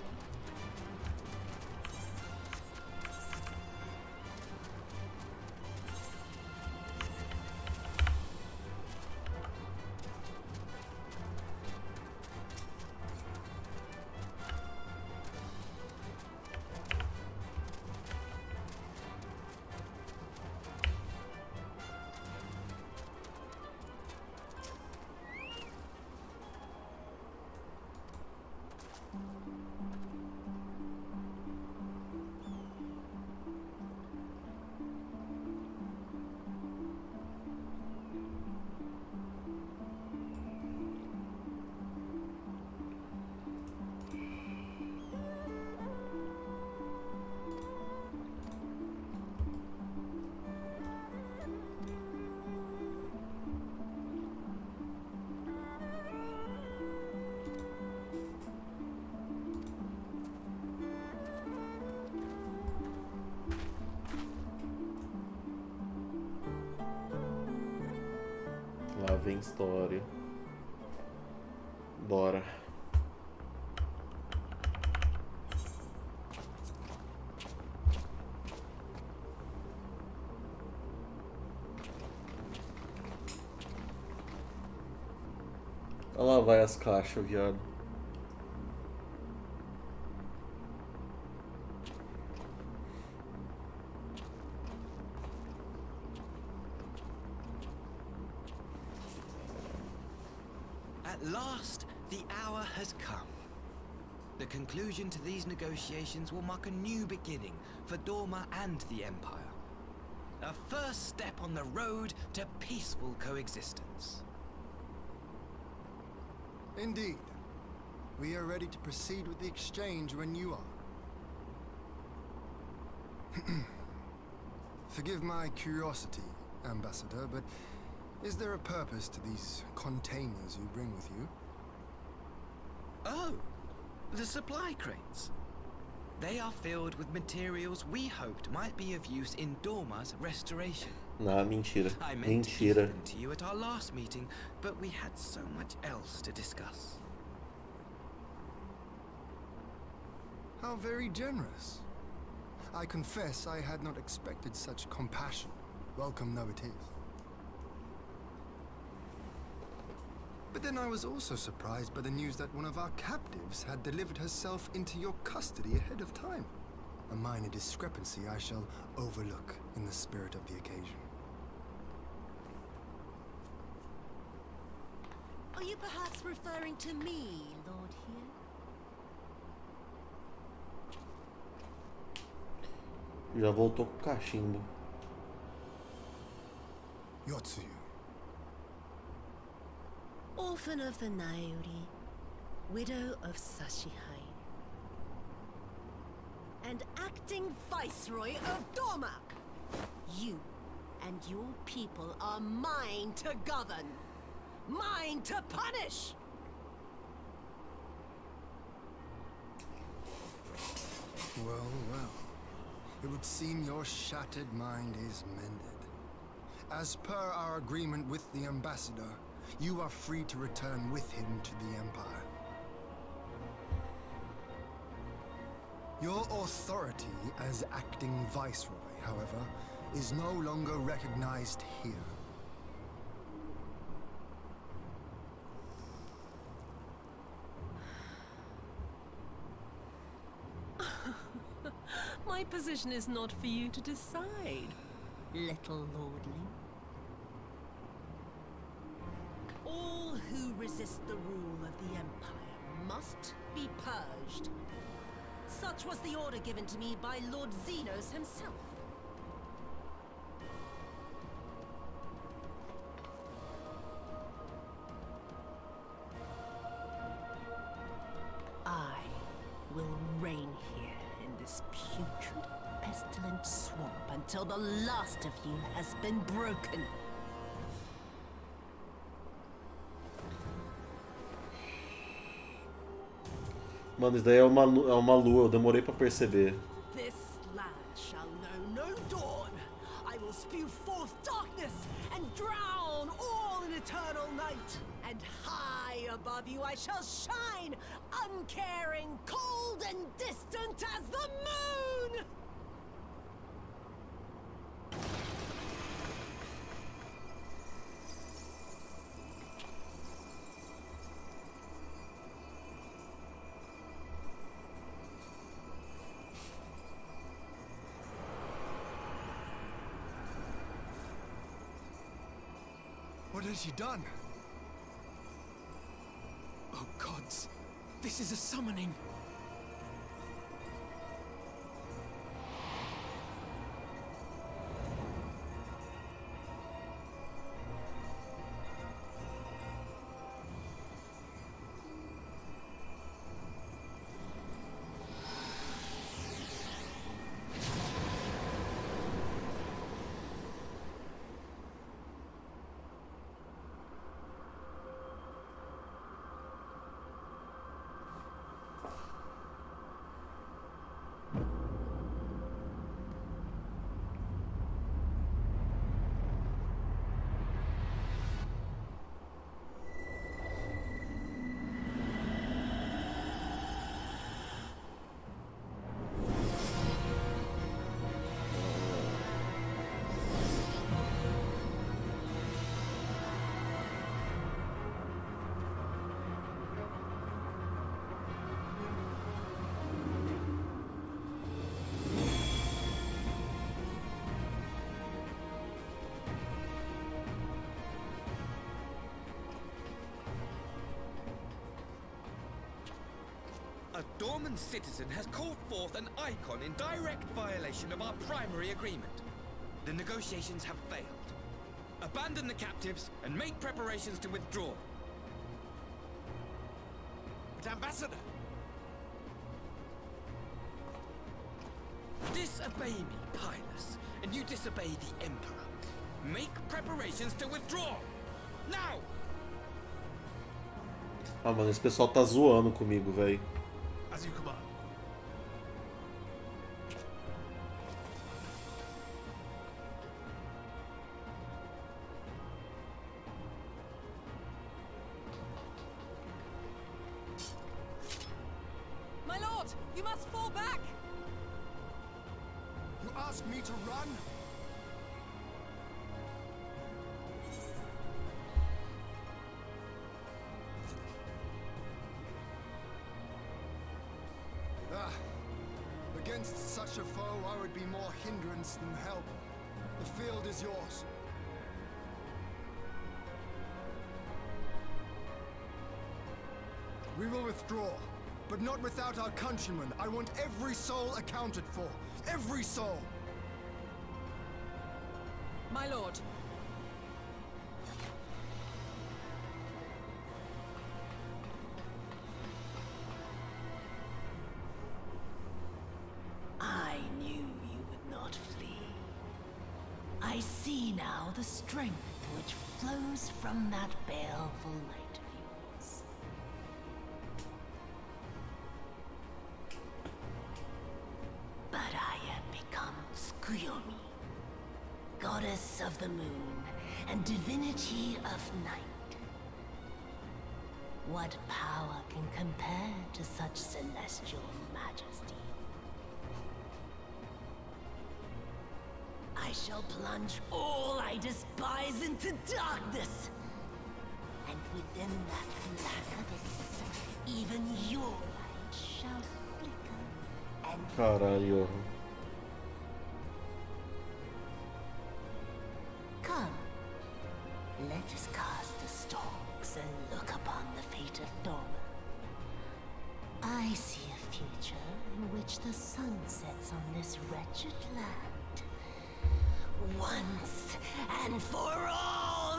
Lá vem história. Bora. Olha lá vai as caixas, viado. At last, the hour has come. The conclusion to these negotiations will mark a new beginning for Dorma and the Empire. A first step on the road to peaceful coexistence. Indeed. We are ready to proceed with the exchange when you are. Forgive my curiosity, Ambassador, but is there a purpose to these containers you bring with you? Oh, the supply crates. They are filled with materials we hoped might be of use in Dorma's restoration. Nah, mentira. I meant to give Mentira. them to you at our last meeting, but we had so much else to discuss. How very generous. I confess I had not expected such compassion. Welcome though it is. But then I was also surprised by the news that one of our captives had delivered herself into your custody ahead of time. A minor discrepancy I shall overlook in the spirit of the occasion. Are you perhaps referring to me, Lord here? Já voltou com o cachimbo. Yotsuyu. Orphan of the Naori, widow of Sashihai, and acting Viceroy of Dorma. You and your people are mine to govern, mine to punish. Well, well. It would seem your shattered mind is mended. As per our agreement with the Ambassador, you are free to return with him to the Empire. Your authority as acting Viceroy, however, is no longer recognized here. My position is not for you to decide, little lordling. All who resist the rule of the Empire must be purged. Such was the order given to me by Lord Xenos himself. I will reign here in this putrid, pestilent swamp until the last of you has been broken. Mano, isso daí é uma lua, eu demorei pra perceber. This land shall darkness and drown all in eternal night. And high above you I shall shine, uncaring, cold and distant as the moon! What has she done? Oh gods, this is a summoning. A Dorman citizen has called forth an icon in direct violation of our primary agreement. The negotiations have failed. Abandon the captives and make preparations to withdraw. But Ambassador! Disobey me, Pilus, and you disobey the Emperor. Make preparations to withdraw! Now! Ah, mano, esse pessoal tá zoando comigo, velho. As you command. My lord, you must fall back! You ask me to run? Against such a foe, I would be more hindrance than help. The field is yours. We will withdraw, but not without our countrymen. I want every soul accounted for. Every soul! My lord. I knew you would not flee. I see now the strength which flows from that baleful light of yours. But I have become Tsukuyomi, goddess of the moon and divinity of night. What power can compare to such celestial majesty? I shall plunge all I despise into darkness. And within that black abyss, even your light shall flicker and Caralho. come. Let us cast the stalks and look upon the fate of Dorman. I see a future in which the sun sets on this wretched land. Once and for all!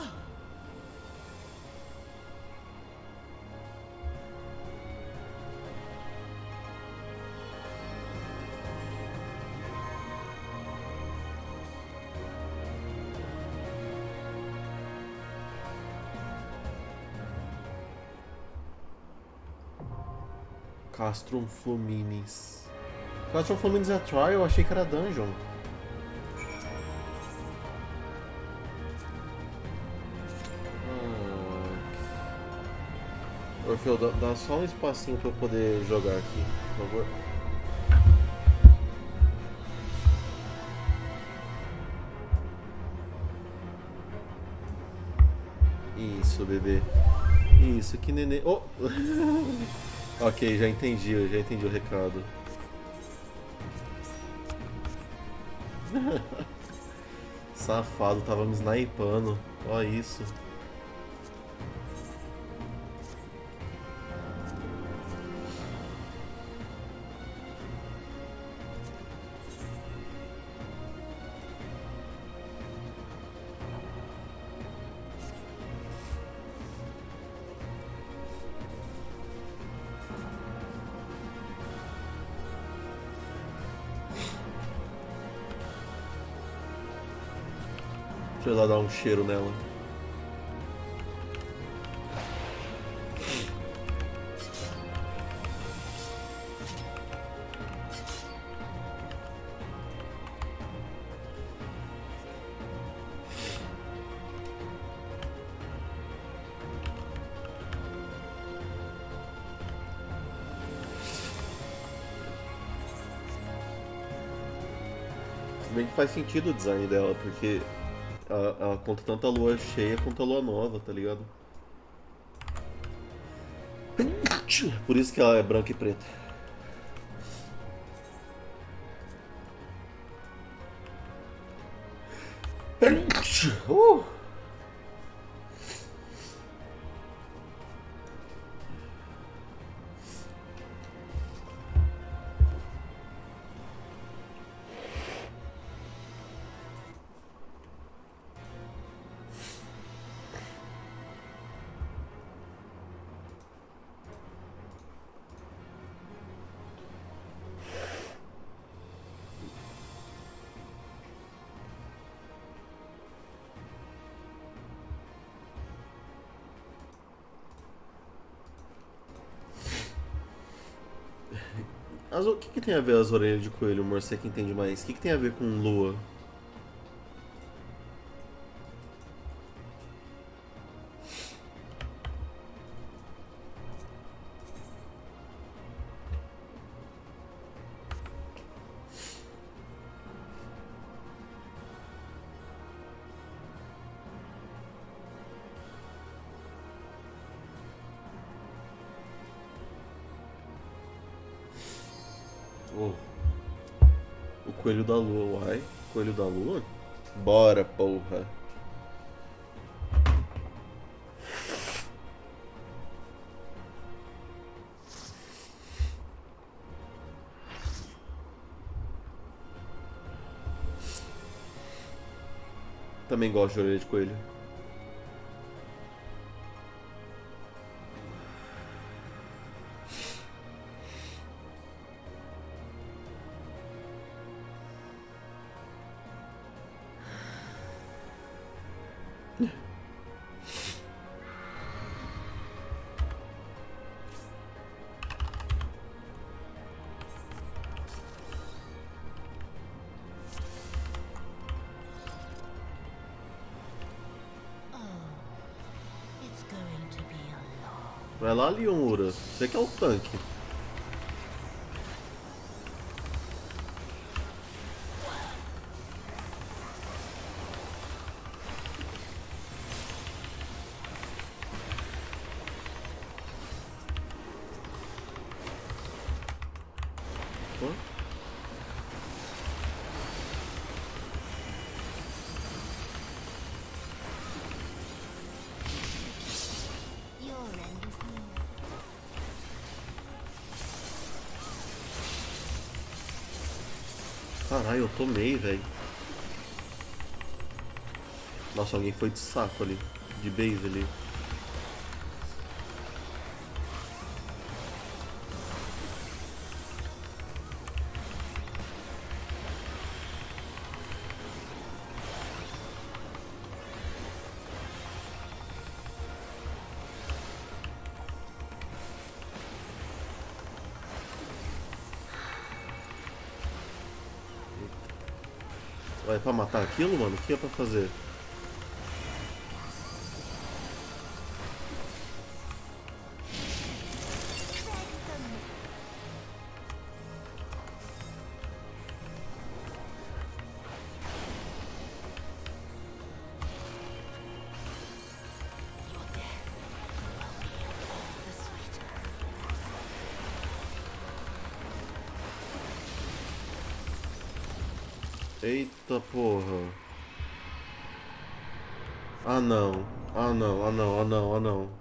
Castrum Fluminis. Castrum Fluminis é trial? Eu achei que era dungeon. Orfeu, dá só um espacinho pra eu poder jogar aqui, por favor. Isso, bebê. Isso, que neném. Oh! Ok, já entendi o recado. Safado, tava me snipando. Ó isso. Deixa eu ir lá dar um cheiro nela. Se bem que faz sentido o design dela, porque ela conta tanto a lua cheia quanto a lua nova, tá ligado? Por isso que ela é branca e preta. O que tem a ver as orelhas de coelho, amor? Você que entende mais. O que tem a ver com lua? Oh. O coelho da lua, uai. Coelho da lua? Bora, porra. Também gosto de orelha de coelho. Vai lá, Leonura. Você que é o tanque. Caralho, eu tomei, velho. Nossa, alguém foi de saco ali. De base ali. Vai pra matar aquilo, mano? O que é pra fazer? Eita porra. Ah não. Ah não, ah não, ah não, ah não.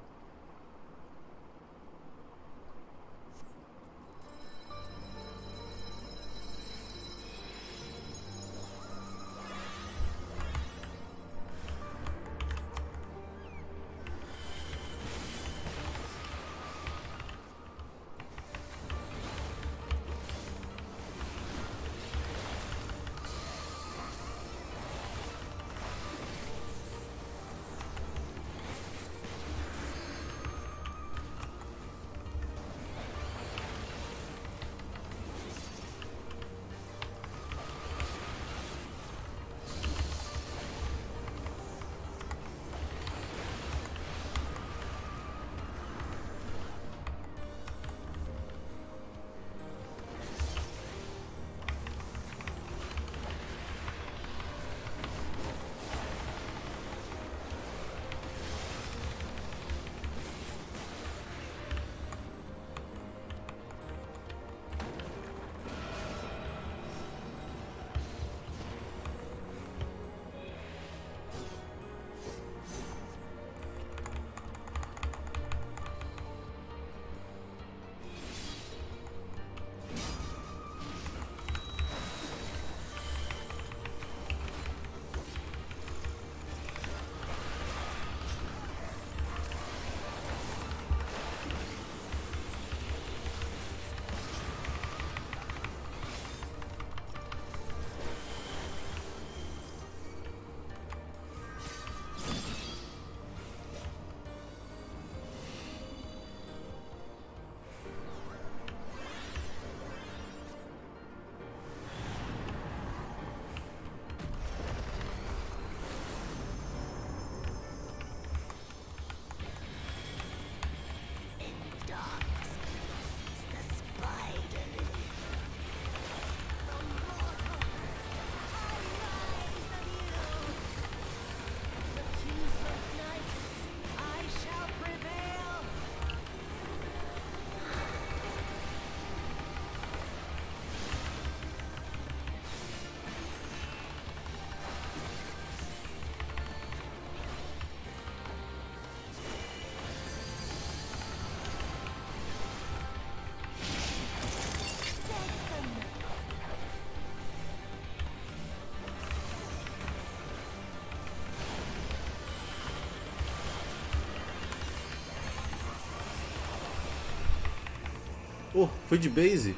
Oh, foi de base?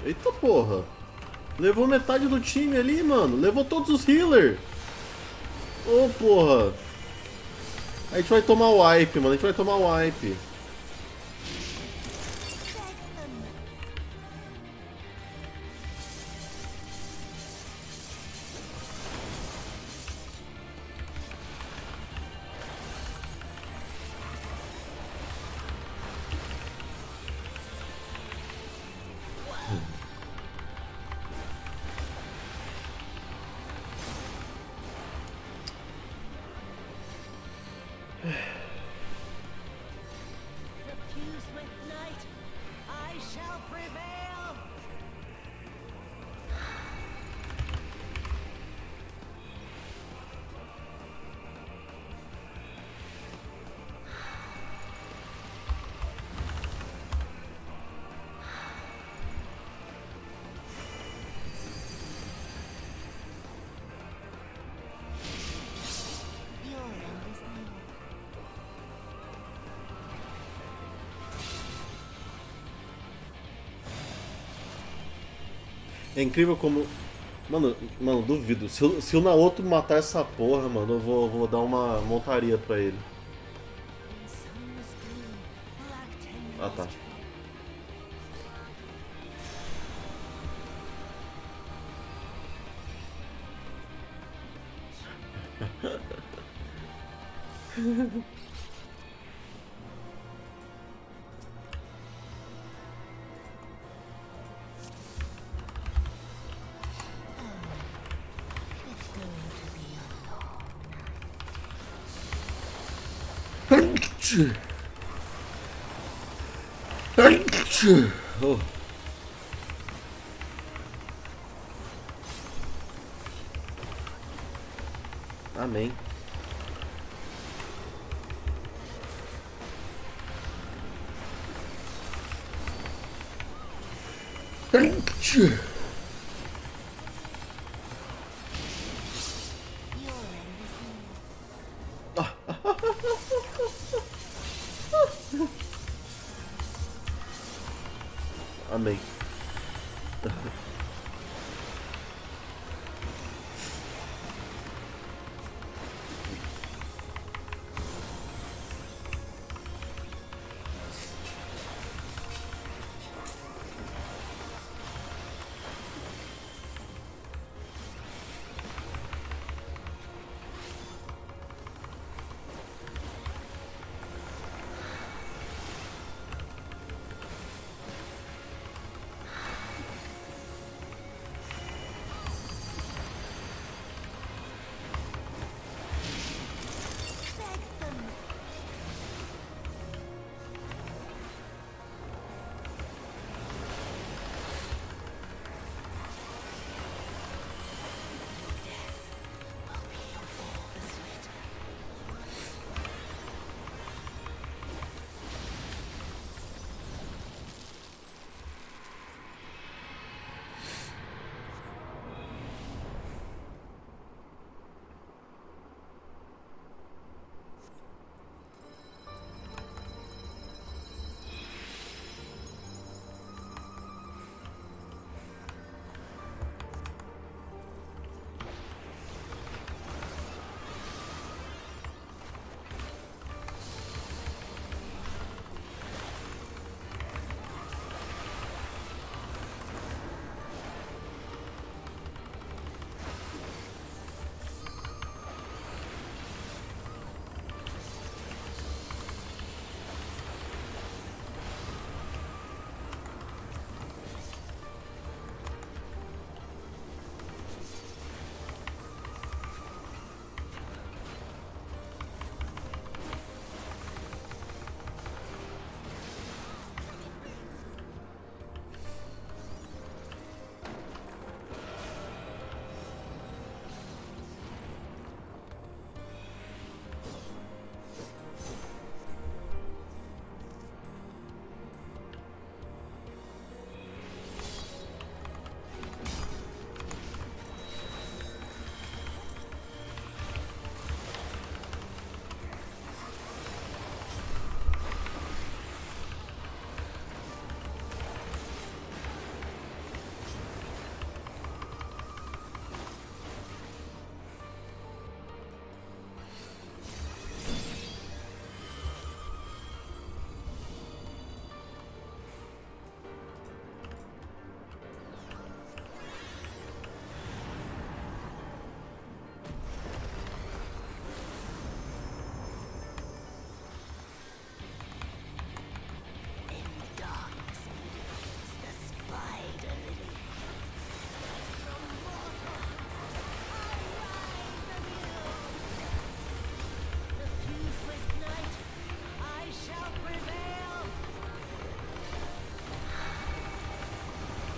Eita porra! Levou metade do time ali, mano. Levou todos os healers. Ô porra! A gente vai tomar o wipe, mano. A gente vai tomar o wipe. É incrível como... Mano, duvido. Se o Naoto matar essa porra, mano, eu vou dar uma montaria pra ele. Ah, tá. Oh. Amém. Amém.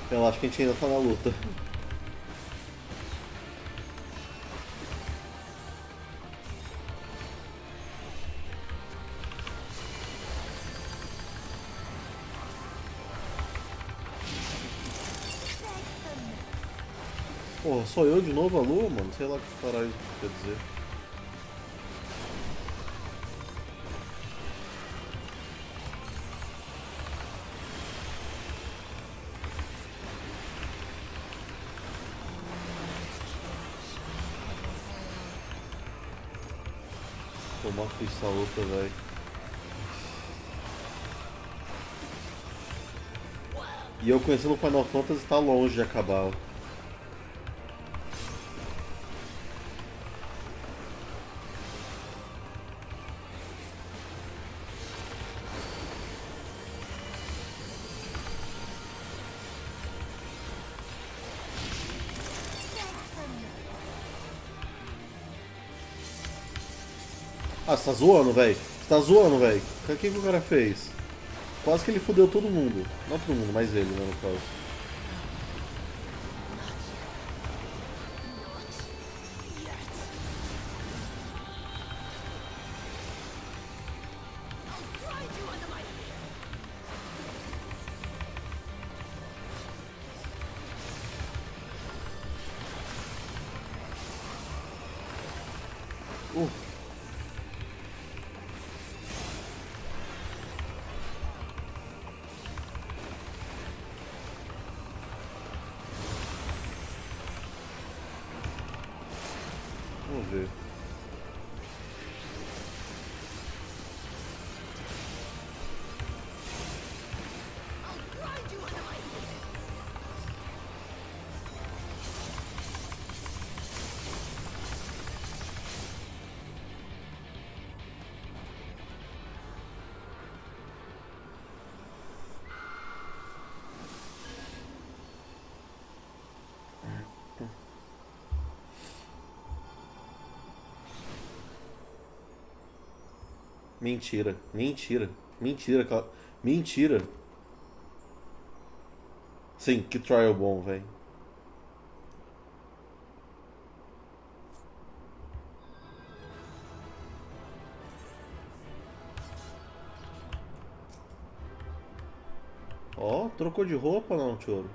Relaxa que a gente ainda tá na luta. Porra, sou eu de novo a lua, mano? Sei lá o que caralho quer dizer. Tomar com essa luta, velho. E eu conhecendo o Final Fantasy tá longe de acabar. Ah, você tá zoando, velho? Você tá zoando, velho? O que o cara fez? Quase que ele fudeu todo mundo. Não todo mundo, mas ele, né, no caso. Vamos ver. Mentira, mentira, mentira, mentira. Sim, que trial bom, velho. Ó, trocou de roupa não, Choro?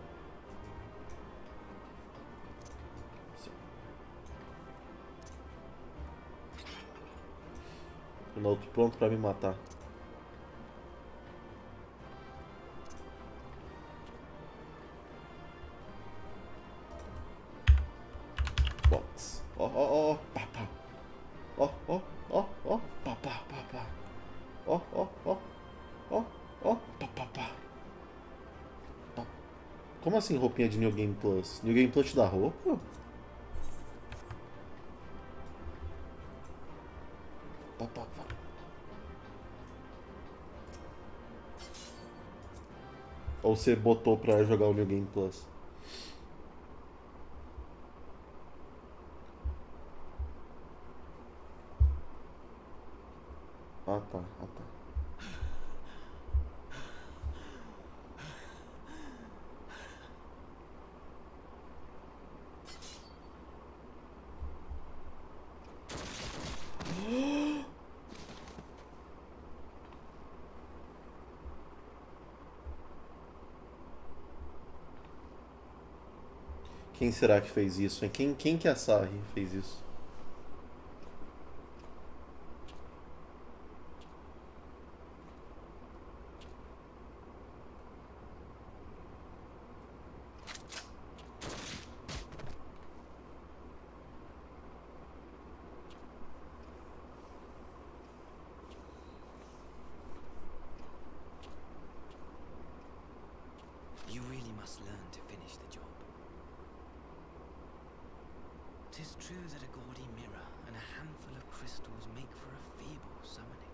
O outro pronto pra me matar. Box. Ó, ó, ó, pá, pá. Ó, ó, ó, ó, pá, pá, pá, pá. Ó, ó, ó, ó, ó, pá, pá, pá. Pá. Como assim roupinha de New Game Plus? New Game Plus te dá roupa? Pá, pá, pá. Ou você botou pra jogar o New Game Plus? Ah tá, ah tá. Quem será que fez isso, hein? Quem que é a Sarri fez isso? You really must learn to finish the job. 'Tis true that a gaudy mirror and a handful of crystals make for a feeble summoning.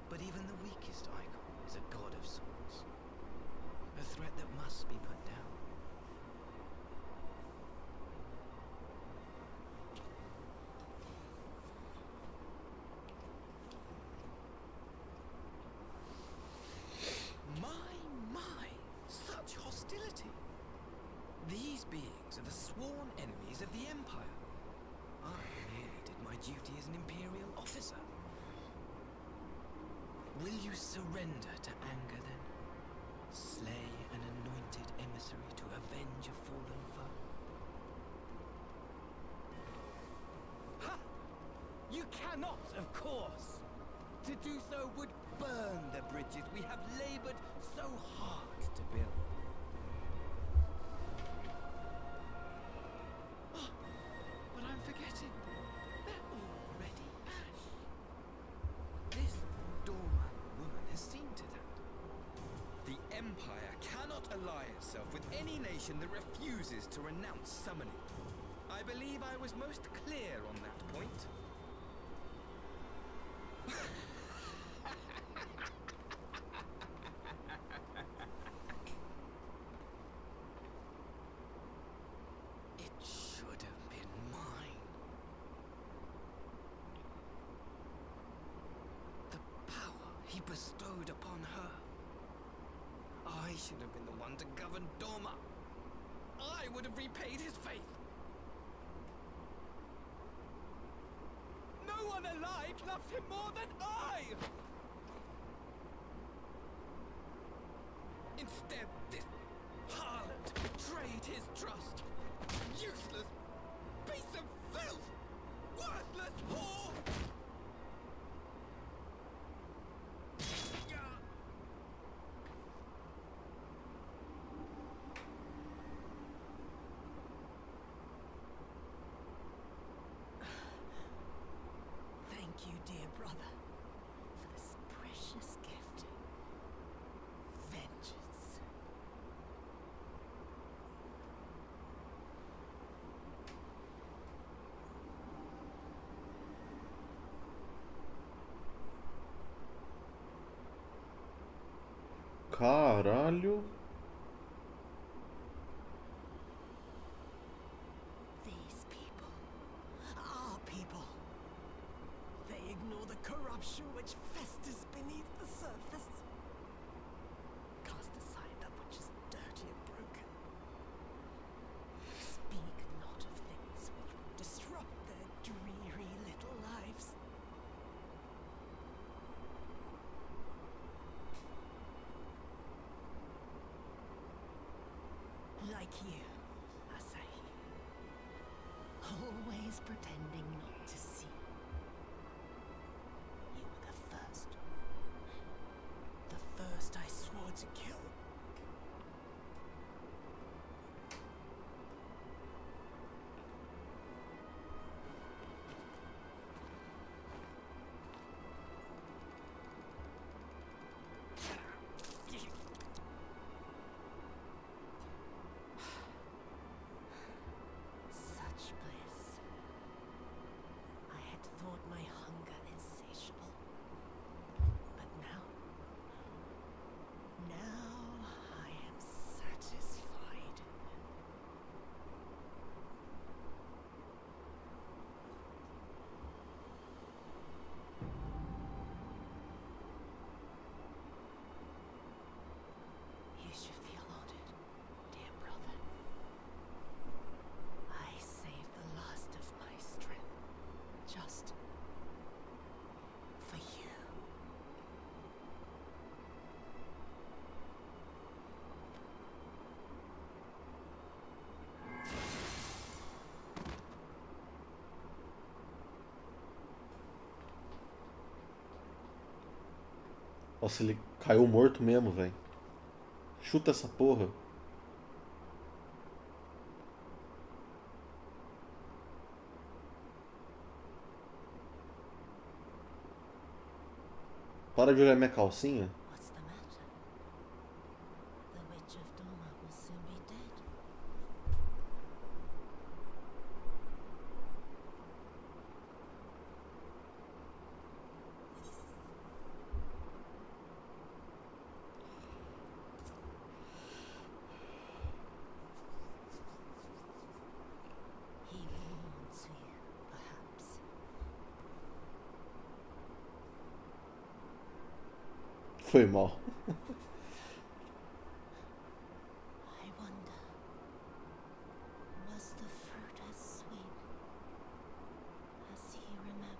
But even the weakest icon is a god of sorts. A threat that must be put down. My, such hostility! These beings are the sworn enemies of the Empire. I merely did my duty as an Imperial officer. Will you surrender to anger then? Slay an anointed emissary to avenge a fallen foe? Ha! You cannot, of course! To do so would burn the bridges we have labored so hard to build. Oh, but I'm forgetting. They're already ash. This dormant woman has seen to that. The Empire cannot ally itself with any nation that refuses to renounce summoning. I believe I was most clear on that point. It should have been mine. The bestowed upon her. I should have been the one to govern Doma. I would have repaid his faith. No one alive loves him more than I! Instead, this harlot betrayed his trust. Useless piece of filth! Worthless whore! Thank you, dear brother, for this precious gift. Vengeance. Caralho. These people, our people, they ignore the corruption which festers beneath the surface. Cast aside that which is dirty and broken. Speak not of things which would disrupt their dreary little lives. Like you, Asahi. Always pretending not to see. You were the first. The first I swore to kill. Such bliss. I had thought my hunger insatiable. But now I am satisfied. You should feel honored, dear brother. I saved the last of my strength, just for you. Nossa, ele caiu morto mesmo, velho. Chuta essa porra. Para de olhar minha calcinha. What's the matter? The Witch of Doma will soon be dead. He warns you, perhaps. Foi mal. I wonder, was the fruit as sweet as he remembered?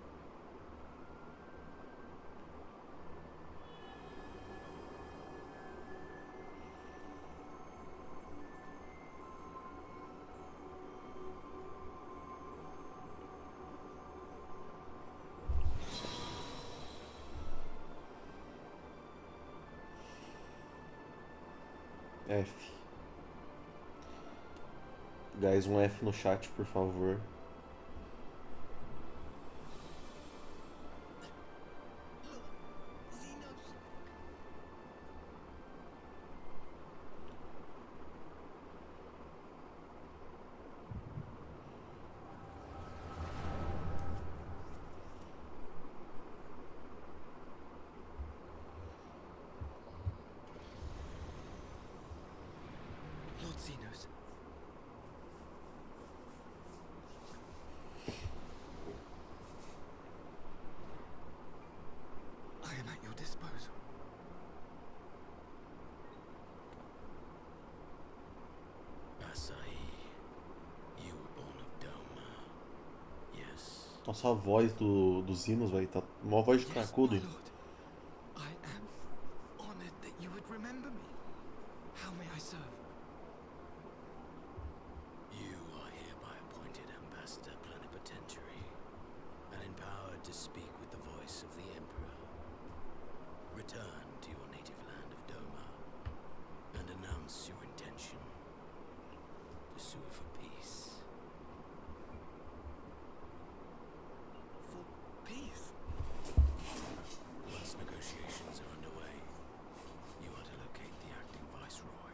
F. Guys, um F no chat, por favor. Lord Xenos. Nossa, a voz dos hinos, velho, tá uma voz de cracudo. I am honored that you would remember me. How may I serve? You are hereby appointed ambassador plenipotentiary and empowered to speak with the voice of the Emperor. Return to your native land of Doma and announce your intention to sue for peace. For peace? Once negotiations are underway, you are to locate the acting viceroy.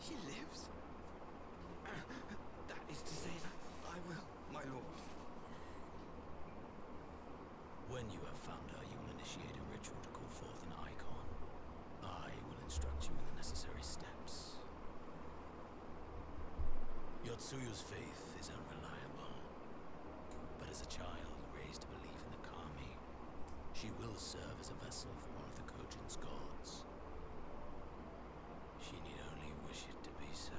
She lives? That is to say that I will, my lord. When you have found her, you will initiate a ritual to call forth an icon. I will instruct you in the necessary steps. Yotsuyu's faith is unreliable, but as a child raised to believe in the kami, she will serve as a vessel for one of the Kojin's gods. She need only wish it to be so.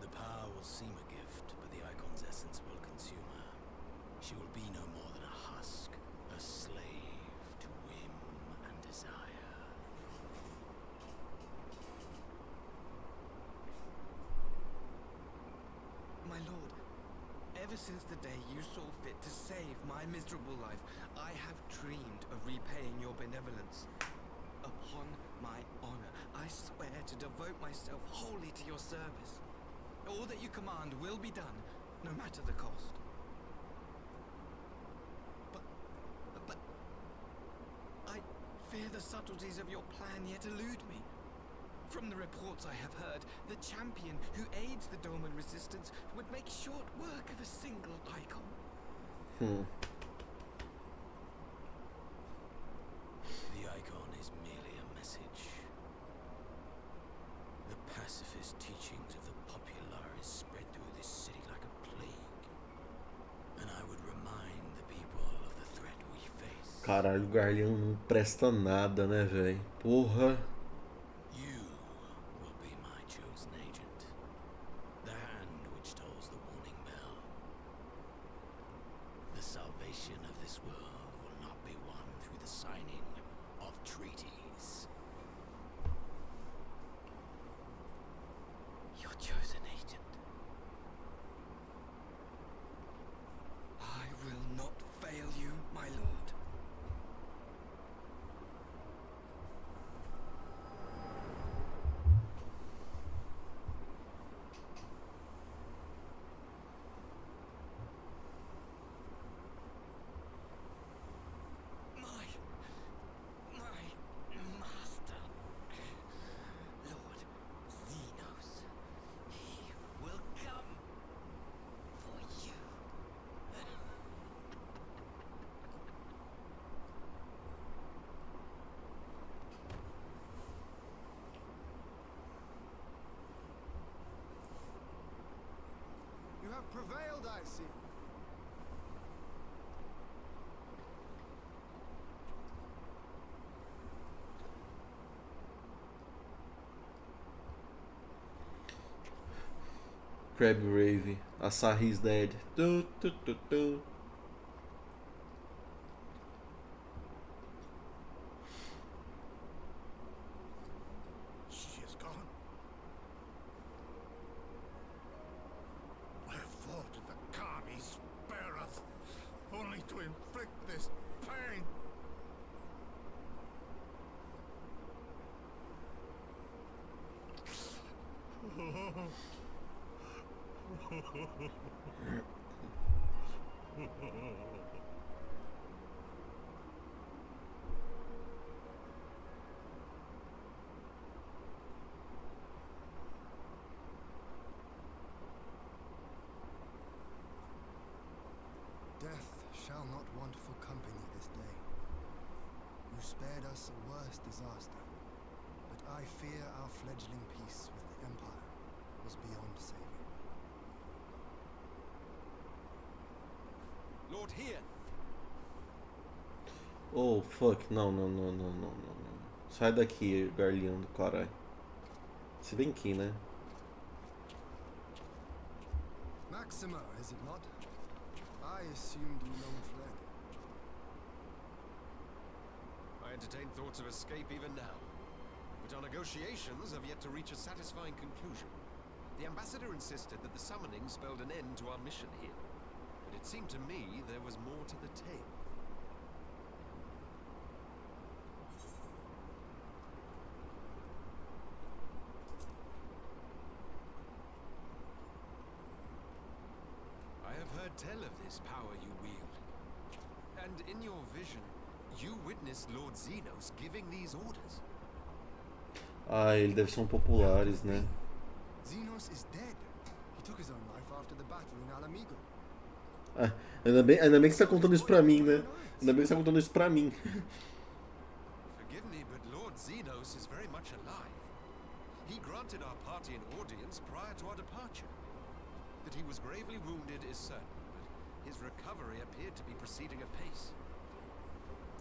The power will seem a gift, but the icon's essence will consume her. She will be no more than a husk, a slave to whim and desire. My lord, ever since the day you saw fit to save my miserable life, I have dreamed of repaying your benevolence. Upon my honor, I swear to devote myself wholly to your service. All that you command will be done, no matter the cost. But I fear the subtleties of your plan yet elude me. From the reports I have heard, the champion who aids the Doman resistance would make short work of a single icon. The icon is merely a message. The pacifist teachings of the populares spread through this city like a plague. And I would remind the people of the threat we face. Caralho, o Garlean não presta nada, né, velho? Porra. You will be my chosen agent. The hand which tolls the warning bell. The salvation of this world will not be won through the signing of treaties. Your chosen agent. I will not fail you, my lord. My master, Lord Xenos, he will come for you. You have prevailed, I see. Crab Rave. Asahi's dead. Du, du, du, du. She is gone. I have fought in the Kami spareth, only to inflict this pain. Death shall not want for company this day. You spared us a worse disaster, but I fear our fledgling peace with the Empire was beyond saving. Lord, here! Oh, fuck. Não, não, não, não, não, não, não. Sai daqui, garliando, caralho. Se bem que, né? Maxima, is it not? I assumed you long fled. I entertain thoughts of escape even now. But our negotiations have yet to reach a satisfying conclusion. The ambassador insisted that the summoning spelled an end to our mission here. But it seemed to me there was more to the tale. I have heard tell of this power you wield. And in your vision, you witnessed Lord Xenos giving these orders. Ah, ele deve ser populares, né? Xenos is dead. He took his own life after the battle in Alamigo. Ah, ainda bem que você tá contando isso pra mim, né? Ainda bem que você tá contando isso pra mim. Forgive me, but Lord Xenos is very much alive. He granted our party an audience prior to our departure. That he was gravely wounded is certain, but his recovery appeared to be proceeding apace.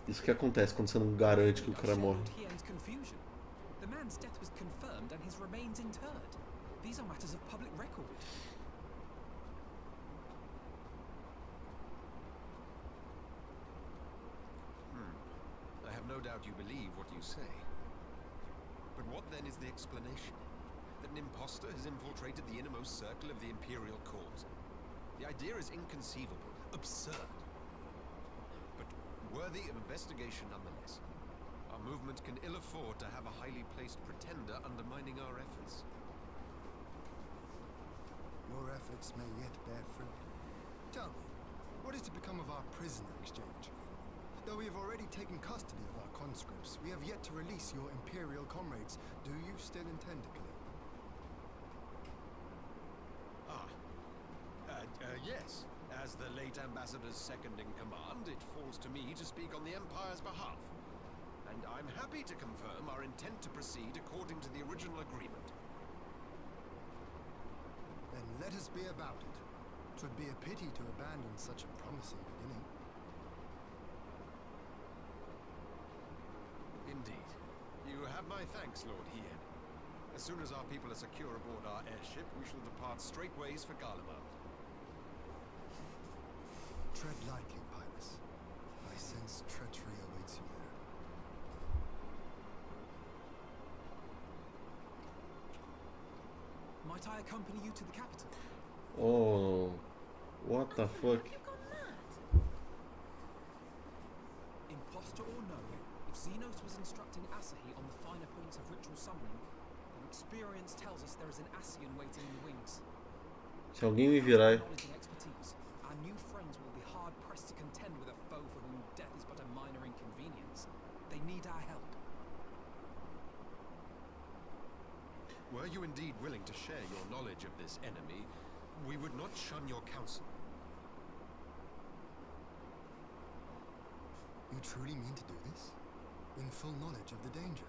Isso que acontece quando você não garante que o cara morre. The man's death was confirmed and his remains interred. These are matters of public record. I have no doubt you believe what you say. But what then is the explanation? That an impostor has infiltrated the innermost circle of the Imperial Court. The idea is inconceivable, absurd. But worthy of investigation nonetheless. Our movement can ill afford to have a highly placed pretender undermining our efforts. Your efforts may yet bear fruit. Tell me, what is to become of our prisoner exchange? Though we have already taken custody of our conscripts, we have yet to release your Imperial comrades. Do you still intend to claim? Yes. As the late Ambassador's second-in-command, it falls to me to speak on the Empire's behalf. And I'm happy to confirm our intent to proceed according to the original agreement. Then let us be about it. 'Twould be a pity to abandon such a promising beginning. Indeed. You have my thanks, Lord Hien. As soon as our people are secure aboard our airship, we shall depart straightways for Garlemald. Tread lightly, Pylus. I sense treachery awaits you there. Might I accompany you to the capital? Oh, what the fuck? Impostor or no, if Xenos was instructing Asahi on the finer points of ritual summoning, then experience tells us there is an Asian waiting in the wings. Se alguém me virar. Knowledge and expertise, our new friends will be hard pressed to contend with a foe for whom death is but a minor inconvenience. They need our help. Were you indeed willing to share your knowledge of this enemy, we would not shun your counsel. You truly mean to do this? In full knowledge of the danger?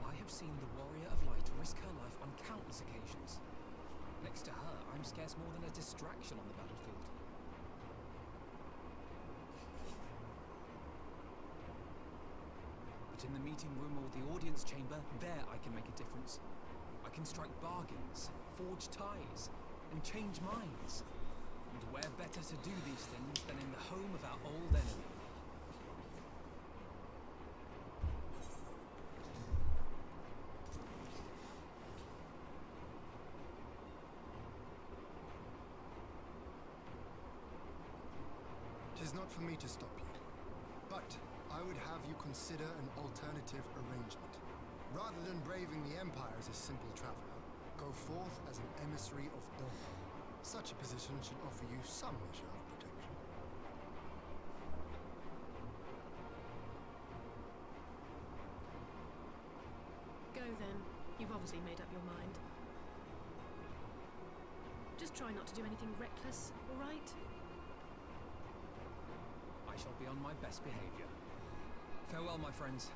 I have seen the Warrior of Light risk her life on countless occasions. Next to her, I'm scarce more than a distraction on the battlefield. But in the meeting room or the audience chamber, there I can make a difference. I can strike bargains, forge ties, and change minds. And where better to do these things than in the home of our old enemy? It is not for me to stop you, but I would have you consider an alternative arrangement. Rather than braving the Empire as a simple traveler, go forth as an emissary of Doma. Such a position should offer you some measure of protection. Go then. You've obviously made up your mind. Just try not to do anything reckless, all right? I shall be on my best behavior. Farewell, my friends.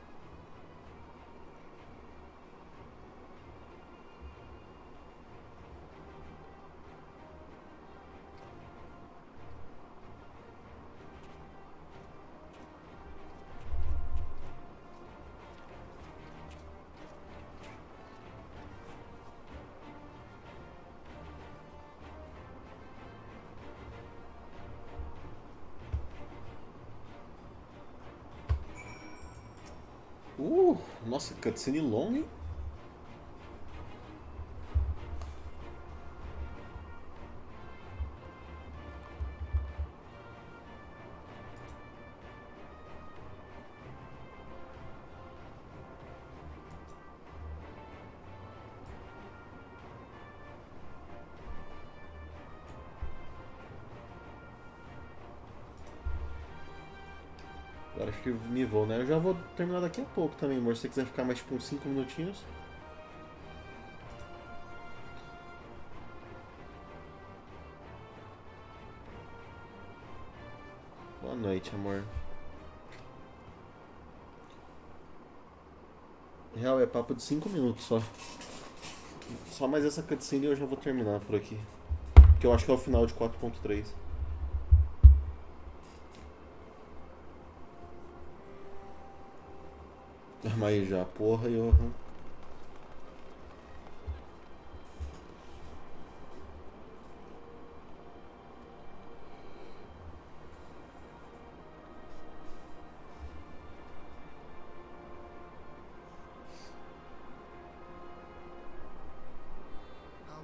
Nossa, cutscene longa, hein? Agora acho que me vou, né? Eu já vou terminar daqui a pouco também, amor. Se você quiser ficar mais tipo uns 5 minutinhos. Boa noite, amor. Real, é papo de 5 minutos só. Só mais essa cutscene e eu já vou terminar por aqui. Que eu acho que é o final de 4.3. Mas já, porra, eu... How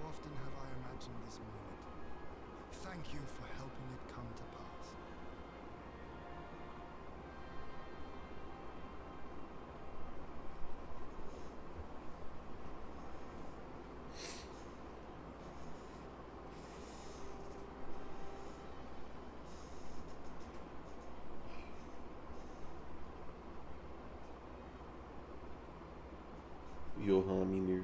often have I imagined this moment? Thank you for helping it come to pass. Johan Mimir.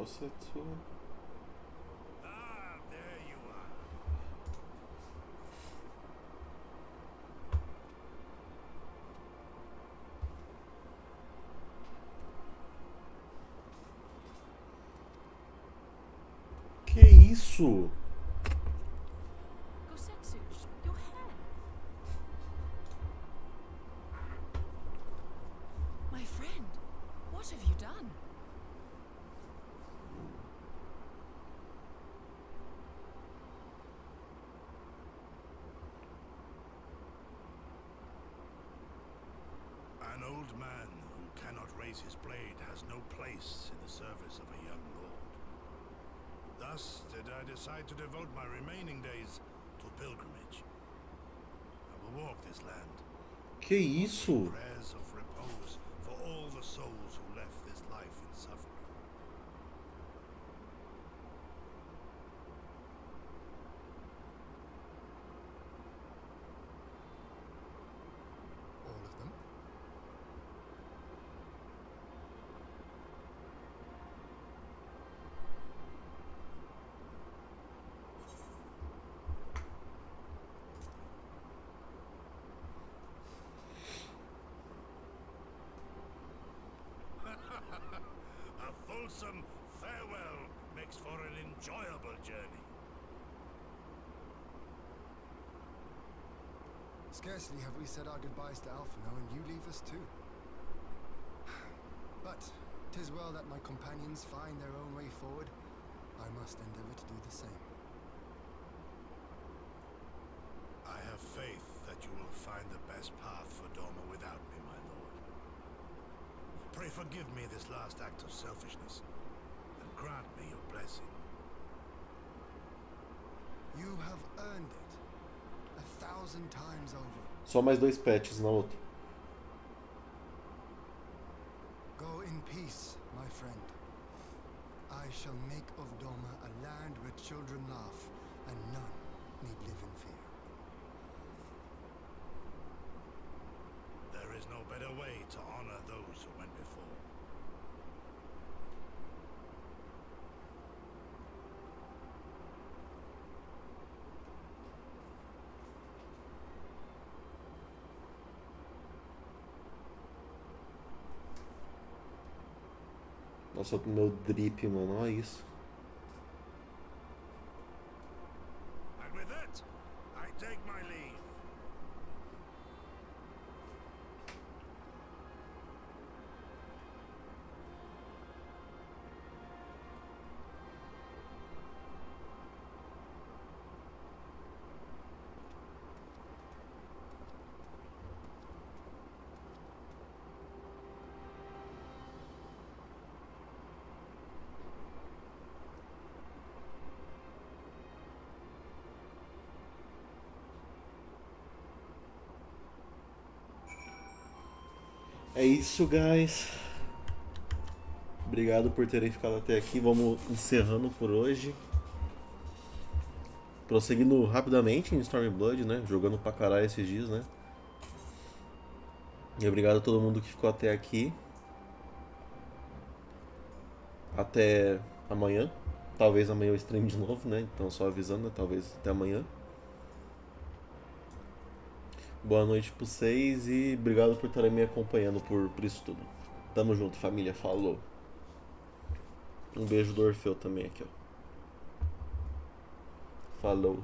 Setsu. Ah, there you are. Que isso? Gosetsu, your hair. My friend, what have you done? An old man who cannot raise his blade has no place in the service of a young lord. Thus did I decide to devote my remaining days to pilgrimage. I will walk this land. Que isso? Prayers of repose for all the souls who left this life in suffering. All of them? A fulsome farewell makes for an enjoyable journey. Scarcely have we said our goodbyes to Alphino, and you leave us too. But 'tis well that my companions find their own way forward. I must endeavor to do the same. I have faith that you will find the best path for Doma without me, my lord. Pray forgive me this last act of selfishness, and grant me your blessing. You have earned it 1,000 times over. Só mais 2 patches na outra. shall make of Doma a land where children laugh and none need live in fear. There is no better way to honor those who went before. Nossa, meu drip, mano, olha isso. And with that, I take my leave. É isso, guys. Obrigado por terem ficado até aqui. Vamos encerrando por hoje. Prosseguindo rapidamente em Stormblood, né? Jogando pra caralho esses dias, né? E obrigado a todo mundo que ficou até aqui. Até amanhã. Talvez amanhã eu stream de novo, né? Então só avisando, né? Talvez até amanhã. Boa noite pra vocês e obrigado por estarem me acompanhando por isso tudo. Tamo junto, família. Falou. Um beijo do Orfeu também aqui, ó. Falou.